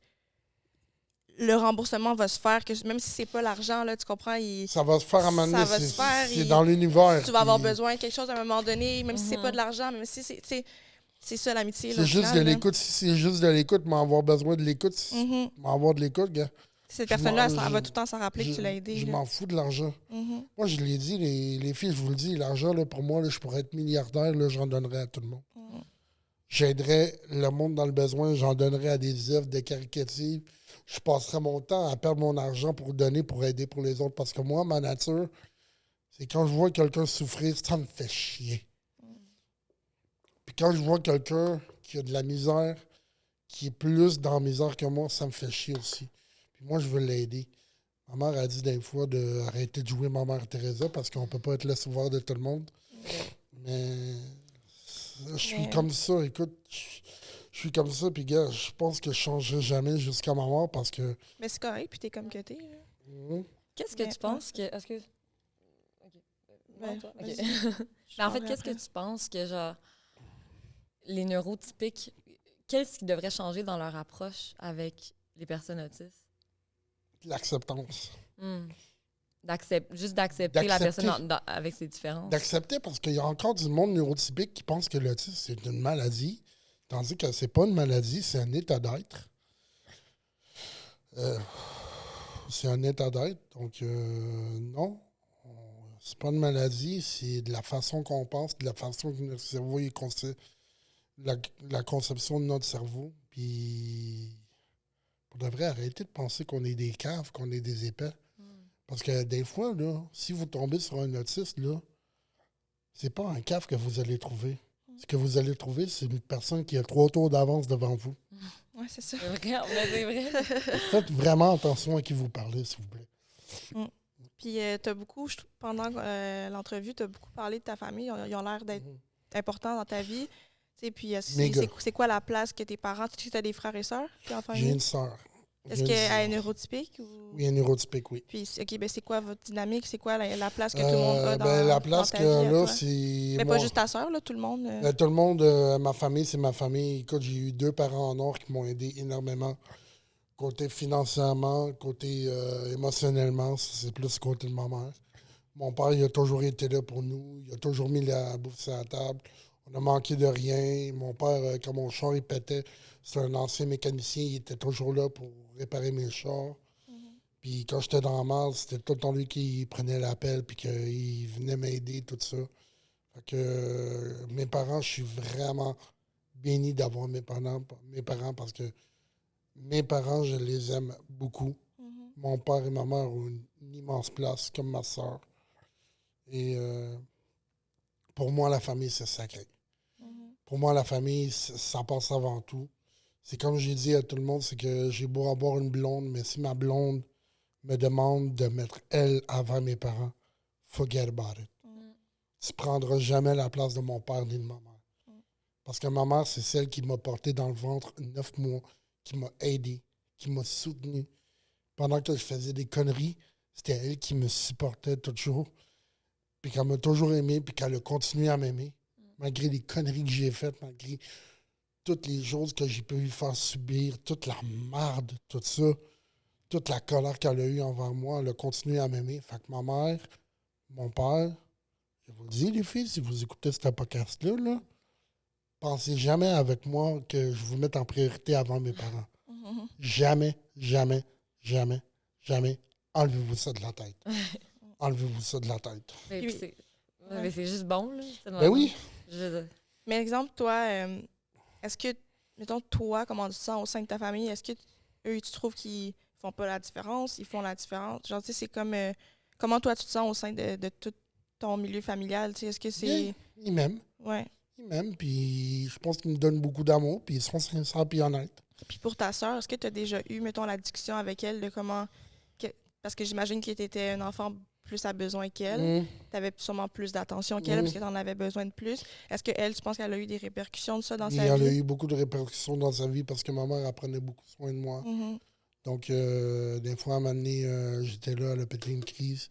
Le remboursement va se faire, que même si c'est pas l'argent, là, tu comprends, Ça va se faire à un moment donné, ça va se faire, c'est dans l'univers. tu vas avoir puis besoin de quelque chose à un moment donné, même si c'est pas de l'argent, même si c'est... tu sais, c'est ça l'amitié, là, C'est au juste final, de là. l'écoute. Si c'est juste de l'écoute, mais avoir besoin de l'écoute, Mhm. avoir de l'écoute, gars. Cette Je personne-là, m'en- elle va tout le temps s'en rappeler que Je, tu l'as aidé. je là. m'en fous de l'argent. Mhm. Moi, je l'ai dit, les filles, je vous le dis, l'argent, là, pour moi, là, je pourrais être milliardaire, là, j'en donnerais à tout le monde. Mhm. J'aiderais le monde dans le besoin, j'en donnerais à des œuvres de caritative. Je passerais mon temps à perdre mon argent pour donner, pour aider pour les autres. Parce que moi, ma nature, c'est quand je vois quelqu'un souffrir, ça me fait chier. Puis quand je vois quelqu'un qui a de la misère, qui est plus dans la misère que moi, ça me fait chier aussi. Puis moi, je veux l'aider. Ma mère a dit des fois d'arrêter de jouer ma mère Teresa parce qu'on peut pas être le sauveur de tout le monde. Mais je suis Mais- comme ça, écoute. Je suis comme ça, puis gars, je pense que je changerai jamais jusqu'à ma mort parce que. Mais c'est correct, puis t'es comme que t'es. Là. Qu'est-ce que Mais- tu penses que. Est-ce que. OK. Non, Ouais, toi? OK. vas-y. Mais en fait, parlerai qu'est-ce que après. tu penses que, genre, les neurotypiques, qu'est-ce qui devrait changer dans leur approche avec les personnes autistes? L'acceptance. Juste d'accepter la D'accepter. personne avec ses différences. D'accepter parce qu'il y a encore du monde neurotypique qui pense que l'autisme, c'est une maladie. Tandis que c'est pas une maladie, c'est un état d'être. C'est un état d'être. Donc, non, c'est pas une maladie, c'est de la façon qu'on pense, de la façon que notre cerveau est la conception de notre cerveau. Puis, pour de vrai, arrêtez de penser qu'on est des caves, qu'on est des épais. Parce que des fois, là, si vous tombez sur un autiste, là, c'est pas un cave que vous allez trouver. Ce que vous allez trouver, c'est une personne qui a 3 tours d'avance devant vous. Ouais, c'est ça. C'est vrai, mais c'est vrai. Faites vraiment attention à qui vous parlez, s'il vous plaît. Puis t'as beaucoup, pendant l'entrevue, t'as beaucoup parlé de ta famille. Ils ont l'air d'être importants dans ta vie. Tu sais, puis Méga. c'est quoi la place que tes parents... Tu as des frères et sœurs qui ont en famille? J'ai une sœur. Est-ce qu'elle est neurotypique? Ou... Oui, un neurotypique, oui. Puis, OK, ben c'est quoi votre dynamique? C'est quoi la place que tout le monde a dans, la place dans que ta vie à là, toi? c'est. Mais moi. pas juste ta sœur, là, tout le monde. Tout le monde, ma famille, c'est ma famille. Écoute, j'ai eu 2 parents en or qui m'ont aidé énormément. Côté financièrement, côté émotionnellement, c'est plus côté de ma mère. Mon père, il a toujours été là pour nous. Il a toujours mis la bouffe sur la table. On a manqué de rien. Mon père, quand mon char il pétait, c'est un ancien mécanicien. Il était toujours là pour réparer mes chars. Puis quand j'étais dans la merde, c'était tout le temps lui qui prenait l'appel puis qu'il venait m'aider, tout ça. Fait que mes parents, je suis vraiment béni d'avoir mes parents parce que mes parents, je les aime beaucoup. Mon père et ma mère ont une immense place, comme ma soeur. Et pour moi, la famille, c'est sacré. Pour moi, la famille, ça passe avant tout. C'est comme j'ai dit à tout le monde, c'est que j'ai beau avoir une blonde, mais si ma blonde me demande de mettre elle avant mes parents, forget about it. Tu ne prendras jamais la place de mon père ni de ma mère. Parce que ma mère, c'est celle qui m'a porté dans le ventre 9 mois, qui m'a aidé, qui m'a soutenu. Pendant que je faisais des conneries, c'était elle qui me supportait toujours. Puis qu'elle m'a toujours aimé, puis qu'elle a continué à m'aimer. Malgré les conneries que j'ai faites, malgré toutes les choses que j'ai pu lui faire subir, toute la merde, tout ça, toute la colère qu'elle a eue envers moi, elle a continué à m'aimer. Fait que ma mère, mon père, je vous le dis, les filles, si vous écoutez ce podcast-là, là, pensez jamais avec moi que je vous mette en priorité avant mes parents. Jamais, jamais, jamais, jamais. Enlevez-vous ça de la tête. Enlevez-vous ça de la tête. Mais c'est juste bon, là. Ben oui. Mais exemple, toi, est-ce que, mettons, toi, comment tu te sens au sein de ta famille, est-ce que eux, tu trouves qu'ils font pas la différence, ils font la différence? Genre, tu sais, c'est comme, comment toi, tu te sens au sein de tout ton milieu familial, tu sais, est-ce que c'est... Bien, ils m'aiment. Ouais. Ils m'aiment, puis je pense qu'ils me donnent beaucoup d'amour, puis ils sont sincères puis honnêtes. Puis pour ta sœur, est-ce que tu as déjà eu, mettons, la discussion avec elle de comment... Parce que j'imagine que tu étais un enfant plus à besoin qu'elle. Tu avais sûrement plus d'attention qu'elle parce que tu en avais besoin de plus. Est-ce qu'elle, tu penses qu'elle a eu des répercussions de ça dans sa vie? Elle a eu beaucoup de répercussions dans sa vie parce que ma mère, elle prenait beaucoup soin de moi. Donc, des fois, à un moment donné, j'étais là, elle a pété une crise.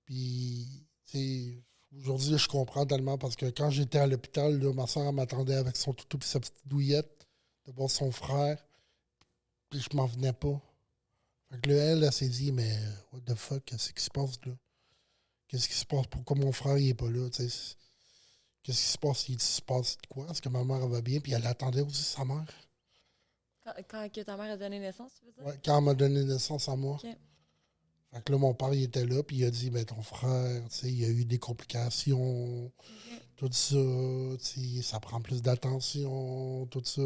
Puis, tu sais, aujourd'hui, je comprends tellement parce que quand j'étais à l'hôpital, là, ma soeur m'attendait avec son toutou et sa petite douillette de voir son frère. Puis, je m'en venais pas. Fait que là, elle s'est dit, mais what the fuck, qu'est-ce qui se passe là? Qu'est-ce qui se passe? Pourquoi mon frère il est pas là? Qu'est-ce qui se passe? Il se passe quoi? Est-ce que ma mère elle va bien? Puis elle attendait aussi sa mère. Quand que ta mère a donné naissance, tu veux dire? Ouais, quand elle m'a donné naissance à moi. Okay. Fait que là, mon père il était là, puis il a dit, ben ton frère, il y a eu des complications, tout ça, ça prend plus d'attention, tout ça.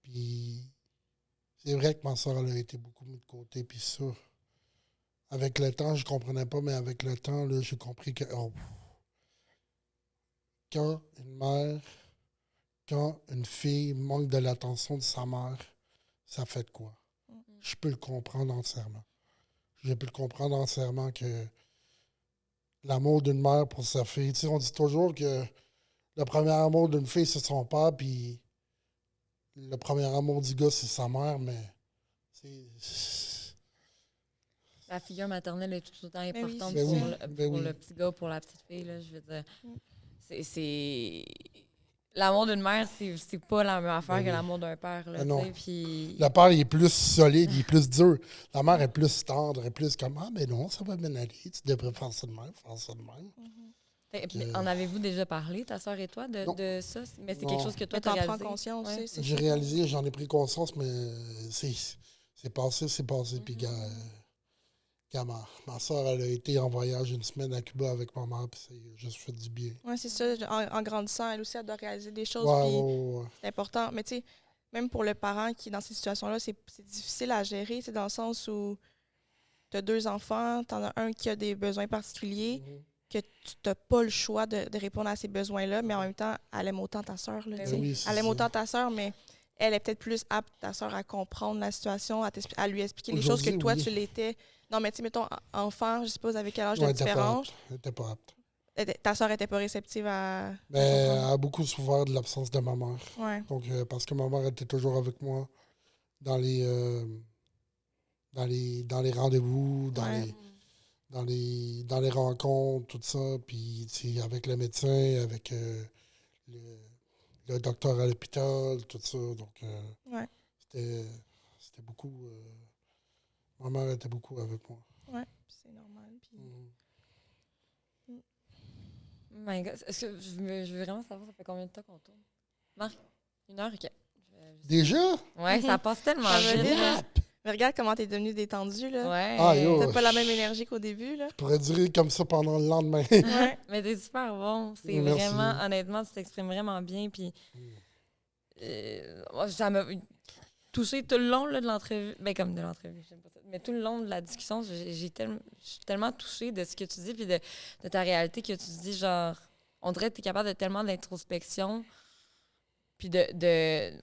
Puis c'est vrai que ma soeur elle a été beaucoup mise de côté, puis ça. Avec le temps, je comprenais pas, mais avec le temps, là, j'ai compris que quand une fille manque de l'attention de sa mère, ça fait de quoi? Je peux le comprendre entièrement. Je peux le comprendre entièrement que l'amour d'une mère pour sa fille, tu sais, on dit toujours que le premier amour d'une fille, c'est son père, puis le premier amour du gars, c'est sa mère, mais la figure maternelle est tout autant importante oui, pour le petit gars, pour la petite fille. Là, je veux dire, c'est... L'amour d'une mère, c'est pas la même affaire que l'amour d'un père. Là, puis... Le père, il est plus solide, il est plus dur. La mère est plus tendre, elle est plus comme « Ah, ben non, ça va bien aller, tu devrais faire ça de même, faire ça de même. En avez-vous déjà parlé, ta soeur et toi, de ça? Mais c'est quelque chose que toi, tu as réalisé. réalisé. Prends conscience, ouais. C'est J'ai réalisé, j'en ai pris conscience, mais c'est passé. Puis, ma soeur, elle a été en voyage une semaine à Cuba avec ma mère, puis c'est juste fait du bien. Oui, c'est ça. En grandissant, elle aussi, elle doit réaliser des choses. Ouais. C'est important. Mais tu sais, même pour le parent qui est dans ces situations-là, c'est difficile à gérer, dans le sens où tu as 2 enfants, tu en as un qui a des besoins particuliers, que tu n'as pas le choix de répondre à ces besoins-là, mais en même temps, elle aime autant ta soeur. Elle aime autant ta soeur, mais elle est peut-être plus apte, ta soeur, à comprendre la situation, à lui expliquer les choses que toi, tu l'étais. Non, mais tu sais, mettons, enfant, je sais pas, vous avez quel âge de différence? Elle n'était pas apte. Ta soeur n'était pas réceptive à... Elle a beaucoup souffert de l'absence de ma mère. Ouais. Donc, parce que ma mère était toujours avec moi dans les rendez-vous, dans les rencontres, tout ça. Puis, avec le médecin, avec le docteur à l'hôpital, tout ça. Donc, c'était beaucoup... ma mère était beaucoup avec moi. Oui, c'est normal. Puis... My God. Est-ce que je veux vraiment savoir, ça fait combien de temps qu'on tourne? Marc, 1 heure, OK. Déjà? Ouais, ça passe tellement Ça va vite. vite. Mais regarde comment t'es devenue détendue, là. Ouais. Ah, yo. T'as pas la même énergie qu'au début, là. Je pourrais durer comme ça pendant le lendemain. Ouais. Mais t'es super bon. C'est Merci. vraiment, honnêtement, tu t'exprimes vraiment bien. Puis, ça m'a touché tout le long là, de l'entrevue. Ben, comme de l'entrevue, j'aime pas ça. Mais tout le long de la discussion, je suis tellement touchée de ce que tu dis, puis de ta réalité que tu dis, genre, on dirait que tu es capable de tellement d'introspection, puis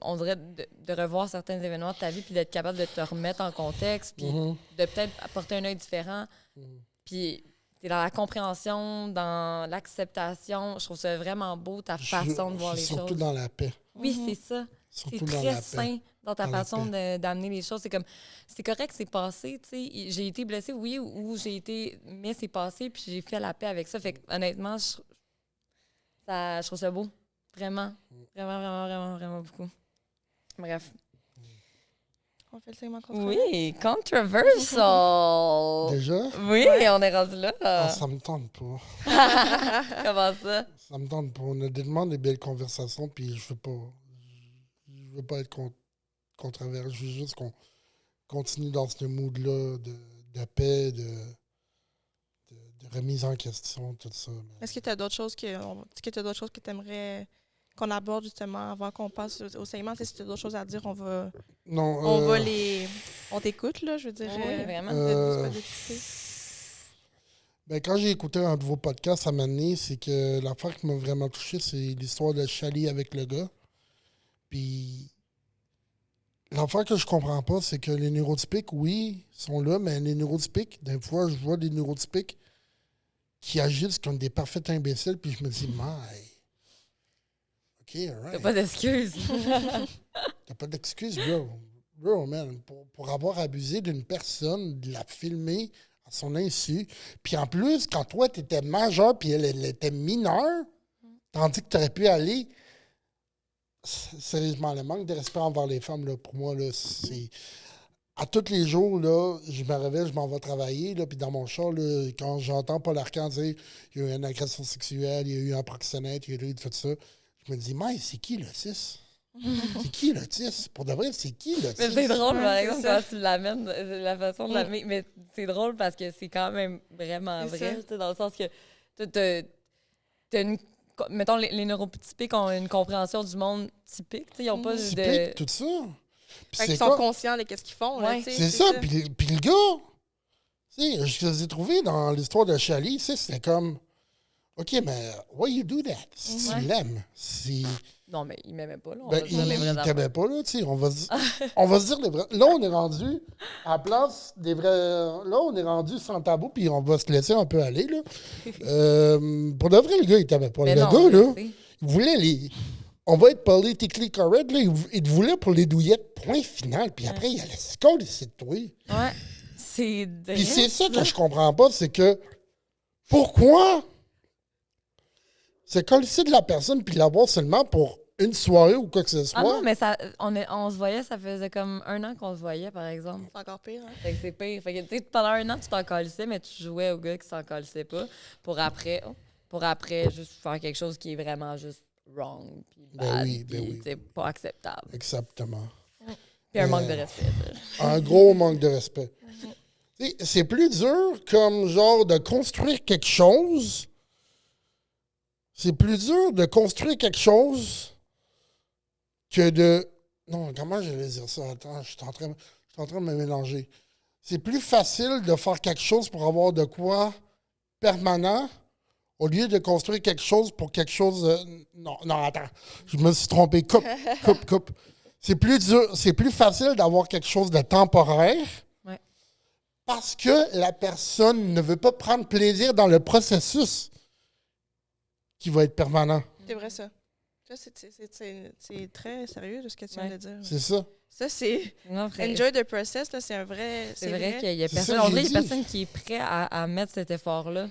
on dirait de revoir certains événements de ta vie, puis d'être capable de te remettre en contexte, puis de peut-être apporter un œil différent. Puis t'es dans la compréhension, dans l'acceptation. Je trouve ça vraiment beau, ta façon de voir les choses. Surtout dans la paix. Oui, c'est ça. Surtout C'est dans très la sain dans ta Dans la façon d'amener les choses. C'est comme, c'est correct, c'est passé, tu sais. J'ai été blessée, oui, ou j'ai été... Mais c'est passé, puis j'ai fait la paix avec ça. Fait que, honnêtement, je trouve ça beau. Vraiment. Vraiment, vraiment, vraiment, vraiment beaucoup. Bref. On fait le segment controversé. Oui, controversial. Déjà? Oui, on est rendu là. Ah, ça me tente pas. Comment ça? Ça me tente pas. On a des belles conversations, puis je veux pas être controversé. Je veux juste qu'on continue dans ce mood-là de paix, de remise en question, tout ça. Mais... Est-ce que tu as d'autres choses que tu aimerais qu'on aborde justement avant qu'on passe au segment? Si tu as d'autres choses à dire, on t'écoute, là, je veux dire. Oui, vraiment. Ben, quand j'ai écouté un de vos podcasts à un moment donné, c'est que l'affaire qui m'a vraiment touché, c'est l'histoire de Chali avec le gars. Puis l'affaire que je comprends pas, c'est que les neurotypiques, oui, sont là, mais les neurotypiques, des fois, je vois des neurotypiques qui agissent comme des parfaits imbéciles, puis je me dis, my. OK, all right. T'as pas d'excuses. T'as pas d'excuses, bro. Bro, man, pour avoir abusé d'une personne, de la filmer à son insu. Puis en plus, quand toi, t'étais majeur, puis elle était mineure, tandis que t'aurais pu aller... Sérieusement, le manque de respect envers les femmes, là, pour moi, là, c'est... À tous les jours, là, je me réveille, je m'en vais travailler, là, puis dans mon char, là, quand j'entends Paul Arcand dire il y a eu une agression sexuelle, il y a eu un proxénète, il y a eu tout ça, je me dis, mais c'est qui l'autisme? C'est qui l'autisme? Pour de vrai, c'est qui l'autisme? Mais c'est drôle, par exemple, quand tu l'amènes, la façon de l'amener. Mais c'est drôle parce que c'est quand même vraiment vrai, tu sais, dans le sens que t'as une... Mettons, les neurotypiques ont une compréhension du monde typique, tu sais, ils n'ont pas typique, tout ça. Fait qu'ils sont conscients de ce qu'ils font. Là, c'est ça. Puis le gars, tu sais, je les ai trouvés dans l'histoire de Chali, tu sais, c'était comme, OK, mais why you do that? Si tu l'aimes, si... Non, mais il m'aimait pas, là. Il t'aimait pas, là, tu sais. On va se dire les vrais... Là, on est rendu à la place des vrais... Là, on est rendu sans tabou, puis on va se laisser un peu aller, là. Pour de vrai, le gars, il t'aimait pas. Mais le non, gars, là, sais. il voulait les... On va être politically correct, là. Il te voulait pour les douillettes, point final. Puis après, il allait se coller ici de toi. Ouais. C'est... Puis c'est ça que je comprends pas, c'est que... Pourquoi... C'est coller ici de la personne, puis l'avoir seulement pour... une soirée ou quoi que ce soit. Ah non, mais ça, on se voyait, ça faisait comme 1 an qu'on se voyait, par exemple. C'est encore pire, hein? Fait que c'est pire. Fait que, tu sais, pendant 1 an, tu t'en calissais, mais tu jouais au gars qui s'en calissait pas pour après juste faire quelque chose qui est vraiment juste wrong, puis bad, puis, tu sais, pas acceptable. Exactement. Puis un manque de respect. Un gros manque de respect. C'est plus dur comme genre de construire quelque chose. C'est plus dur de construire quelque chose que de... Non, comment je vais dire ça? Attends, je suis en train de me mélanger. C'est plus facile de faire quelque chose pour avoir de quoi permanent au lieu de construire quelque chose pour quelque chose... Non, attends. Je me suis trompé. Coupe. C'est plus facile d'avoir quelque chose de temporaire parce que la personne ne veut pas prendre plaisir dans le processus qui va être permanent. C'est vrai, ça. C'est très sérieux de ce que tu viens de dire. C'est ça. Ça, c'est... Enjoy the process, là, c'est un vrai... C'est vrai qu'il y a personne... ça, On dirait qu'il y a personne qui est prêt à mettre cet effort-là.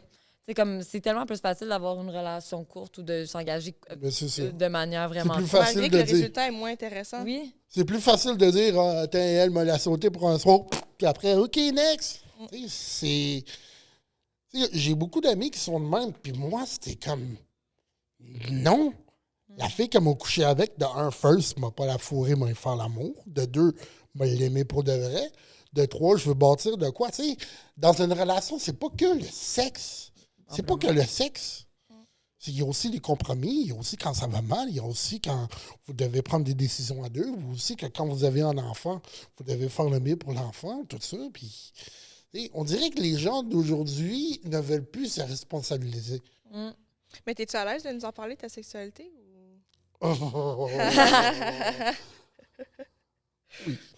C'est tellement plus facile d'avoir une relation courte ou de s'engager de manière vraiment... C'est plus facile malgré de que le dire. résultat est moins intéressant. Oui. C'est plus facile de dire « elle me l'a sauté pour un soir. » Puis après « OK, next. » C'est... J'ai beaucoup d'amis qui sont de même. Puis moi, c'était comme... Non. La fille qu'elle m'a couché avec, de un, first, m'a pas la fourrée, m'a faire l'amour. De deux, m'a l'aimer pour de vrai. De trois, je veux bâtir de quoi. Tu sais, dans une relation, c'est pas que le sexe. C'est pas que le sexe. Il y a aussi des compromis, il y a aussi quand ça va mal, il y a aussi quand vous devez prendre des décisions à deux, ou aussi que quand vous avez un enfant, vous devez faire le mieux pour l'enfant, tout ça. Puis, on dirait que les gens d'aujourd'hui ne veulent plus se responsabiliser. Mais t'es-tu à l'aise de nous en parler de ta sexualité? Oui.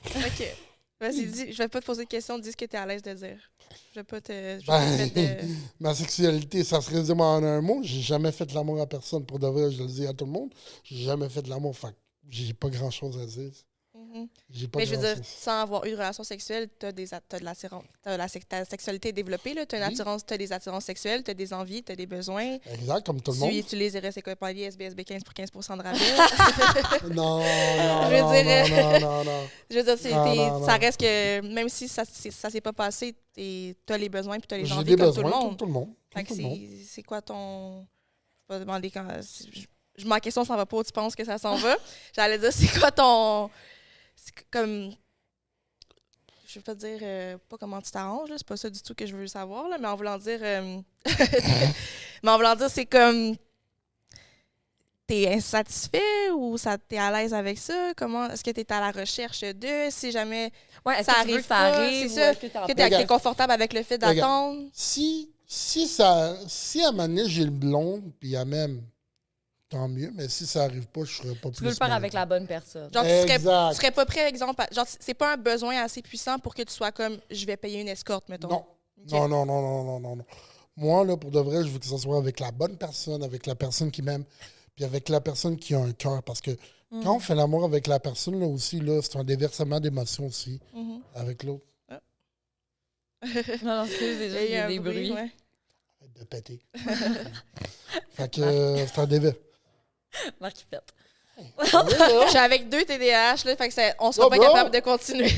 OK. Vas-y, dis. Je vais pas te poser de questions. Dis ce que t'es à l'aise de dire. Je vais pas te... Ma sexualité, ça se résume en un mot. J'ai jamais fait de l'amour à personne. Pour de vrai, je le dis à tout le monde. J'ai jamais fait de l'amour. Fait j'ai pas grand-chose à dire. J'ai pas Mais de je veux dire, racisme. sans avoir eu de relation sexuelle, t'as de l'attirance. Ta sexualité est développée, là. Oui. T'as des attirances sexuelles, t'as des envies, t'as des besoins. Exact, comme tout le Tu monde. utilises RS et compagnie, SBSB 15 pour 15% de rabais. Non, Je veux dire, non. je veux dire, Non. ça reste que, même si ça s'est pas passé, t'as les besoins puis t'as les J'ai envies des comme besoins, tout le monde. tout le monde. Fait que Tout le monde. c'est quoi ton... Je vais te demander quand... Ma question s'en va pas où tu penses que ça s'en va. J'allais dire, c'est quoi ton... Comme... Je veux pas dire... pas comment tu t'arranges, là, c'est pas ça du tout que je veux savoir, là, mais en voulant dire... mais en voulant dire, c'est comme... T'es insatisfait ou t'es à l'aise avec ça? Comment est-ce que t'es à la recherche de? Si jamais Ouais, est-ce ça que tu veux arrive que ça pas, arrive c'est ou ça, est-ce que t'en que fais? t'es confortable avec le fait Regarde. d'attendre? Si à un moment donné, j'ai le blonde, puis à même, tant mieux, mais si ça arrive pas, je serais pas plus. Tu veux le faire mal. avec la bonne personne. Genre, Exact. tu serais pas prêt, exemple, genre, c'est pas un besoin assez puissant pour que tu sois comme, je vais payer une escorte, mettons. Non. Ok. Non. Moi, là, pour de vrai, je veux que ce soit avec la bonne personne, avec la personne qui m'aime, puis avec la personne qui a un cœur. Parce que quand on fait l'amour avec la personne, là aussi, là, c'est un déversement d'émotions aussi, Mhm. avec l'autre. Non, excuse, déjà, il y a des bruits. ouais. Arrête de péter. Fait que c'est un déversement. Marc, il pète. Je suis avec 2 TDAH, là, fait que on sera Oh, pas bro! capable de continuer.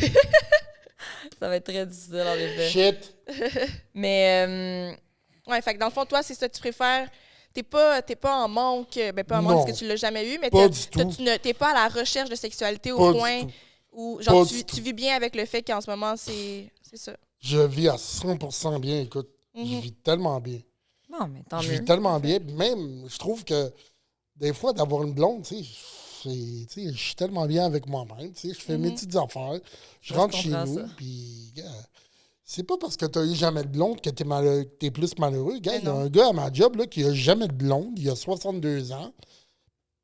Ça va être très difficile, en effet. Shit. Mais, Ouais, fait que dans le fond, toi, c'est ça que tu préfères. T'es pas en manque, ben pas en manque Non. parce que tu l'as jamais eu, mais Pas du tout. t'es pas à la recherche de sexualité au Pas du point tout. où, genre, Pas du tu tout. vis bien avec le fait qu'en ce moment, c'est ça. Je vis à 100% bien, écoute. Je vis tellement bien. bon, mais tant Je mieux. vis tellement bien. Même, je trouve que des fois, d'avoir une blonde, tu sais, je suis tellement bien avec moi-même. Tu sais, je fais mes petites affaires. Je Ouais, rentre je chez comprends nous, ça. puis, gars, c'est pas parce que tu eu jamais de blonde que t'es plus malheureux. Gars, Mais il y a non. un gars à ma job là, qui a jamais de blonde, il a 62 ans,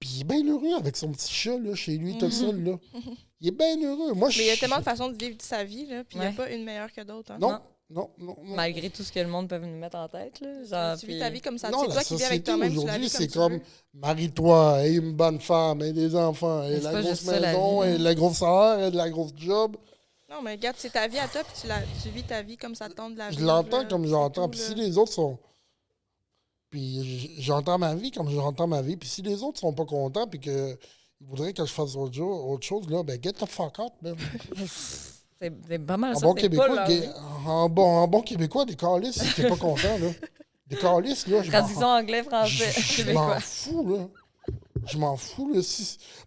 puis il est bien heureux avec son petit chat là, chez lui, tout seul. Là. Il est bien heureux. Moi, Mais il y a tellement de façons de vivre sa vie, là, puis il n'y a Ouais. pas une meilleure que d'autres. Hein. Non. Malgré tout ce que le monde peut nous mettre en tête, là. Genre, Tu vis puis- ta vie comme ça. Non, C'est la toi qui vis avec société toi-même, tu la aujourd'hui, vis comme c'est tu comme veux. marie-toi, aie une bonne femme, aie des enfants, Mais aie c'est la pas grosse juste ça, la maison, vie, aie hein. la grosse salaire, aie de la grosse job. Non, mais regarde, c'est ta vie à toi, puis tu vis ta vie comme ça te tente de la Je vivre, l'entends là, comme c'est j'entends. tout, Puis là. si les autres sont. Puis j'entends ma vie comme j'entends ma vie. Puis si les autres sont pas contents, puis qu'ils voudraient que je fasse autre chose, là, ben get the fuck out, man. C'est pas mal En ça. bon c'est québécois, pas leur vie. en bon québécois, des calices, si t'es pas content, là. Des calices, là, Traduction anglais, français, je m'en québécois. fous, là. Je m'en fous, là.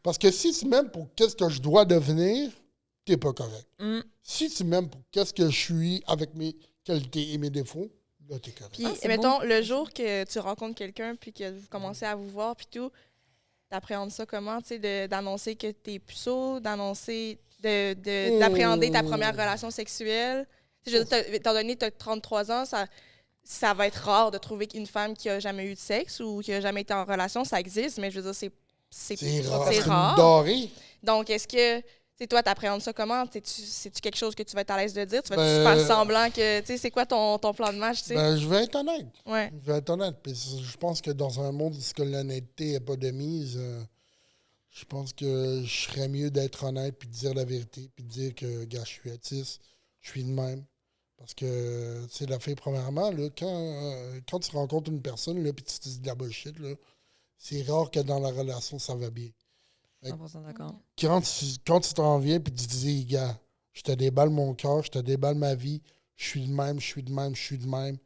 Parce que si tu m'aimes pour qu'est-ce que je dois devenir, t'es pas correct. Mm. Si tu m'aimes pour qu'est-ce que je suis avec mes qualités et mes défauts, là, t'es correct. Puis, c'est mettons, le jour que tu rencontres quelqu'un, puis que vous commencez à vous voir, puis tout, t'appréhendes ça comment, tu sais, d'annoncer que t'es puceau, d'annoncer, d'appréhender ta première relation sexuelle. Tu sais, je veux dire, étant donné que t'as 33 ans, ça va être rare de trouver une femme qui a jamais eu de sexe ou qui a jamais été en relation. Ça existe, mais je veux dire, c'est C'est rare. c'est C'est une rare. dorée. Donc, est-ce que, tu sais, toi, t'appréhendes ça comment? C'est-tu quelque chose que tu vas être à l'aise de dire? Tu vas Ben, faire semblant que, tu sais, c'est quoi ton plan de match, tu sais? Ben, je vais être honnête. Ouais. Je vais être honnête. Puis je pense que dans un monde où l'honnêteté n'est pas de mise, je pense que je serais mieux d'être honnête puis de dire la vérité puis de dire que, gars, je suis autiste, je suis de même. Parce que, tu sais, la fille, premièrement, là, quand tu rencontres une personne là, puis tu te dis de la bullshit, là, c'est rare que dans la relation, ça va bien. 100% d'accord. Quand tu t'en viens puis tu te dis, gars, je te déballe mon cœur, je te déballe ma vie, je suis de même, je suis de même, je suis de même,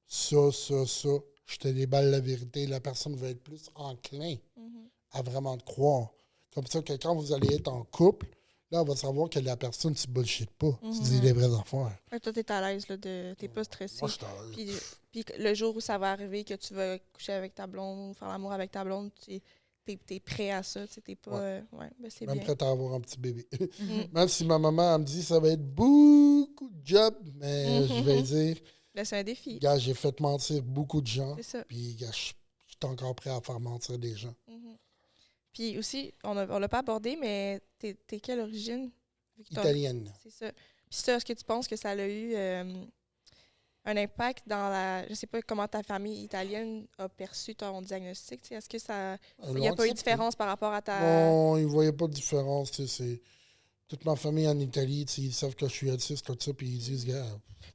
ça, je te déballe la vérité, la personne va être plus enclin à vraiment te croire. Comme ça que quand vous allez être en couple, là, on va savoir que la personne, tu bullshit pas. Tu dis les vraies affaires. Ouais, toi, t'es à l'aise, là, t'es pas stressé. Moi, je Puis le jour où ça va arriver, que tu vas coucher avec ta blonde ou faire l'amour avec ta blonde, t'es prêt à ça, tu sais, t'es pas... ouais, ben c'est même bien. prête à avoir un petit bébé. Mm. Même si ma maman, elle me dit ça va être beaucoup de job, mais je vais dire, Là, c'est un défi. gars, j'ai fait mentir beaucoup de gens, C'est ça. puis gars, je suis encore prêt à faire mentir des gens. Mhm. Puis aussi, on l'a pas abordé, mais t'es quelle origine? Vu que Italienne. C'est ça. Puis ça, est-ce que tu penses que ça a eu un impact dans la... Je sais pas comment ta famille italienne a perçu ton diagnostic. Tu sais, est-ce que ça... Il n'y a pas eu de différence par rapport à ta... Non, ils ne voyaient pas de différence. Tu sais, toute ma famille en Italie, tu sais, ils savent que je suis autiste, tout ça, puis ils disent, gars.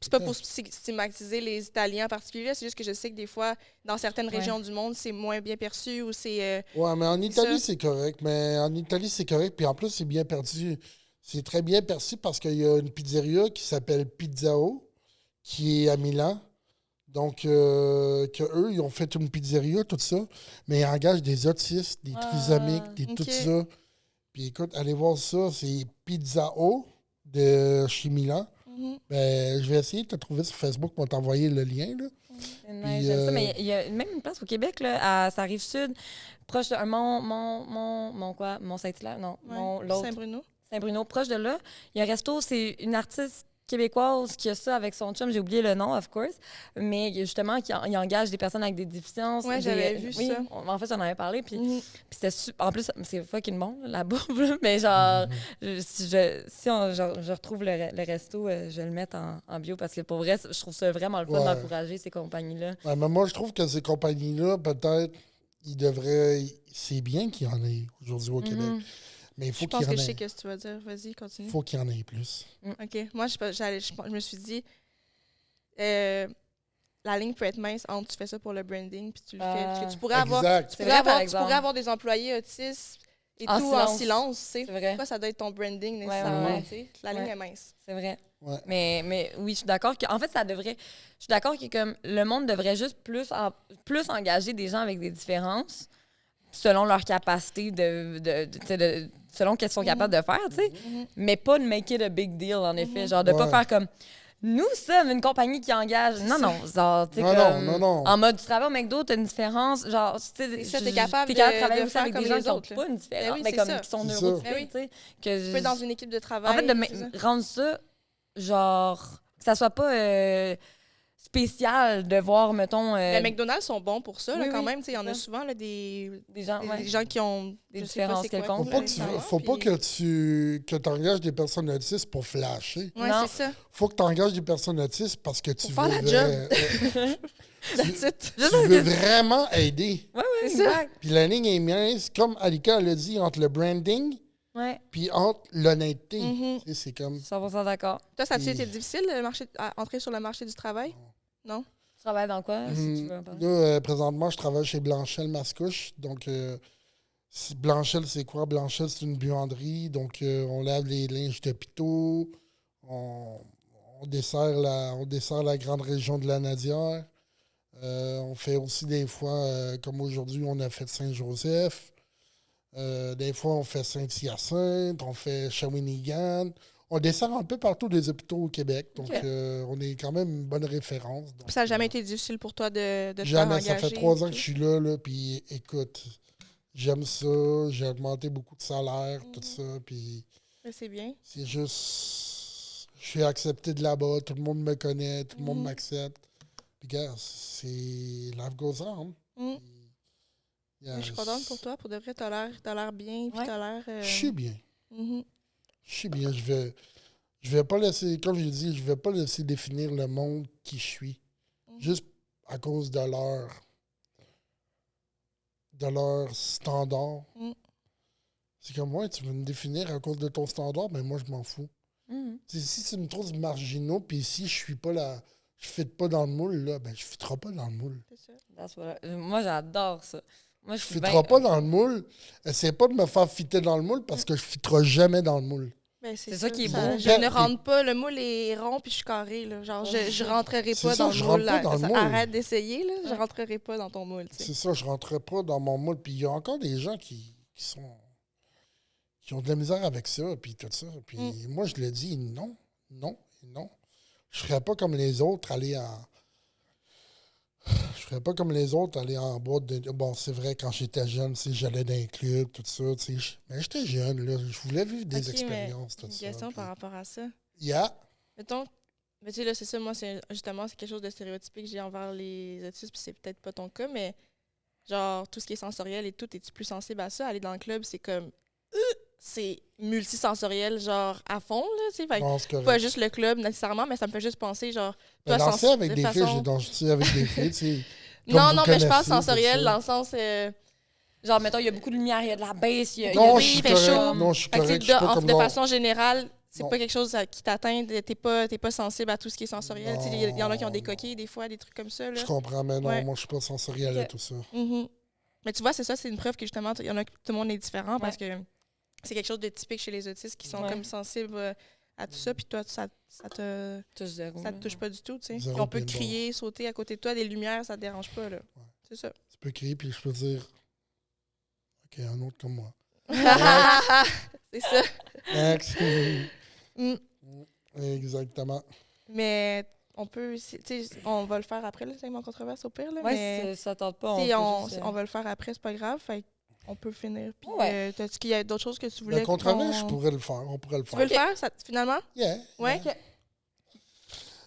C'est pas pour stigmatiser les Italiens en particulier, c'est juste que je sais que des fois, dans certaines régions du monde, c'est moins bien perçu ou c'est... Ouais, mais en Italie, ça. c'est correct. Mais en Italie, c'est correct. Puis en plus, c'est bien perçu. C'est très bien perçu parce qu'il y a une pizzeria qui s'appelle Pizzao, qui est à Milan. Donc, que eux, ils ont fait une pizzeria, tout ça. Mais ils engagent des autistes, des trisomiques, des tout ça. Puis écoute, allez voir ça. C'est Pizzao de chez Milan. Ben, je vais essayer de te trouver sur Facebook pour t'envoyer le lien, là. C'est nice, j'aime ça, mais il y a même une place au Québec, là, ça rive sud, proche de Mont-Saint-Hilaire, non, l'autre. Saint-Bruno. Saint-Bruno, proche de là. Il y a un resto, c'est une artiste québécoise qui a ça avec son chum, j'ai oublié le nom, of course, mais justement, il engage des personnes avec des déficiences. Ouais, j'avais vu ça. En fait, j'en avais parlé, puis c'était super. En plus, c'est fucking bon, la bouffe, là, mais genre, si je retrouve le resto, je vais le mettre en bio, parce que pour vrai, je trouve ça vraiment le fun d'encourager ces compagnies-là. Ouais, mais moi, je trouve que ces compagnies-là, peut-être, ils devraient... C'est bien qu'il y en ait aujourd'hui au Québec. Mais il faut Je qu'il pense y en que je ait. sais ce que tu vas dire. Vas-y, continue. Il faut qu'il y en ait plus. OK. Moi, je me suis dit, la ligne peut être mince entre tu fais ça pour le branding puis tu le fais. Parce que tu pourrais Exact. C'est vrai, par exemple. tu pourrais avoir des employés autistes et En tout en silence. silence. Tu sais. C'est vrai. Pourquoi ça doit être ton branding Ouais, nécessairement? ouais. Tu sais. La ligne est mince. C'est vrai. Ouais. Mais oui, je suis d'accord que en fait ça devrait je suis d'accord que comme le monde devrait juste plus engager des gens avec des différences selon leur capacité selon qu'elles sont capables de faire, tu sais, mais pas de make it a big deal en effet, genre de pas faire comme nous sommes une compagnie qui engage. Non, genre, tu sais, Non. en mode tu travailles au McDo, t'as une différence, genre, tu sais, ça, t'es capable de travailler de aussi faire avec comme des gens les qui n'ont autres, pas une différence, Ben oui, mais c'est comme ça. qui sont C'est neurotypés, ça. Ben oui. tu sais, que Tu peux être dans une équipe de travail. en fait, de rendre ça, genre, que ça soit pas spécial de voir, mettons... Les McDonald's sont bons pour ça, là, oui, quand oui, même. Il y en a c'est ça. souvent là, des des gens qui ont Des je sais pas différences c'est quoi, quelconques. Faut pas que tu engages des personnes autistes pour flasher. Ouais, Non. c'est ça. Faut que tu engages des personnes autistes parce que tu faire veux... la job. That's it. tu veux vraiment aider. Ouais, C'est exact. Puis la ligne est mince, comme Alika l'a dit, entre le branding Ouais, puis entre l'honnêteté. Mhm. Tu sais, c'est comme... 100% d'accord. Toi, ça a-tu été difficile, à entrer sur le marché du travail? Non? Tu travailles dans quoi, si tu veux en parler? Là, présentement, je travaille chez Blanchel Mascouche. Donc, Blanchel, c'est quoi? Blanchel, c'est une buanderie. Donc, on lave les linges d'hôpitaux. On dessert la grande région de la Nadière. On fait aussi des fois, comme aujourd'hui, on a fait Saint-Joseph. Des fois, on fait Saint-Hyacinthe. On fait Shawinigan. On dessert un peu partout des hôpitaux au Québec. Donc, on est quand même une bonne référence. Donc, Ça n'a jamais été difficile pour toi de te faire jamais. engager? Ça fait 3 ans que je suis là, puis écoute, j'aime ça. J'ai augmenté beaucoup de salaire, tout ça. Puis Mais c'est bien. c'est juste... Je suis accepté de là-bas. Tout le monde me connaît. Tout le monde m'accepte. Puis, gars, c'est... Life goes on. Mm. Yeah, Je suis contente pour toi. Pour de vrai, t'as l'air bien. Puis t'as l'air... Je suis bien. Mhm. Je suis bien. Je vais pas laisser, comme je dis, je vais pas laisser définir le monde qui je suis. Juste à cause de leur standard. Mm. C'est comme moi, tu veux me définir à cause de ton standard, mais moi, je m'en fous. Si tu me trouves marginaux, puis si je suis pas là, je ne pas dans le moule, là, ben je ne fitterai pas dans le moule. C'est ça. Moi, j'adore ça. Moi, Je ne fitterai pas dans le moule. Essaye pas de me faire fitter dans le moule parce que je ne fitterai jamais dans le moule. Ben, C'est ça qui est beau. Je ne rentre pas. Le moule est rond puis je suis carré. Là. Genre, je rentrerai C'est pas ça, dans je le rentre moule. pas dans le moule. Arrête d'essayer. Là. Je rentrerai pas dans ton moule. Tu sais. C'est ça, je ne rentrerai pas dans mon moule. Puis il y a encore des gens qui ont de la misère avec ça, puis tout ça. Puis moi, je le dis, non. Je ne ferais pas comme les autres, aller en boîte de... Bon, c'est vrai, quand j'étais jeune, j'allais dans un club, tout ça, mais j'étais jeune, là. Je voulais vivre des expériences, tout une ça. question puis... par rapport à ça. Yeah. Mettons, mais tu sais, là, c'est ça, moi, c'est quelque chose de stéréotypé que j'ai envers les autistes, puis c'est peut-être pas ton cas, mais genre, tout ce qui est sensoriel et tout, es-tu plus sensible à ça? Aller dans le club, c'est comme... c'est multisensoriel, genre, à fond, là, tu sais. Non, c'est correct. Pas juste le club, nécessairement, mais ça me fait juste penser, genre... Mais toi, danser avec de des filles, façon- j'ai dansé avec des filles, tu sais. Non, Comme non, vous mais je connaissez, pense tout sensoriel ça. dans le sens... Genre, mettons, il y a beaucoup de lumière, il y a de la baisse, il y a Non, des je suis fait correct. chaud. Non, je suis Fait que, tu sais, correct. Je suis pas comme de l'autre. façon générale, c'est Non. pas quelque chose qui t'atteint. T'es pas sensible à tout ce qui est sensoriel. Tu sais, il y en a qui ont des coquilles, des fois, des trucs comme ça. Là. Je comprends, mais non, Ouais. moi, je suis pas sensoriel à Ok. tout ça. Mhm. Mais tu vois, c'est ça, c'est une preuve que justement, il y en a, tout le monde est différent parce que c'est quelque chose de typique chez les autistes qui sont Ouais. comme sensibles à tout ça. Puis toi, ça te touche pas du tout, tu sais. Zéro Puis on peut pinball. crier, sauter à côté de toi, des lumières, ça te dérange pas, là. C'est ça. Tu peux crier, puis je peux dire, OK, un autre comme moi. C'est ça. Next. Mm. Exactement. Mais on peut, tu sais, on va le faire après, le segment controverse au pire, là. Ouais, mais ça tente pas. si peut on, juste, on va le faire après, c'est pas grave. Fait on peut finir. Puis, Ouais. est-ce qu'il y a d'autres choses que tu voulais Le controverse, qu'on- je pourrais le faire. On pourrait le Tu faire. veux le faire, ça, finalement? Yeah. Ouais. yeah.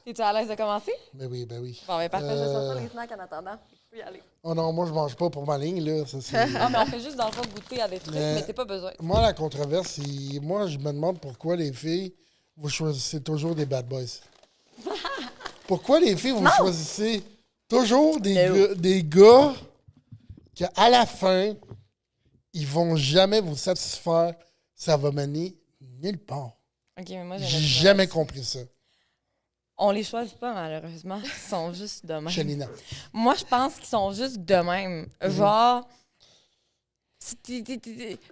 Es-tu à l'aise de commencer? Ben oui, ben oui. Bon, ben parfait, je vais sortir les snacks en attendant. Tu peux y aller. Oh non, moi, je mange pas pour ma ligne, là. Ça, c'est... Ah, mais on fait juste dans le fond goûter à des trucs, Mais- mais t'as pas besoin. Moi, la controverse, c'est... Moi, je me demande pourquoi les filles, vous choisissez toujours des bad boys. Pourquoi les filles, vous choisissez toujours des gars qu'à la fin, ils vont jamais vous satisfaire. Ça va mener nulle part. Ok, mais moi, J'ai jamais compris ça. On les choisit pas, malheureusement. Ils sont juste de même. Chelina. Moi, je pense qu'ils sont juste de même. Genre,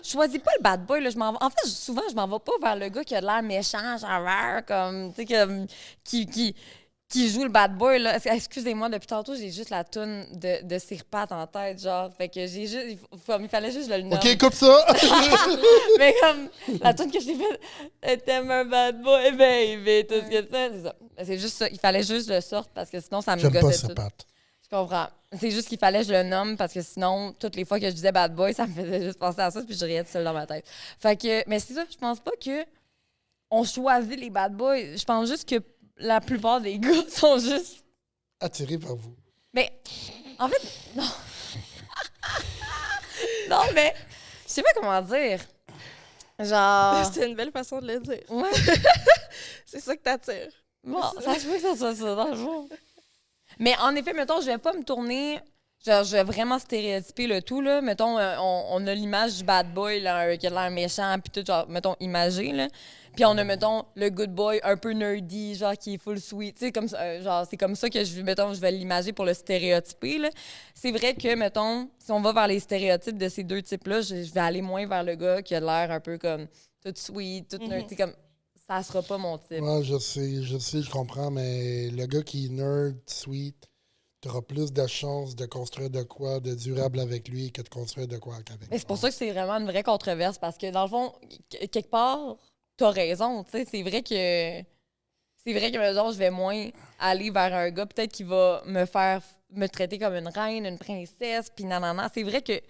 choisis pas le bad boy. Là, en fait, souvent, je m'en vais pas vers le gars qui a de l'air méchant, genre, comme, tu sais, qui joue le bad boy. Là. Excusez-moi, depuis tantôt, j'ai juste la toune de Sirpat en tête, genre. Fait que j'ai juste. Il fallait juste le nommer. OK, coupe ça! Mais comme la toune que je t'ai faite, t'aimes un bad boy, baby, tout ce que tu fais, c'est ça. C'est juste ça. Il fallait juste le sorte parce que sinon, ça me J'aime pas gossait ça, tout. Pat. Je comprends. C'est juste qu'il fallait que je le nomme parce que sinon, toutes les fois que je disais bad boy, ça me faisait juste penser à ça puis je riais tout seul dans ma tête. Fait que, mais c'est ça, je pense pas que on choisit les bad boys. Je pense juste que la plupart des gars sont juste. Attiré par vous. Mais, en fait, non. Non, mais, je sais pas comment dire. Genre. C'est une belle façon de le dire. Ouais. C'est ça que t'attires. Bon, ça se peut que ça soit ça, dans le fond. Mais en effet, mettons, je vais pas me tourner. Genre, je vais vraiment stéréotyper le tout, là. Mettons, on a l'image du bad boy, là, qui a l'air méchant, puis tout, genre, mettons, imagé, là. Puis on a, mettons, le good boy un peu nerdy, genre, qui est full sweet. Tu sais, comme ça, genre, c'est comme ça que je vais l'imager pour le stéréotyper, là. C'est vrai que, mettons, si on va vers les stéréotypes de ces deux types-là, je vais aller moins vers le gars qui a l'air un peu comme tout sweet, tout nerdy. Tu sais, comme, ça sera pas mon type. Ouais, je sais, je comprends, mais le gars qui est nerd, sweet, tu auras plus de chances de construire de quoi de durable avec lui que de construire de quoi avec Mais c'est pour ça que c'est vraiment une vraie controverse, parce que dans le fond, quelque part, t'as raison, tu sais, c'est vrai que mettons, je vais moins aller vers un gars peut-être qui va me traiter comme une reine, une princesse, puis nanana. C'est vrai que,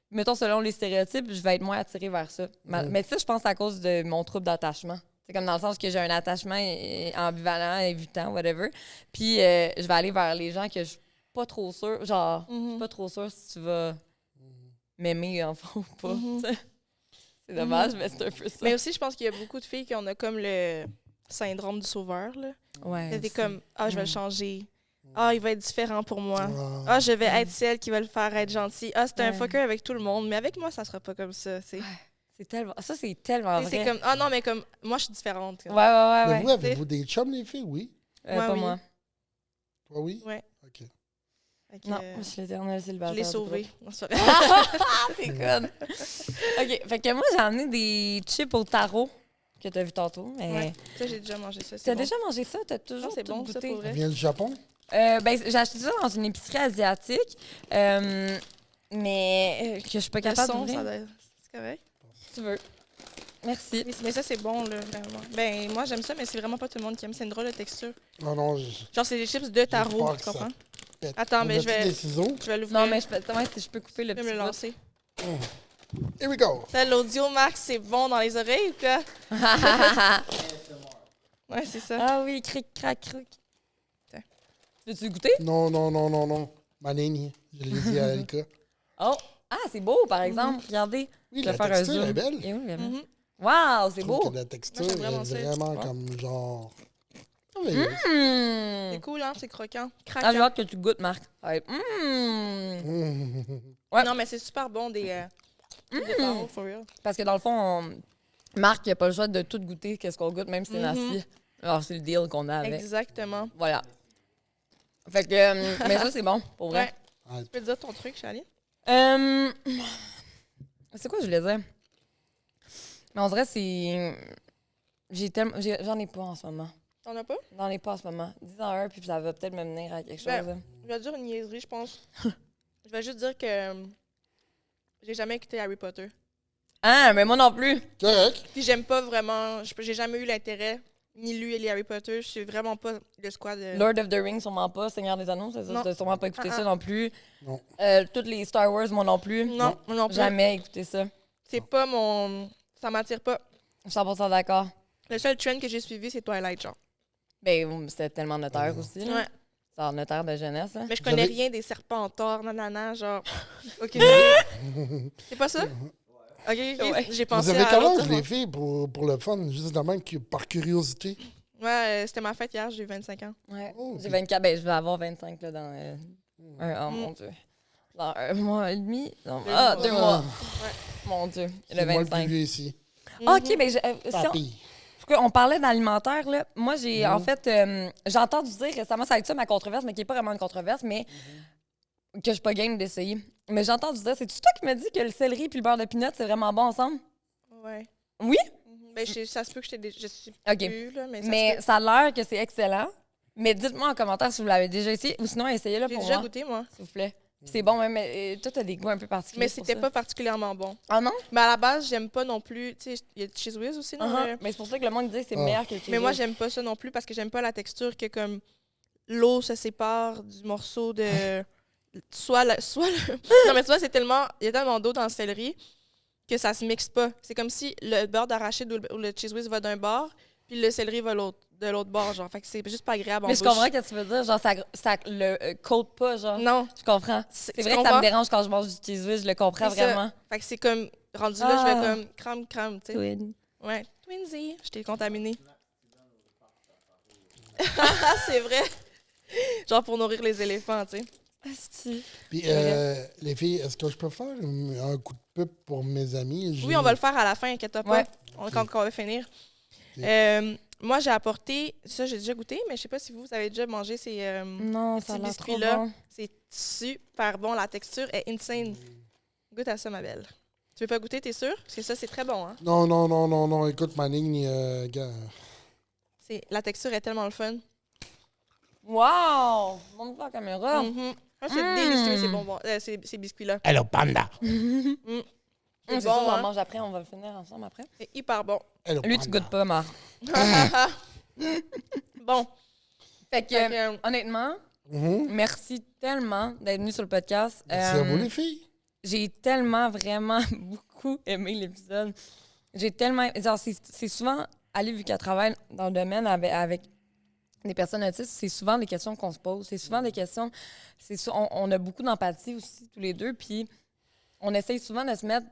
mettons, selon les stéréotypes, je vais être moins attirée vers ça. Mais ça, je pense à cause de mon trouble d'attachement. C'est comme dans le sens que j'ai un attachement ambivalent, évitant, whatever. Puis je vais aller vers les gens que je suis pas trop sûre. Genre, je suis pas trop sûre si tu vas m'aimer, enfin, ou pas. t'sais. C'est dommage, mais c'est un peu ça. Mais aussi, je pense qu'il y a beaucoup de filles qui ont comme le syndrome du sauveur, là. Ouais. C'est comme, ah, je vais le changer. Ah, il va être différent pour moi. Ah. Ah, je vais être celle qui va le faire être gentil. Ah, c'est un Ouais. fucker avec tout le monde, mais avec moi, ça sera pas comme ça. C'est tellement... Ça, c'est tellement vrai. C'est comme, ah non, mais comme, moi, je suis différente. Ouais, ouais, Mais ouais. vous, avez-vous des chums, les filles? Oui. Moi, Pas oui. moi. Toi, oui? Ouais. OK. Fait que, Non, je suis l'éternel je célibataire. l'ai du sauvé. groupe. Non, c'est vrai. Ah, t'es conne. OK, fait que moi, j'ai emmené des chips au taro que t'as vu tantôt. Mais... Ouais. Ça, j'ai déjà mangé ça. T'as C'est bon. déjà mangé ça? T'as Non, toujours c'est tout bon, ça, goûté? pour Ça vrai. vient du Japon? Ben, j'ai acheté ça dans une épicerie asiatique, mais que je suis pas Le capable son, d'ouvrir. c'est correct. Si tu veux. Merci. Mais ça, c'est bon, là, vraiment. Ben, moi, j'aime ça, mais c'est vraiment pas tout le monde qui aime. C'est une drôle de texture. Non, non, Genre, c'est des chips de taro, peur tu que ça comprends? pète. Attends, On mais je a-tu vais- des ciseaux? Je vais l'ouvrir. Non, mais je peux couper le Je vais petit me le bout. lancer. Here we go. Ça, l'audio, Max, c'est bon dans les oreilles ou quoi? Ouais, c'est ça. Ah oui, cric, crac, cric. Tiens. Veux-tu goûter? Non, non, non, non, non. Ma ligne, je l'ai dit à Erika. Oh! Ah, c'est beau, par exemple. Regardez. Oui, Je la vais faire un texture zoom. est belle. Et oui, vraiment. Mhm. Wow, Je c'est trouve beau. que la texture Moi, j'aime vraiment est ça. vraiment Ouais. comme genre... merveilleuse. Mmh. C'est cool, hein? C'est croquant. Ah, j'ai Craquant. hâte que tu goûtes, Marc. Ouais. Mmh. Mmh. Ouais. Non, mais c'est super bon, des tarots, for real. Parce que dans le fond, Marc, il n'a pas le choix de tout goûter, qu'est-ce qu'on goûte, même si c'est nasty. Alors, c'est le deal qu'on a avec. Exactement. Voilà. Fait que, mais ça, c'est bon, pour vrai. Ouais. Tu peux dire ton truc, Charlie? C'est quoi je voulais dire? Mais on dirait c'est... J'en ai pas en ce moment. T'en as pas? J'en ai pas en ce moment. Dis-en un, puis ça va peut-être me mener à quelque chose. Ben, je vais dire une niaiserie, je pense. Je vais juste dire que j'ai jamais écouté Harry Potter. Ah, mais moi non plus. Correct. Puis j'aime pas vraiment... J'ai jamais eu l'intérêt, ni lu les Harry Potter. Je suis vraiment pas le squad de... Lord of the Rings, sûrement pas. Seigneur des Anneaux, c'est ça? Non. T'as sûrement pas écouté ça non plus. Non. Toutes les Star Wars, moi non plus. Non, moi non plus. Jamais écouté ça. C'est pas mon... Ça m'attire pas. Je suis 100% d'accord. Le seul trend que j'ai suivi, c'est Twilight, genre. Ben, c'était tellement notaire aussi. Là. Ouais. C'est en notaire de jeunesse. Là. Mais je connais avez- rien des serpents nanana, genre... OK. C'est pas ça? OK, Ouais. j'ai Vous pensé avez à quel l'autre, âge, moi. les filles, pour le fun, juste de même, par curiosité? Ouais, c'était ma fête hier, j'ai eu 25 ans. Ouais. Oh, J'ai ok. 24, ben je vais avoir 25 là, dans oh mon Dieu. Dans un mois et demi. Non, Deux ah, mois. 2 mois. Ouais. Mon Dieu, C'est le moi le plus 25. vieux ici. Ah, OK, ben si Papy. on parlait d'alimentaire, là, moi, j'ai en fait, j'ai entendu dire récemment, ça va être ça ma controverse, mais qui n'est pas vraiment une controverse, mais que je suis pas game d'essayer. Mais j'ai entendu dire, c'est-tu toi qui me dis que le céleri et le beurre de pinot, c'est vraiment bon ensemble? Ouais. Oui? Ben, ça se peut que je suis OK. plus, là, mais ça se Mais peut. ça a l'air que c'est excellent. Mais dites-moi en commentaire si vous l'avez déjà essayé ou sinon essayez-le J'ai pour déjà moi, goûté, moi. s'il vous plaît. Puis c'est bon, même, mais toi, t'as des goûts un peu particuliers. Mais pour c'était ça. pas particulièrement bon. Ah non? Mais à la base, j'aime pas non plus... Tu sais, il y a Cheese Whiz aussi, non? Uh-huh. Mais c'est pour ça que le monde dit que c'est Ah. meilleur que le Mais moi, cheese. j'aime pas ça non plus parce que j'aime pas la texture que comme l'eau se sépare du morceau de... Non, mais tu vois, c'est tellement... Il y a tellement d'eau dans le céleri que ça se mixe pas. C'est comme si le beurre d'arachide ou le Cheese Whiz va d'un bord, puis le céleri va de l'autre bord, genre. Fait que c'est juste pas agréable en Mais bouche. je comprends ce que tu veux dire. Genre, ça le cote pas, genre. Non. Je comprends. C'est C'est vrai que ça me dérange quand je mange du cheese whiz, je le comprends C'est ça. vraiment. Fait que c'est comme... Rendu là, je vais comme crame, tu sais. Twin. Ouais. Twinsy. Je t'ai contaminé. C'est vrai. Genre pour nourrir les éléphants, tu sais. Asti. Puis, vrai. les filles, est-ce que je peux faire un coup de pub pour mes amis? Oui, on va le faire à la fin, inquiète-toi pas. Ouais. Quand on va finir. Ok. Moi, j'ai apporté... Ça, j'ai déjà goûté, mais je sais pas si vous avez déjà mangé ces Non, ces ça a petits l'air trop biscuits-là. bon. C'est super bon. La texture est insane. Goûte à ça, ma belle. Tu veux pas goûter, t'es sûr? Parce que ça, c'est très bon, hein? Non. Écoute, ma ligne, gars. La texture est tellement le fun. Wow! Montre pas la caméra. Mhm. Ah, c'est délicieux, ces bonbons, ces biscuits-là. Hello, panda. C'est C'est bon, on bon, en hein? mange après, on va le finir ensemble après. C'est hyper bon. Hello, Lui, tu panda. goûtes pas, Marc. Bon. Fait que, Fait que, honnêtement, Mhm. merci tellement d'être venu sur le podcast. Merci à vous, les filles. J'ai tellement, vraiment beaucoup aimé l'épisode. J'ai tellement... Genre, c'est souvent... Ali, vu qu'elle travaille dans le domaine avec des personnes autistes, c'est souvent des questions qu'on se pose. C'est souvent des questions... On a beaucoup d'empathie aussi, tous les deux, puis on essaye souvent de se mettre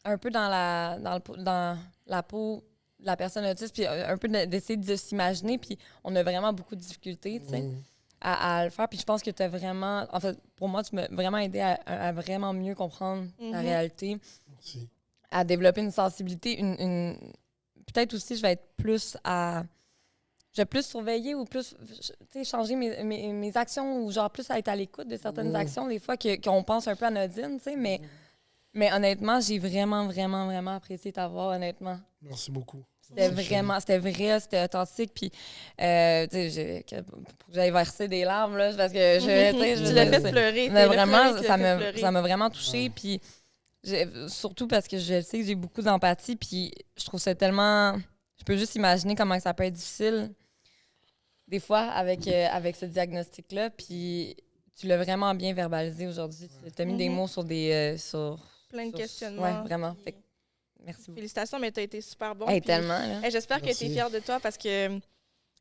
un peu dans la peau de la personne autiste, puis un peu d'essayer de s'imaginer, puis on a vraiment beaucoup de difficultés, tu sais, à le faire. Puis je pense que tu as vraiment... En fait, pour moi, tu m'as vraiment aidé à vraiment mieux comprendre la réalité, Merci. à développer une sensibilité, peut-être aussi, je vais être plus à... Je vais plus surveiller ou plus, tu sais, changer mes actions ou genre plus à être à l'écoute de certaines actions, des fois, qu'on pense un peu anodines, tu sais, mais honnêtement, j'ai vraiment, vraiment, vraiment apprécié t'avoir, honnêtement. Merci beaucoup. C'était Merci, vraiment, c'était vrai, c'était authentique, puis, tu sais, pour que j'aille verser des larmes, là, parce que tu sais, tu l'as fait pleurer. mais t'es vraiment, pleurer, tu ça l'as fait pleurer. m'a vraiment touchée, puis surtout parce que je sais que j'ai beaucoup d'empathie, puis je trouve ça tellement... Je peux juste imaginer comment ça peut être difficile, des fois, avec ce diagnostic-là, puis tu l'as vraiment bien verbalisé aujourd'hui. Tu as mis des mots sur des... Plein de sur- questionnements. Ouais, vraiment. Fait que merci beaucoup. Félicitations, mais tu as été super bon. Hey, puis- tellement, là. Hey, j'espère que tu es Merci. fière de toi parce que,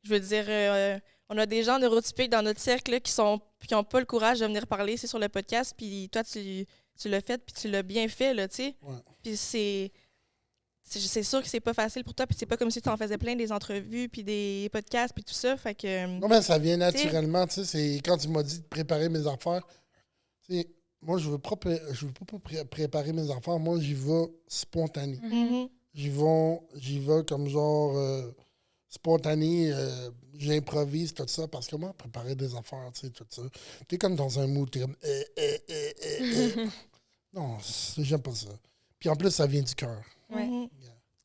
je veux dire, on a des gens neurotypiques dans notre cercle là, qui n'ont pas le courage de venir parler ici sur le podcast. Puis toi, tu l'as fait, puis tu l'as bien fait, là, tu sais. Ouais. Puis c'est sûr que c'est pas facile pour toi, puis c'est pas comme si tu en faisais plein des entrevues, puis des podcasts, puis tout ça. Fait que. Non, mais ça vient naturellement, tu sais. C'est quand tu m'as dit de préparer mes affaires. Tu sais, moi, je veux pas préparer mes enfants. Moi, j'y vais spontané. Mhm. J'y vais comme genre spontané. J'improvise tout ça parce que moi, préparer des affaires, tu sais, tout ça. T'es comme dans un mood, t'es comme Non, j'aime pas ça. Puis en plus, ça vient du cœur. Ouais. Mhm.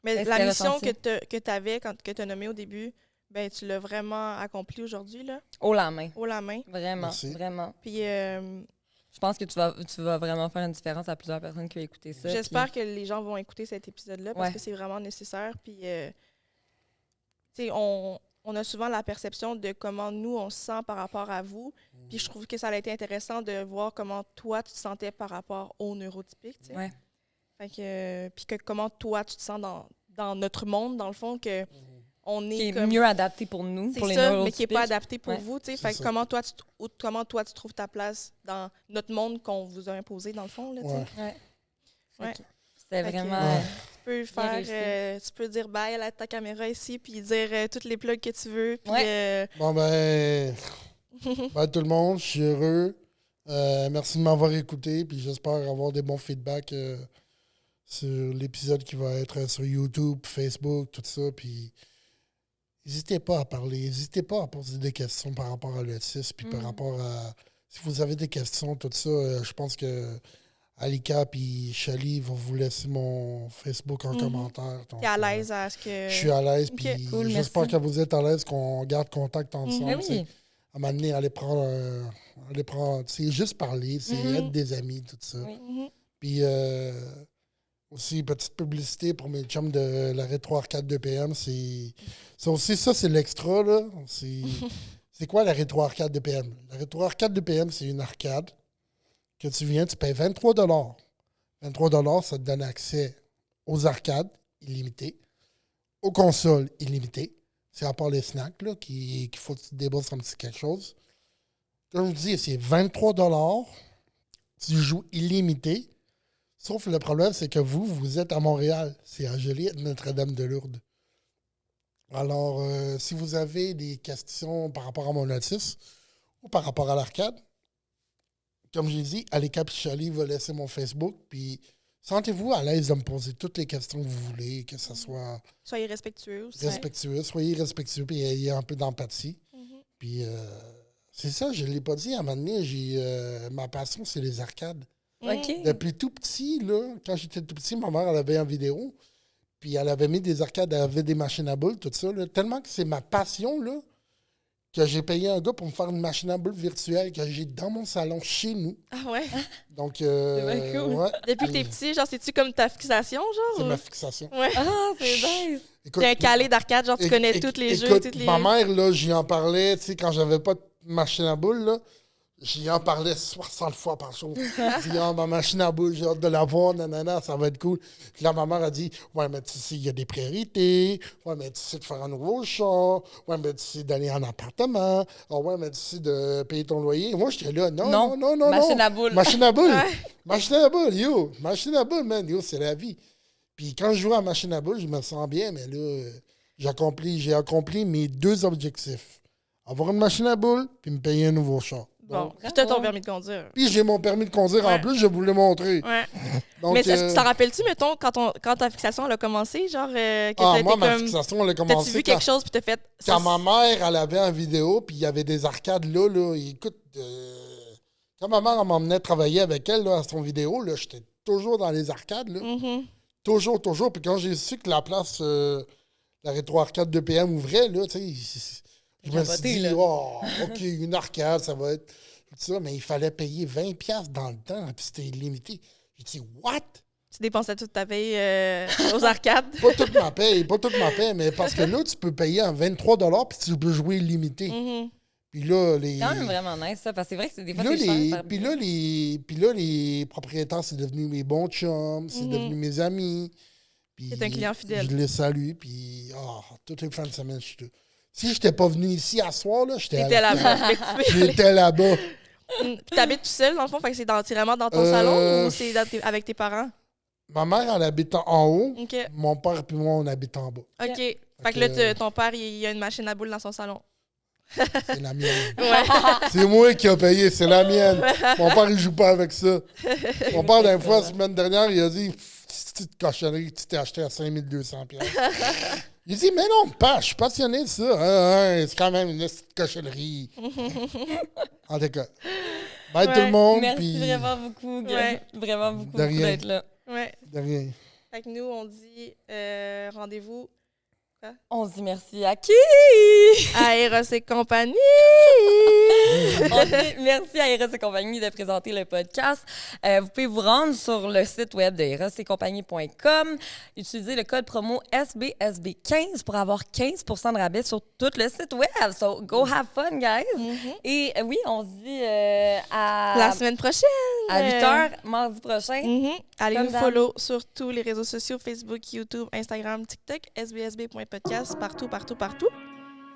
Mais Est-ce la qu'elle a mission senti? que tu avais, que tu as nommée au début, ben tu l'as vraiment accomplie aujourd'hui, là, Haut la main. haut la main. Vraiment, Merci. vraiment. Puis Je pense que tu vas vraiment faire une différence à plusieurs personnes qui vont écouter ça. j'espère que les gens vont écouter cet épisode-là parce Ouais. que c'est vraiment nécessaire. Puis, tu sais, on a souvent la perception de comment nous, on se sent par rapport à vous. Puis je trouve que ça a été intéressant de voir comment toi, tu te sentais par rapport aux neurotypiques, tu sais. Ouais. Fait que, puis que comment toi, tu te sens dans notre monde, dans le fond, que on est Qui est comme... mieux adapté pour nous, C'est pour les ça, mais qui n'est neurotypiques. pas adapté pour Ouais. vous, tu sais. C'est Fait que ça. comment toi, tu trouves ta place dans notre monde qu'on vous a imposé, dans le fond, là, tu sais. Ouais. Ouais. Ouais. C'était Fait que, vraiment... Ouais. Tu peux faire, tu peux dire bye à ta caméra ici, puis dire toutes les plugs que tu veux. Puis, Bon, ben, bye tout le monde, je suis heureux. Merci de m'avoir écouté, puis j'espère avoir des bons feedbacks sur l'épisode qui va être sur YouTube, Facebook, tout ça. Puis n'hésitez pas à parler, n'hésitez pas à poser des questions par rapport à l'autisme, puis par rapport à... Si vous avez des questions, tout ça, je pense que Alika puis Chali vont vous laisser mon Facebook en commentaire. Donc, t'es à l'aise à ce que... je suis à l'aise, Ok, puis cool, j'espère merci. que vous êtes à l'aise, qu'on garde contact ensemble. Ben tu sais. oui. À un moment donné, aller prendre, c'est juste parler, c'est être des amis, tout ça. Oui. Mhm. Puis aussi, petite publicité pour mes chums de la Rétro Arcade 2PM, c'est aussi ça, c'est l'extra, là. C'est quoi la Rétro Arcade 2PM? La Rétro Arcade 2PM, c'est une arcade que tu viens, tu payes 23 $. Ça te donne accès aux arcades illimités, aux consoles illimitées. C'est à part les snacks, là, qu'il faut que tu te débourses un petit quelque chose. Comme je vous dis, c'est 23 $. Tu joues illimité. Sauf le problème, c'est que vous êtes à Montréal. C'est à Joliette, Notre-Dame-de-Lourdes. Alors, si vous avez des questions par rapport à mon autisme ou par rapport à l'arcade, comme j'ai dit, Alika Pichali va laisser mon Facebook. Puis, sentez-vous à l'aise de me poser toutes les questions que vous voulez, que ce soit Soyez respectueux aussi. respectueux. Soyez respectueux, puis ayez un peu d'empathie. Puis, c'est ça, je ne l'ai pas dit. À un moment donné, ma passion, c'est les arcades. OK. Depuis tout petit, là, quand j'étais tout petit, ma mère, elle avait une vidéo. Puis elle avait mis des arcades, elle avait des machines à boules, tout ça. Là. Tellement que c'est ma passion, là, que j'ai payé un gars pour me faire une machine à boules virtuelle que j'ai dans mon salon chez nous. Ah ouais? Donc, bien cool. ouais. Depuis que t'es petit, genre, c'est-tu comme ta fixation, C'est genre? ma fixation. Ouais. Ah, c'est dingue. Écoute, T'es un calé d'arcade, genre, tu connais tous les jeux, écoute, toutes les... ma mère, là, j'y en parlais, tu sais, quand j'avais pas de machine à boules, là, j'y en parlais 60 fois par jour. Je dis, ah, ma machine à boules, j'ai hâte de la voir, nanana, ça va être cool. Puis là, ma mère a dit, ouais, mais tu sais, il y a des priorités. Ouais, mais tu sais de faire un nouveau char. Ouais, mais tu sais d'aller en appartement. Ah, ouais, mais tu sais de payer ton loyer. Et moi, j'étais là, non. Machine à boules. Machine à boules. Machine à boules, yo. Machine à boules, man, yo, c'est la vie. Puis quand je joue à machine à boules, je me sens bien, mais là, j'ai accompli mes 2 objectifs. Avoir une machine à boules, puis me payer un nouveau char. Bon, puis t'as ton permis de conduire. Puis j'ai mon permis de conduire en Ouais. plus, je vous l'ai montré. Ouais. Donc, Mais tu t'en rappelles-tu, mettons, quand ta fixation, elle a commencé, genre, que ah, t'as moi, été ma comme... fixation, elle a T'as-tu commencé vu quelque chose, puis t'as fait... quand ma mère, elle avait une vidéo, puis il y avait des arcades là, écoute, quand ma mère elle m'emmenait travailler avec elle là, à son vidéo, là, j'étais toujours dans les arcades, là. Mhm. Toujours. Puis quand j'ai su que la place, la Rétro Arcade 2PM ouvrait, là, tu sais, je me suis Capoté, dit, là. oh, OK, une arcade, ça va être tout ça, mais il fallait payer 20$ dans le temps, puis c'était illimité. J'ai dit, what? Tu dépensais toute ta paye aux arcades. Pas toute ma paie, mais parce que là, tu peux payer en 23 $ puis tu peux jouer illimité. Mhm. Puis là, les. C'est quand même vraiment nice, ça, parce que c'est vrai que c'est des Puis fois, là, c'est cher. les, ça- puis là, les propriétaires, c'est devenu mes bons chums, c'est devenu mes amis. Puis C'est un client fidèle. Je les salue, puis toutes les fins de semaine, je suis là. Si je n'étais pas venu ici à soir, là, j'étais T'étais là-bas. Fait que tu peux y aller. J'étais là-bas. Puis t'habites tout seul, dans le fond? Fait que c'est vraiment dans ton Euh, salon ou c'est avec tes parents? Ma mère, elle habite en haut. OK. Mon père et moi, on habite en bas. OK. Fait que que- là, ton père, il a une machine à boules dans son salon. C'est la mienne. Ouais. C'est moi qui ai payé, c'est la mienne. Mon père, il joue pas avec ça. Mon père, d'une fois, la semaine dernière, il a dit petite cochonnerie que tu t'es acheté à 5200$. Il dit mais non, pas, je suis passionné de ça. C'est quand même une petite cochonnerie. En tout cas, bye tout le monde. Merci puis vraiment beaucoup, Greg. Ouais. Vraiment beaucoup, De beaucoup rien. d'être là. Ouais. De rien. Fait que nous, on dit rendez-vous On se dit merci à qui? à Eros et compagnie. On dit merci à Eros et compagnie de présenter le podcast. Vous pouvez vous rendre sur le site web de erosetcompagnie.com, utiliser le code promo SBSB15 pour avoir 15% de rabais sur tout le site web. So, go have fun, guys! Et oui, on se dit à La semaine prochaine. à 8h, mardi prochain. Allez Comme nous d'hab. follow sur tous les réseaux sociaux, Facebook, YouTube, Instagram, TikTok, sbsb.podcast, partout.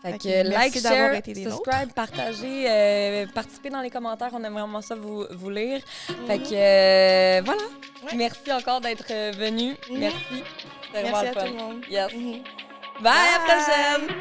Fait Fait que que merci like, d'avoir share, été des subscribe, partagez, participez dans les commentaires. On aime vraiment ça vous lire. Fait que voilà. Ouais. Merci encore d'être venu. Merci. C'était vraiment Merci le à fun. tout le monde. Yes. Mhm. Bye, à la Bye. prochaine!